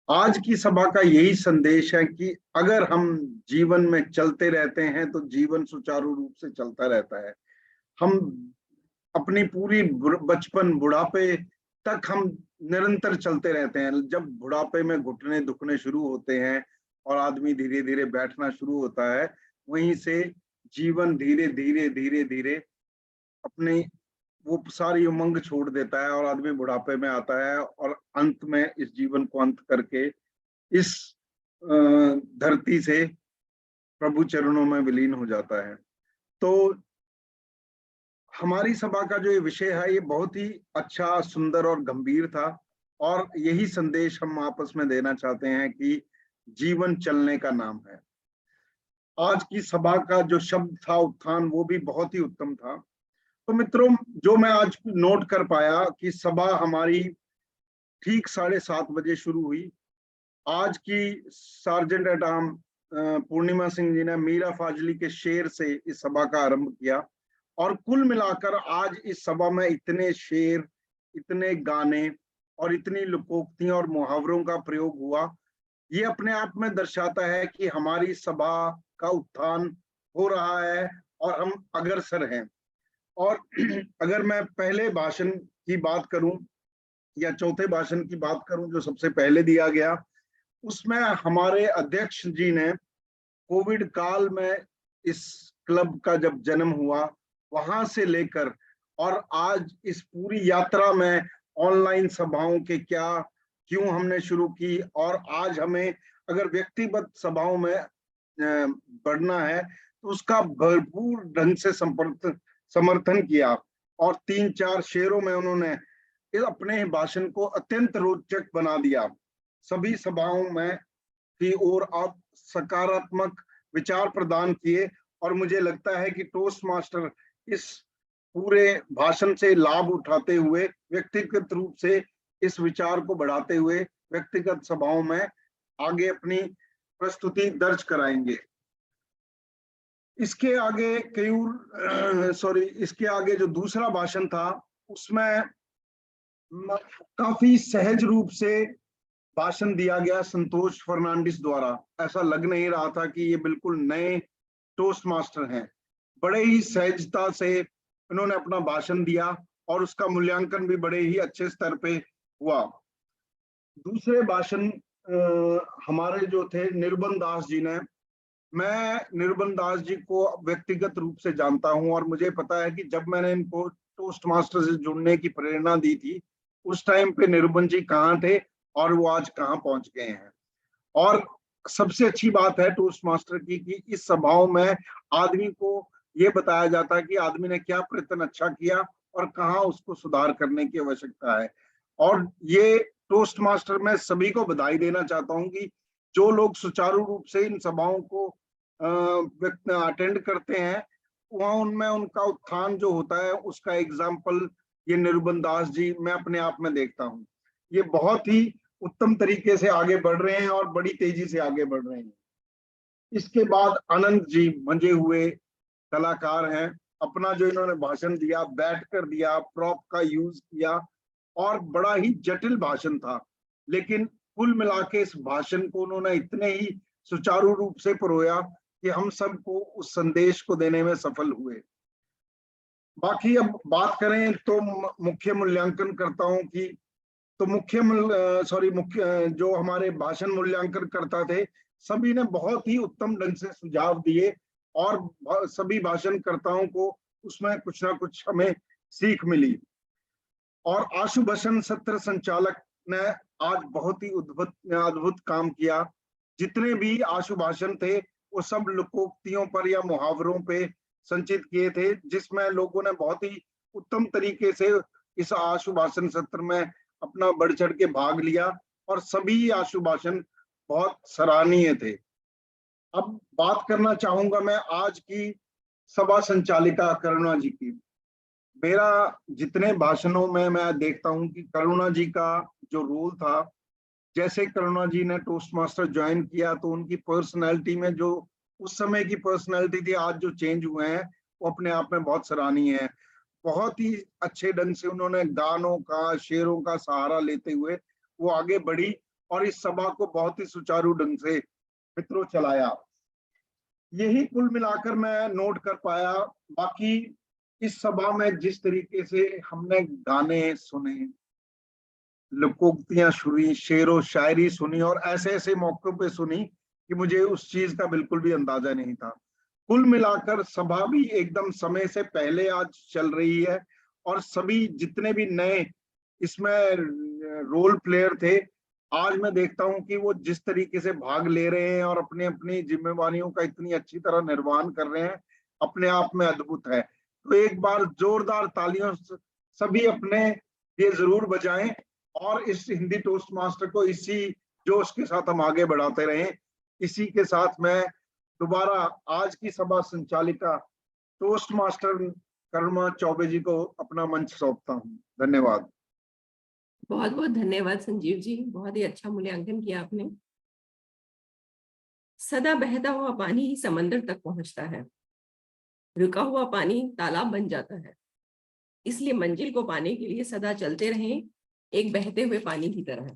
आज की सभा का यही संदेश है कि अगर हम जीवन में चलते रहते हैं तो जीवन सुचारू रूप से चलता रहता है। हम अपनी पूरी बचपन बुढ़ापे तक हम निरंतर चलते रहते हैं। जब बुढ़ापे में घुटने दुखने शुरू होते हैं और आदमी धीरे धीरे बैठना शुरू होता है, वहीं से जीवन धीरे धीरे धीरे धीरे अपनी वो सारी उमंग छोड़ देता है और आदमी बुढ़ापे में आता है और अंत में इस जीवन को अंत करके इस धरती से प्रभु चरणों में विलीन हो जाता है। तो हमारी सभा का जो ये विषय है ये बहुत ही अच्छा, सुंदर और गंभीर था, और यही संदेश हम आपस में देना चाहते हैं कि जीवन चलने का नाम है। आज की सभा का जो शब्द था उत्थान, वो भी बहुत ही उत्तम था। तो मित्रों, जो मैं आज नोट कर पाया कि सभा हमारी ठीक 7:30 बजे शुरू हुई। आज की सार्जेंट एट आर्म पूर्णिमा सिंह जी ने मीरा फाजली के शेर से इस सभा का आरंभ किया, और कुल मिलाकर आज इस सभा में इतने शेर, इतने गाने और इतनी लोकोक्तियां और मुहावरों का प्रयोग हुआ। ये अपने आप में दर्शाता है कि हमारी सभा का उत्थान हो रहा है और हम अग्रसर हैं। और अगर मैं पहले भाषण की बात करूं या चौथे भाषण की बात करूं जो सबसे पहले दिया गया, उसमें हमारे अध्यक्ष जी ने कोविड काल में इस क्लब का जब जन्म हुआ वहां से लेकर और आज इस पूरी यात्रा में ऑनलाइन सभाओं के क्यों हमने शुरू की, और आज हमें अगर व्यक्तिगत सभाओं में बढ़ना है तो उसका भरपूर ढंग से समर्थन किया, और 3-4 शेरों में उन्होंने अपने भाषण को अत्यंत रोचक बना दिया। सभी सभाओं में की ओर आप सकारात्मक विचार प्रदान किए, और मुझे लगता है कि टोस्ट मास्टर इस पूरे भाषण से लाभ उठाते हुए व्यक्तिगत रूप से इस विचार को बढ़ाते हुए व्यक्तिगत सभाओं में आगे अपनी प्रस्तुति दर्ज कराएंगे। इसके आगे जो दूसरा भाषण था उसमें काफी सहज रूप से भाषण दिया गया संतोष फर्नांडिस द्वारा। ऐसा लग नहीं रहा था कि ये बिल्कुल नए टोस्ट मास्टर हैं। बड़े ही सहजता से उन्होंने अपना भाषण दिया और उसका मूल्यांकन भी बड़े ही अच्छे स्तर पे हुआ। दूसरे भाषण हमारे जो थे निर्बन दास जी ने। मैं निर्बन दास जी को व्यक्तिगत रूप से जानता हूं, और मुझे पता है कि जब मैंने इनको टोस्ट मास्टर से जुड़ने की प्रेरणा दी थी उस टाइम पे निर्बन जी कहाँ थे और वो आज कहाँ पहुंच गए हैं। और सबसे अच्छी बात है टोस्ट मास्टर की कि इस सभाओं में आदमी को ये बताया जाता है कि आदमी ने क्या प्रयत्न अच्छा किया और कहाँ उसको सुधार करने की आवश्यकता है। और ये टोस्ट मास्टर में सभी को बधाई देना चाहता हूँ कि जो लोग सुचारू रूप से इन सभाओं को अटेंड करते हैं वहाँ उनमें उनका उत्थान जो होता है उसका एग्जाम्पल ये निर्बन दास जी मैं अपने आप में देखता हूँ। ये बहुत ही उत्तम तरीके से आगे बढ़ रहे हैं और बड़ी तेजी से आगे बढ़ रहे हैं। इसके बाद आनंद जी मंजे हुए कलाकार हैं। अपना जो इन्होंने भाषण दिया, बैठ कर दिया, प्रॉप का यूज किया और बड़ा ही जटिल भाषण था, लेकिन कुल मिला के इस भाषण को उन्होंने इतने ही सुचारू रूप से परोया कि हम सबको उस संदेश को देने में सफल हुए। बाकी अब बात करें तो मुख्य मूल्यांकनकर्ताओं की, तो मुख्य जो हमारे भाषण मूल्यांकन करता थे सभी ने बहुत ही उत्तम ढंग से सुझाव दिए और सभी भाषणकर्ताओं को उसमें कुछ ना कुछ हमें सीख मिली। और आशुभाषण सत्र संचालक ने आज बहुत ही अद्भुत काम किया। जितने भी आशुभाषण थे वो सब लोकोक्तियों पर या मुहावरों पे संचित किए थे, जिसमें लोगों ने बहुत ही उत्तम तरीके से इस आशुभाषण सत्र में अपना बढ़ चढ़ के भाग लिया और सभी आशुभाषण बहुत सराहनीय थे। अब बात करना चाहूंगा मैं आज की सभा संचालिका करुणा जी की। मेरा जितने भाषणों में मैं देखता हूं कि करुणा जी का जो रोल था, जैसे करुणा जी ने टोस्ट मास्टर ज्वाइन किया तो उनकी पर्सनैलिटी में जो उस समय की पर्सनैलिटी थी, आज जो चेंज हुए हैं वो अपने आप में बहुत सराहनीय है। बहुत ही अच्छे ढंग से उन्होंने गानों का, शेरों का सहारा लेते हुए वो आगे बढ़ी और इस सभा को बहुत ही सुचारू ढंग से मित्रों चलाया। यही कुल मिलाकर मैं नोट कर पाया। बाकी इस सभा में जिस तरीके से हमने गाने सुने, लोकोक्तियां सुनी, शेरो शायरी सुनी और ऐसे ऐसे मौकों पे सुनी कि मुझे उस चीज का बिल्कुल भी अंदाजा नहीं था। कुल मिलाकर सभा भी एकदम समय से पहले आज चल रही है और सभी जितने भी नए इसमें रोल प्लेयर थे, आज मैं देखता हूं कि वो जिस तरीके से भाग ले रहे हैं और अपनी अपनी जिम्मेवारियों का इतनी अच्छी तरह निर्वहन कर रहे हैं, अपने आप में अद्भुत है। तो एक बार जोरदार तालियों से सभी अपने ये जरूर बजाएं और इस हिंदी टोस्ट मास्टर को इसी जोश के साथ हम आगे बढ़ाते रहें। इसी के साथ मैं दोबारा आज की सभा संचालिका टोस्ट मास्टर करुणा चौबे जी को अपना मंच सौंपता हूँ। धन्यवाद। बहुत बहुत धन्यवाद संजीव जी, बहुत ही अच्छा मूल्यांकन किया आपने। सदा बहता हुआ पानी ही समंदर तक पहुंचता है, रुका हुआ पानी तालाब बन जाता है। इसलिए मंजिल को पाने के लिए सदा चलते रहें, एक बहते हुए पानी की तरह।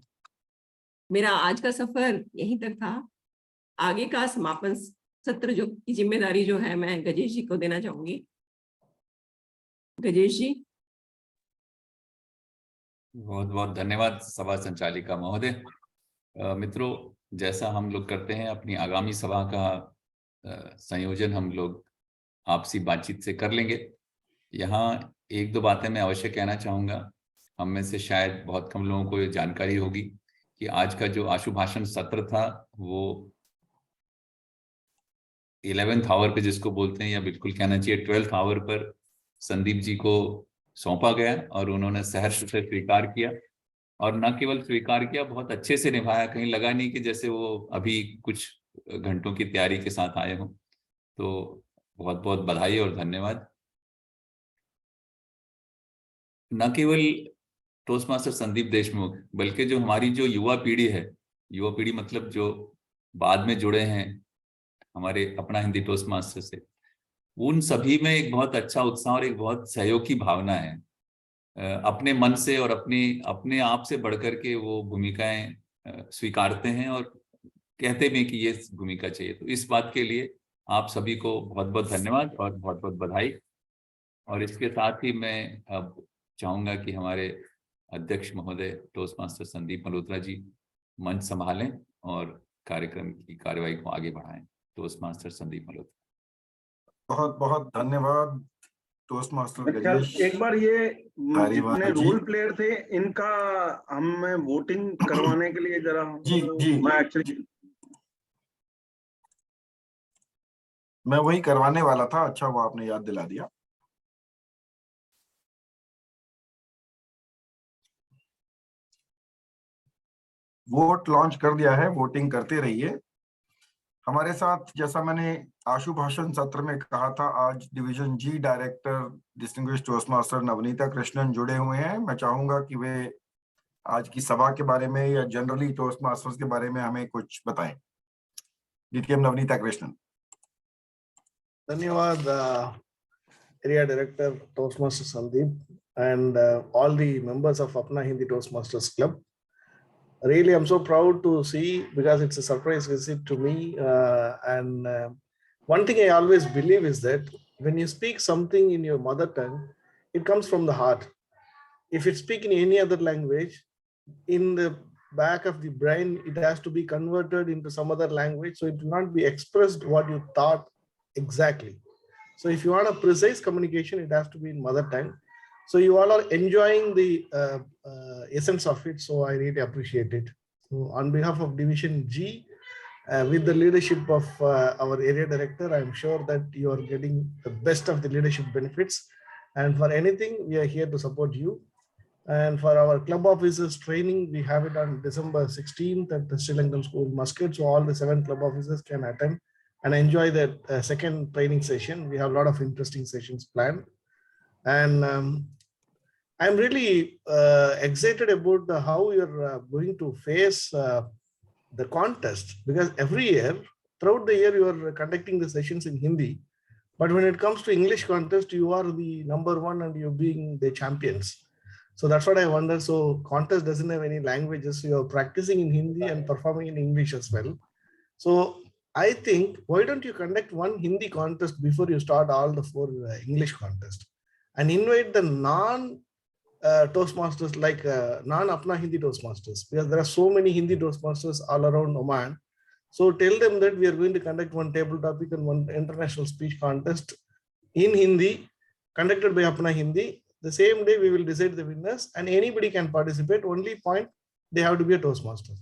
मेरा आज का सफर यहीं तक था। आगे का समापन सत्र जो की जिम्मेदारी जो है मैं गजेश जी को देना चाहूंगी। गजेश जी। बहुत बहुत धन्यवाद सभा संचालिका महोदय। मित्रों, जैसा हम लोग करते हैं, अपनी आगामी सभा का संयोजन हम लोग आपसी बातचीत से कर लेंगे। यहाँ एक दो बातें मैं अवश्य कहना चाहूँगा। हम में से शायद बहुत कम लोगों को ये जानकारी होगी कि आज का जो आशुभाषण सत्र था वो 11th आवर पे जिसको बोलते हैं, या बिल्कुल कहना चाहिए 12th आवर पर संदीप जी को सौंपा गया और उन्होंने सहर्ष से स्वीकार किया। और न केवल स्वीकार किया, बहुत अच्छे से निभाया। कहीं लगा नहीं कि जैसे वो अभी कुछ घंटों की तैयारी के साथ आए हों। तो बहुत बहुत बधाई और धन्यवाद। न केवल टोस्ट मास्टर संदीप देशमुख, बल्कि जो हमारी जो युवा पीढ़ी है, युवा पीढ़ी मतलब जो बाद में जुड़े हैं हमारे अपना हिंदी टोस्ट मास्टर से, उन सभी में एक बहुत अच्छा उत्साह और एक बहुत सहयोग की भावना है। अपने मन से और अपने आप से बढ़कर के वो भूमिकाएं स्वीकारते हैं और कहते भी कि ये भूमिका चाहिए। तो इस बात के लिए आप सभी को बहुत बहुत धन्यवाद और बहुत बहुत बधाई। और इसके साथ ही मैं अब चाहूंगा कि हमारे अध्यक्ष महोदय टोस्ट मास्टर संदीप मल्होत्रा जी मंच संभालें और कार्यक्रम की कार्यवाही को आगे बढ़ाएं। Toast master Sandeep Malhotra. बहुत बहुत धन्यवाद टोस्ट मास्टर गजेश। एक बार ये जितने रोल प्लेयर थे इनका हम वोटिंग करवाने के लिए जरा मैं एक्चुअली मैं वही करवाने वाला था। अच्छा वो आपने याद दिला दिया। वोट लॉन्च कर दिया है, वोटिंग करते रहिए। हमारे साथ, जैसा मैंने आशुभाषण सत्र में कहा था, आज division G director distinguished toast master Navneeta Krishnan जुड़े हुए हैं। मैं चाहूंगा कि वे आज की सभा के बारे में या जनरली टोस्ट मास्टर्स के बारे में हमें कुछ बताएं। डीटीएम नवनीता कृष्णन। धन्यवाद area director toastmaster Sandeep and all the members of Apna Hindi Toastmasters Club. Really, I'm so proud to see, because it's a surprise visit to me. And one thing I always believe is that when you speak something in your mother tongue, it comes from the heart. If you speak in any other language, in the back of the brain, it has to be converted into some other language. So it will not be expressed what you thought exactly. So if you want a precise communication, it has to be in mother tongue. So you all are enjoying the essence of it. So I really appreciate it. So on behalf of Division G, with the leadership of our area director, I'm sure that you are getting the best of the leadership benefits. And for anything, we are here to support you. And for our club officers training, we have it on December 16th at the Sri Lankan School, Muscat. So all the 7 club officers can attend and enjoy that second training session. We have a lot of interesting sessions planned. And I'm really excited about how you're going to face the contest, because every year, throughout the year, you are conducting the sessions in Hindi. But when it comes to English contest, you are the #1 and you're being the champions. So that's what I wonder. So contest doesn't have any languages. You're practicing in Hindi and performing in English as well. So I think, why don't you conduct one Hindi contest before you start all the 4 English contests, and invite the Toastmasters, like non-Apna Hindi Toastmasters, because there are so many Hindi Toastmasters all around Oman. So tell them that we are going to conduct one table topic and one international speech contest in Hindi, conducted by Apna Hindi. The same day we will decide the winners, and anybody can participate. Only point, they have to be a Toastmaster.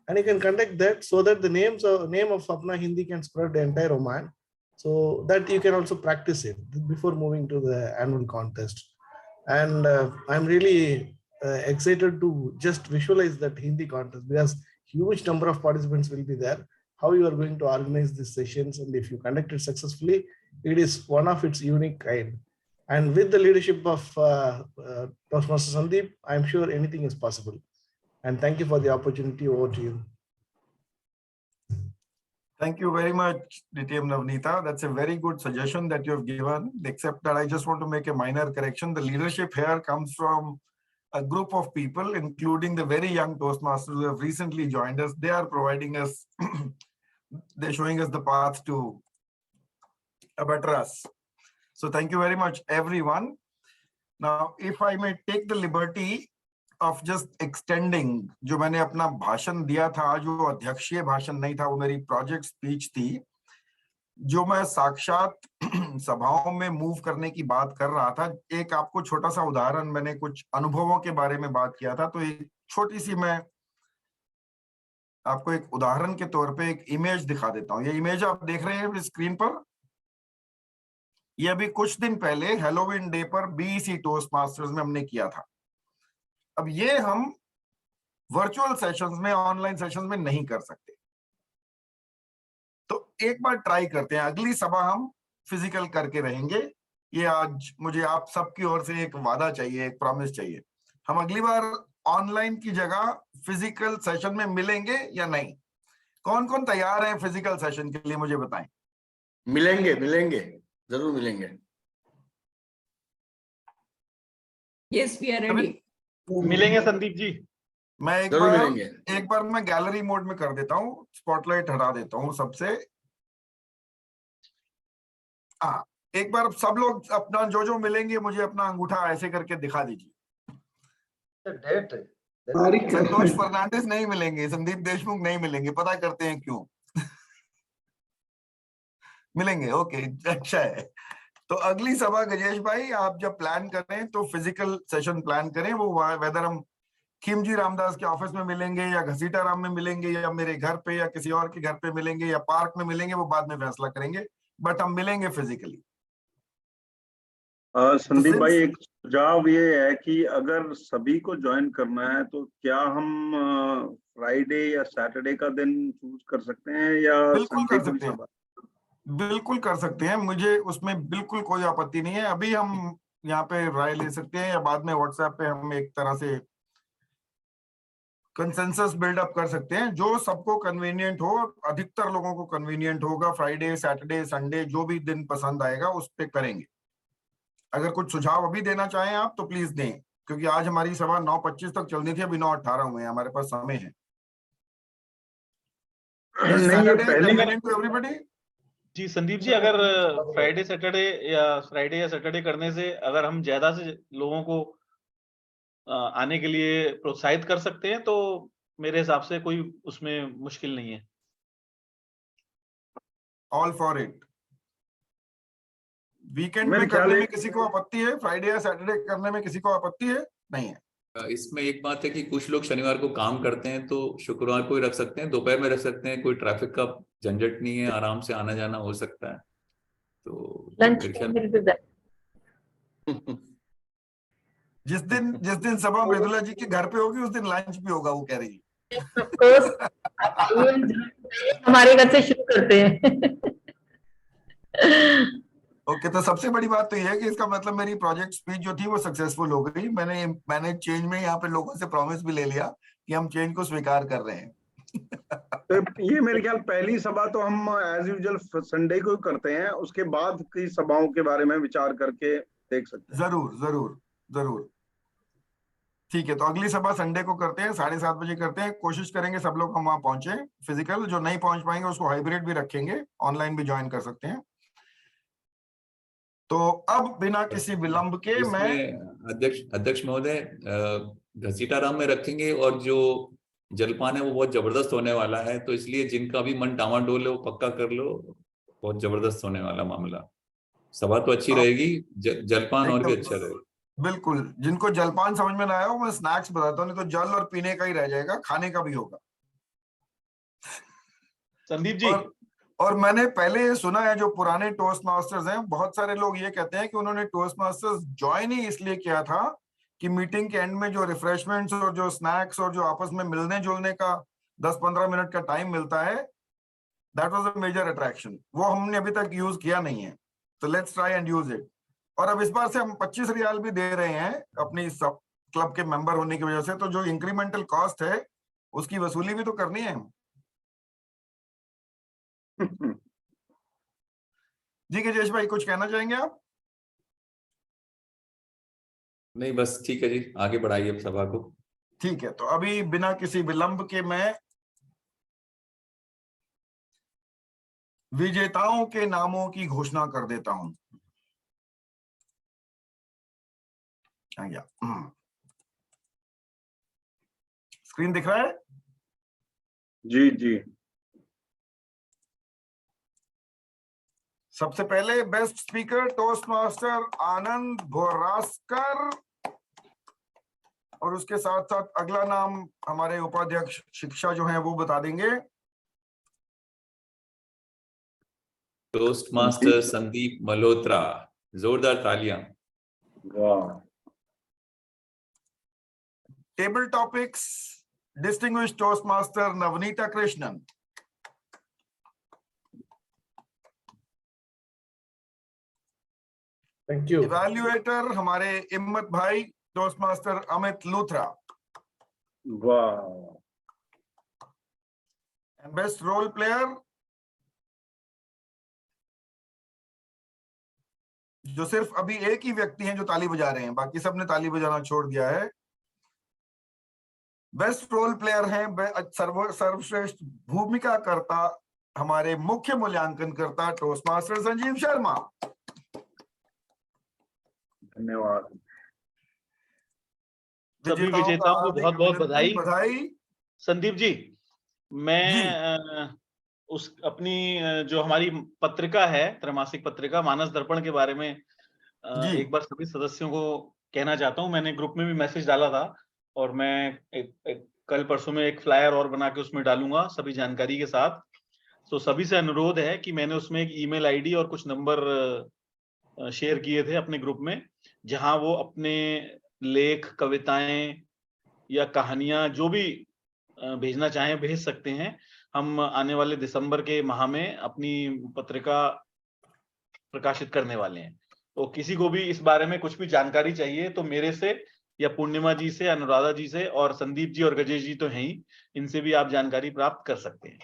And you can conduct that so that the name of Apna Hindi can spread the entire Oman. so that you can also practice it before moving to the annual contest. And I'm really excited to just visualize that Hindi contest, because huge number of participants will be there. How you are going to organize these sessions, and if you conduct it successfully, it is one of its unique kind. And with the leadership of Toastmaster Sandeep, I'm sure anything is possible. And thank you for the opportunity. Over to you. Thank you very much, DTM Navneeta. That's a very good suggestion that you have given, except that I just want to make a minor correction. The leadership here comes from a group of people, including the very young Toastmasters who have recently joined us. They are providing us, they're showing us the path to a better us. So thank you very much, everyone. Now, if I may take the liberty of just extending, जो मैंने अपना भाषण दिया था आज, वो अध्यक्षीय भाषण नहीं था, वो मेरी प्रोजेक्ट स्पीच थी, जो मैं साक्षात सभाओं में मूव करने की बात कर रहा था। एक आपको छोटा सा उदाहरण, मैंने कुछ अनुभवों के बारे में बात किया था, तो एक छोटी सी मैं आपको एक उदाहरण के तौर पे एक इमेज दिखा देता हूँ। ये इमेज आप देख रहे हैं स्क्रीन पर, ये अभी कुछ दिन पहले हैलोवीन डे पर बीईसी टोस्ट मास्टर्स में हमने किया था। अब ये हम वर्चुअल सेशंस में, ऑनलाइन सेशंस में नहीं कर सकते, तो एक बार ट्राई करते हैं। अगली सभा हम फिजिकल करके रहेंगे। ये आज मुझे आप सबकी ओर से एक वादा चाहिए, एक प्रॉमिस चाहिए। हम अगली बार ऑनलाइन की जगह फिजिकल सेशन में मिलेंगे या नहीं? कौन कौन तैयार है फिजिकल सेशन के लिए, मुझे बताएं। मिलेंगे, मिलेंगे, जरूर मिलेंगे। Yes, we are ready. मिलेंगे संदीप जी। मैं एक बार मैं गैलरी मोड में कर देता हूँ, स्पॉटलाइट हटा देता हूँ सबसे। एक बार सब लोग अपना जो मिलेंगे, मुझे अपना अंगूठा ऐसे करके दिखा दीजिए। संतोष फर्नांडिस नहीं मिलेंगे, संदीप देशमुख नहीं मिलेंगे, पता करते हैं क्यों। मिलेंगे, ओके, अच्छा है। तो अगली सभा गजेश भाई, आप जब प्लान करें तो फिजिकल सेशन प्लान करें। वो वेदर हम खिमजी रामदास के ऑफिस में मिलेंगे या घसीटा राम में मिलेंगे या मेरे घर पे या किसी और के घर पे मिलेंगे या पार्क में मिलेंगे, वो बाद में फैसला करेंगे, बट हम मिलेंगे फिजिकली। संदीप भाई, एक सुझाव ये है कि अगर सभी को ज्वाइन करना है तो क्या हम फ्राइडे या सैटरडे का दिन चूज कर सकते हैं या बिल्कुल कर सकते हैं, बिल्कुल कर सकते हैं, मुझे उसमें बिल्कुल कोई आपत्ति नहीं है। अभी हम यहाँ पे राय ले सकते हैं या बाद में व्हाट्सएप पे हम एक तरह से कंसेंसस बिल्डअप कर सकते हैं, जो सबको कन्वीनियंट हो। अधिकतर लोगों को कन्वीनियंट होगा, फ्राइडे, सैटरडे, संडे, जो भी दिन पसंद आएगा उस पे करेंगे। अगर कुछ सुझाव अभी देना चाहें आप तो प्लीज दें, क्योंकि आज हमारी सभा 9:25 तक चलनी थी, अभी 9:18 हुए हैं, हमारे पास समय है। एवरीबॉडी जी संदीप जी, अगर फ्राइडे या सैटरडे करने से अगर हम ज्यादा से लोगों को आने के लिए प्रोत्साहित कर सकते हैं तो मेरे हिसाब से कोई उसमें मुश्किल नहीं है। All for it. वीकेंड में करने में किसी को आपत्ति है? फ्राइडे या सैटरडे करने में किसी को आपत्ति है? नहीं है। इसमें एक बात है कि कुछ लोग शनिवार को काम करते हैं तो शुक्रवार को ही रख सकते हैं, दोपहर में रख सकते हैं, कोई ट्रैफिक का झंझट नहीं है, आराम से आना जाना हो सकता है। तो जिस दिन सभा मृदुला जी के घर पे होगी उस दिन लंच भी होगा, वो कह रही है। हमारे घर से शुरू करते हैं। ओके, तो सबसे बड़ी बात तो ये है कि इसका मतलब मेरी प्रोजेक्ट स्पीच जो थी वो सक्सेसफुल हो गई। मैंने चेंज में यहाँ पे लोगों से प्रॉमिस भी ले लिया कि हम चेंज को स्वीकार कर रहे हैं। तो ये मेरे ख्याल पहली सभा तो हम एज यूजुअल संडे को करते हैं, उसके बाद की सभाओं के बारे में विचार करके देख सकते हैं। जरूर जरूर जरूर, ठीक है। तो अगली सभा संडे को करते हैं, 7:30 बजे करते हैं। कोशिश करेंगे सब लोग हम वहां पहुंचे फिजिकल। जो नहीं पहुंच पाएंगे उसको हाइब्रिड भी रखेंगे, ऑनलाइन भी ज्वाइन कर सकते हैं। तो अब बिना किसी विलंब के मैं अध्यक्ष महोदय घसीटा राम में रखेंगे, और जो जलपान है वो बहुत जबरदस्त होने वाला है, तो इसलिए जिनका भी मन डामाडोल है वो पक्का कर लो, बहुत जबरदस्त होने वाला मामला। सभा तो अच्छी रहेगी, जलपान और भी अच्छा रहेगा। बिल्कुल, जिनको जलपान समझ में ना आया हो मैं स्नैक्स बताता हूँ, नहीं तो जल और पीने का ही रह जाएगा, खाने का भी होगा। संदीप जी, और मैंने पहले सुना है, जो पुराने टोस्ट मास्टर्स हैं, बहुत सारे लोग ये कहते हैं कि उन्होंने टोस्ट मास्टर्स ज्वाइन ही इसलिए किया था कि मीटिंग के एंड में जो रिफ्रेशमेंट्स और जो स्नैक्स और जो आपस में मिलने जुलने का 10-15 मिनट का टाइम मिलता है, that was a major attraction. वो हमने अभी तक यूज किया नहीं है, तो let's try and use it. और अब इस बार से हम 25 रियाल भी दे रहे हैं अपनी सब क्लब के मेंबर होने की वजह से, तो जो इंक्रीमेंटल कॉस्ट है उसकी वसूली भी तो करनी है। जी गजेश भाई, कुछ कहना चाहेंगे आप? नहीं, बस ठीक है जी, आगे बढ़ाइए सभा को। ठीक है, तो अभी बिना किसी विलंब के मैं विजेताओं के नामों की घोषणा कर देता हूं। स्क्रीन दिख रहा है? जी जी। सबसे पहले बेस्ट स्पीकर टोस्ट मास्टर आनंद भोरास्कर, और उसके साथ साथ अगला नाम हमारे उपाध्यक्ष शिक्षा जो हैं वो बता देंगे। टोस्ट मास्टर संदीप मल्होत्रा, जोरदार तालियां। वाह। Table topics distinguished toast master Navneeta Krishnan. Thank you. Evaluator हमारे इम्मत भाई टोस्ट मास्टर अमित लूथरा। वाह। बेस्ट रोल प्लेयर जो सिर्फ अभी एक ही व्यक्ति हैं जो ताली बजा रहे हैं, बाकी सबने ताली बजाना छोड़ दिया है। बेस्ट रोल प्लेयर हैं सर्वश्रेष्ठ भूमिका करता हमारे मुख्य मूल्यांकन करता टोस्ट मास्टर संजीव शर्मा। धन्यवाद। सभी विजेताओं को बहुत बहुत बधाई। संदीप जी, मैं उस अपनी जो हमारी पत्रिका है, त्रैमासिक पत्रिका मानस दर्पण के बारे में एक बार सभी सदस्यों को कहना चाहता हूं। मैंने ग्रुप में भी मैसेज डाला था, और मैं कल परसों में एक फ्लायर और बना के उसमें डालूंगा सभी जानकारी के साथ। तो सभी से अनुरोध है कि मैंने उसमें एक ईमेल आईडी और कुछ नंबर शेयर किए थे अपने ग्रुप में, जहां वो अपने लेख, कविताएं या कहानियां जो भी भेजना चाहें भेज सकते हैं। हम आने वाले दिसंबर के माह में अपनी पत्रिका प्रकाशित करने वाले हैं, तो किसी को भी इस बारे में कुछ भी जानकारी चाहिए तो मेरे से या पूर्णिमा जी से, अनुराधा जी से, और संदीप जी और गजेश जी तो हैं ही, इनसे भी आप जानकारी प्राप्त कर सकते हैं।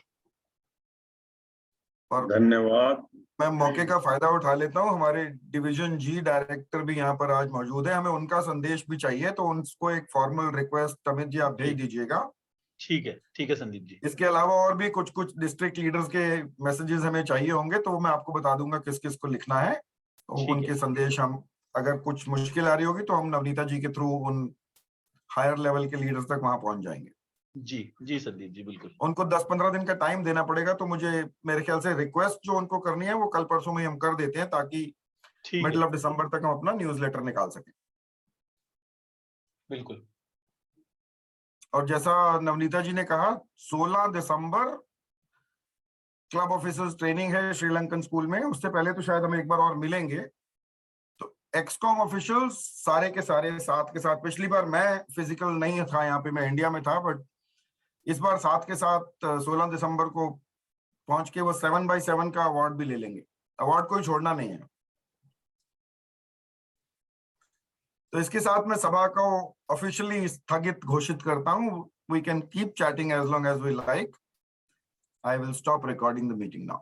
और धन्यवाद। मैं मौके का फायदा उठा लेता हूं, हमारे डिवीजन जी डायरेक्टर भी यहाँ पर आज मौजूद है, हमें उनका संदेश भी चाहिए, तो उनको एक फॉर्मल रिक्वेस्ट अमित जी आप भेज दीजिएगा। ठीक है संदीप जी। इसके अलावा और भी कुछ डिस्ट्रिक्ट लीडर्स के मैसेजेस हमें चाहिए होंगे, तो वो मैं आपको बता दूंगा किस किस को लिखना है, तो उनके संदेश हम, अगर कुछ मुश्किल आ रही होगी तो हम नवनीता जी के थ्रू उन हायर लेवल के लीडर्स तक वहां पहुंच जाएंगे। जी संदीप जी, बिल्कुल। उनको 10-15 दिन का टाइम देना पड़ेगा, तो मुझे मेरे ख्याल से रिक्वेस्ट जो उनको करनी है वो कल परसों में हम कर देते हैं, ताकि मिडिल ऑफ दिसंबर तक हम अपना न्यूज़लेटर निकाल सकें। बिल्कुल। और जैसा नवनीता जी ने कहा, 16 दिसंबर क्लब ऑफिसर्स ट्रेनिंग है श्रीलंकन स्कूल में। उससे पहले तो शायद हम एक बार और मिलेंगे। तो एक्सकॉम ऑफिशियल्स सारे के सारे साथ के साथ, पिछली बार मैं फिजिकल नहीं था यहाँ पे, मैं इंडिया में था, बट इस बार साथ के साथ 16 दिसंबर को पहुंच के वो 7x7 का अवार्ड भी ले लेंगे। अवार्ड कोई छोड़ना नहीं है। तो इसके साथ मैं सभा को ऑफिशियली स्थगित घोषित करता हूं। We can keep chatting as long as we like. I will stop recording the meeting now.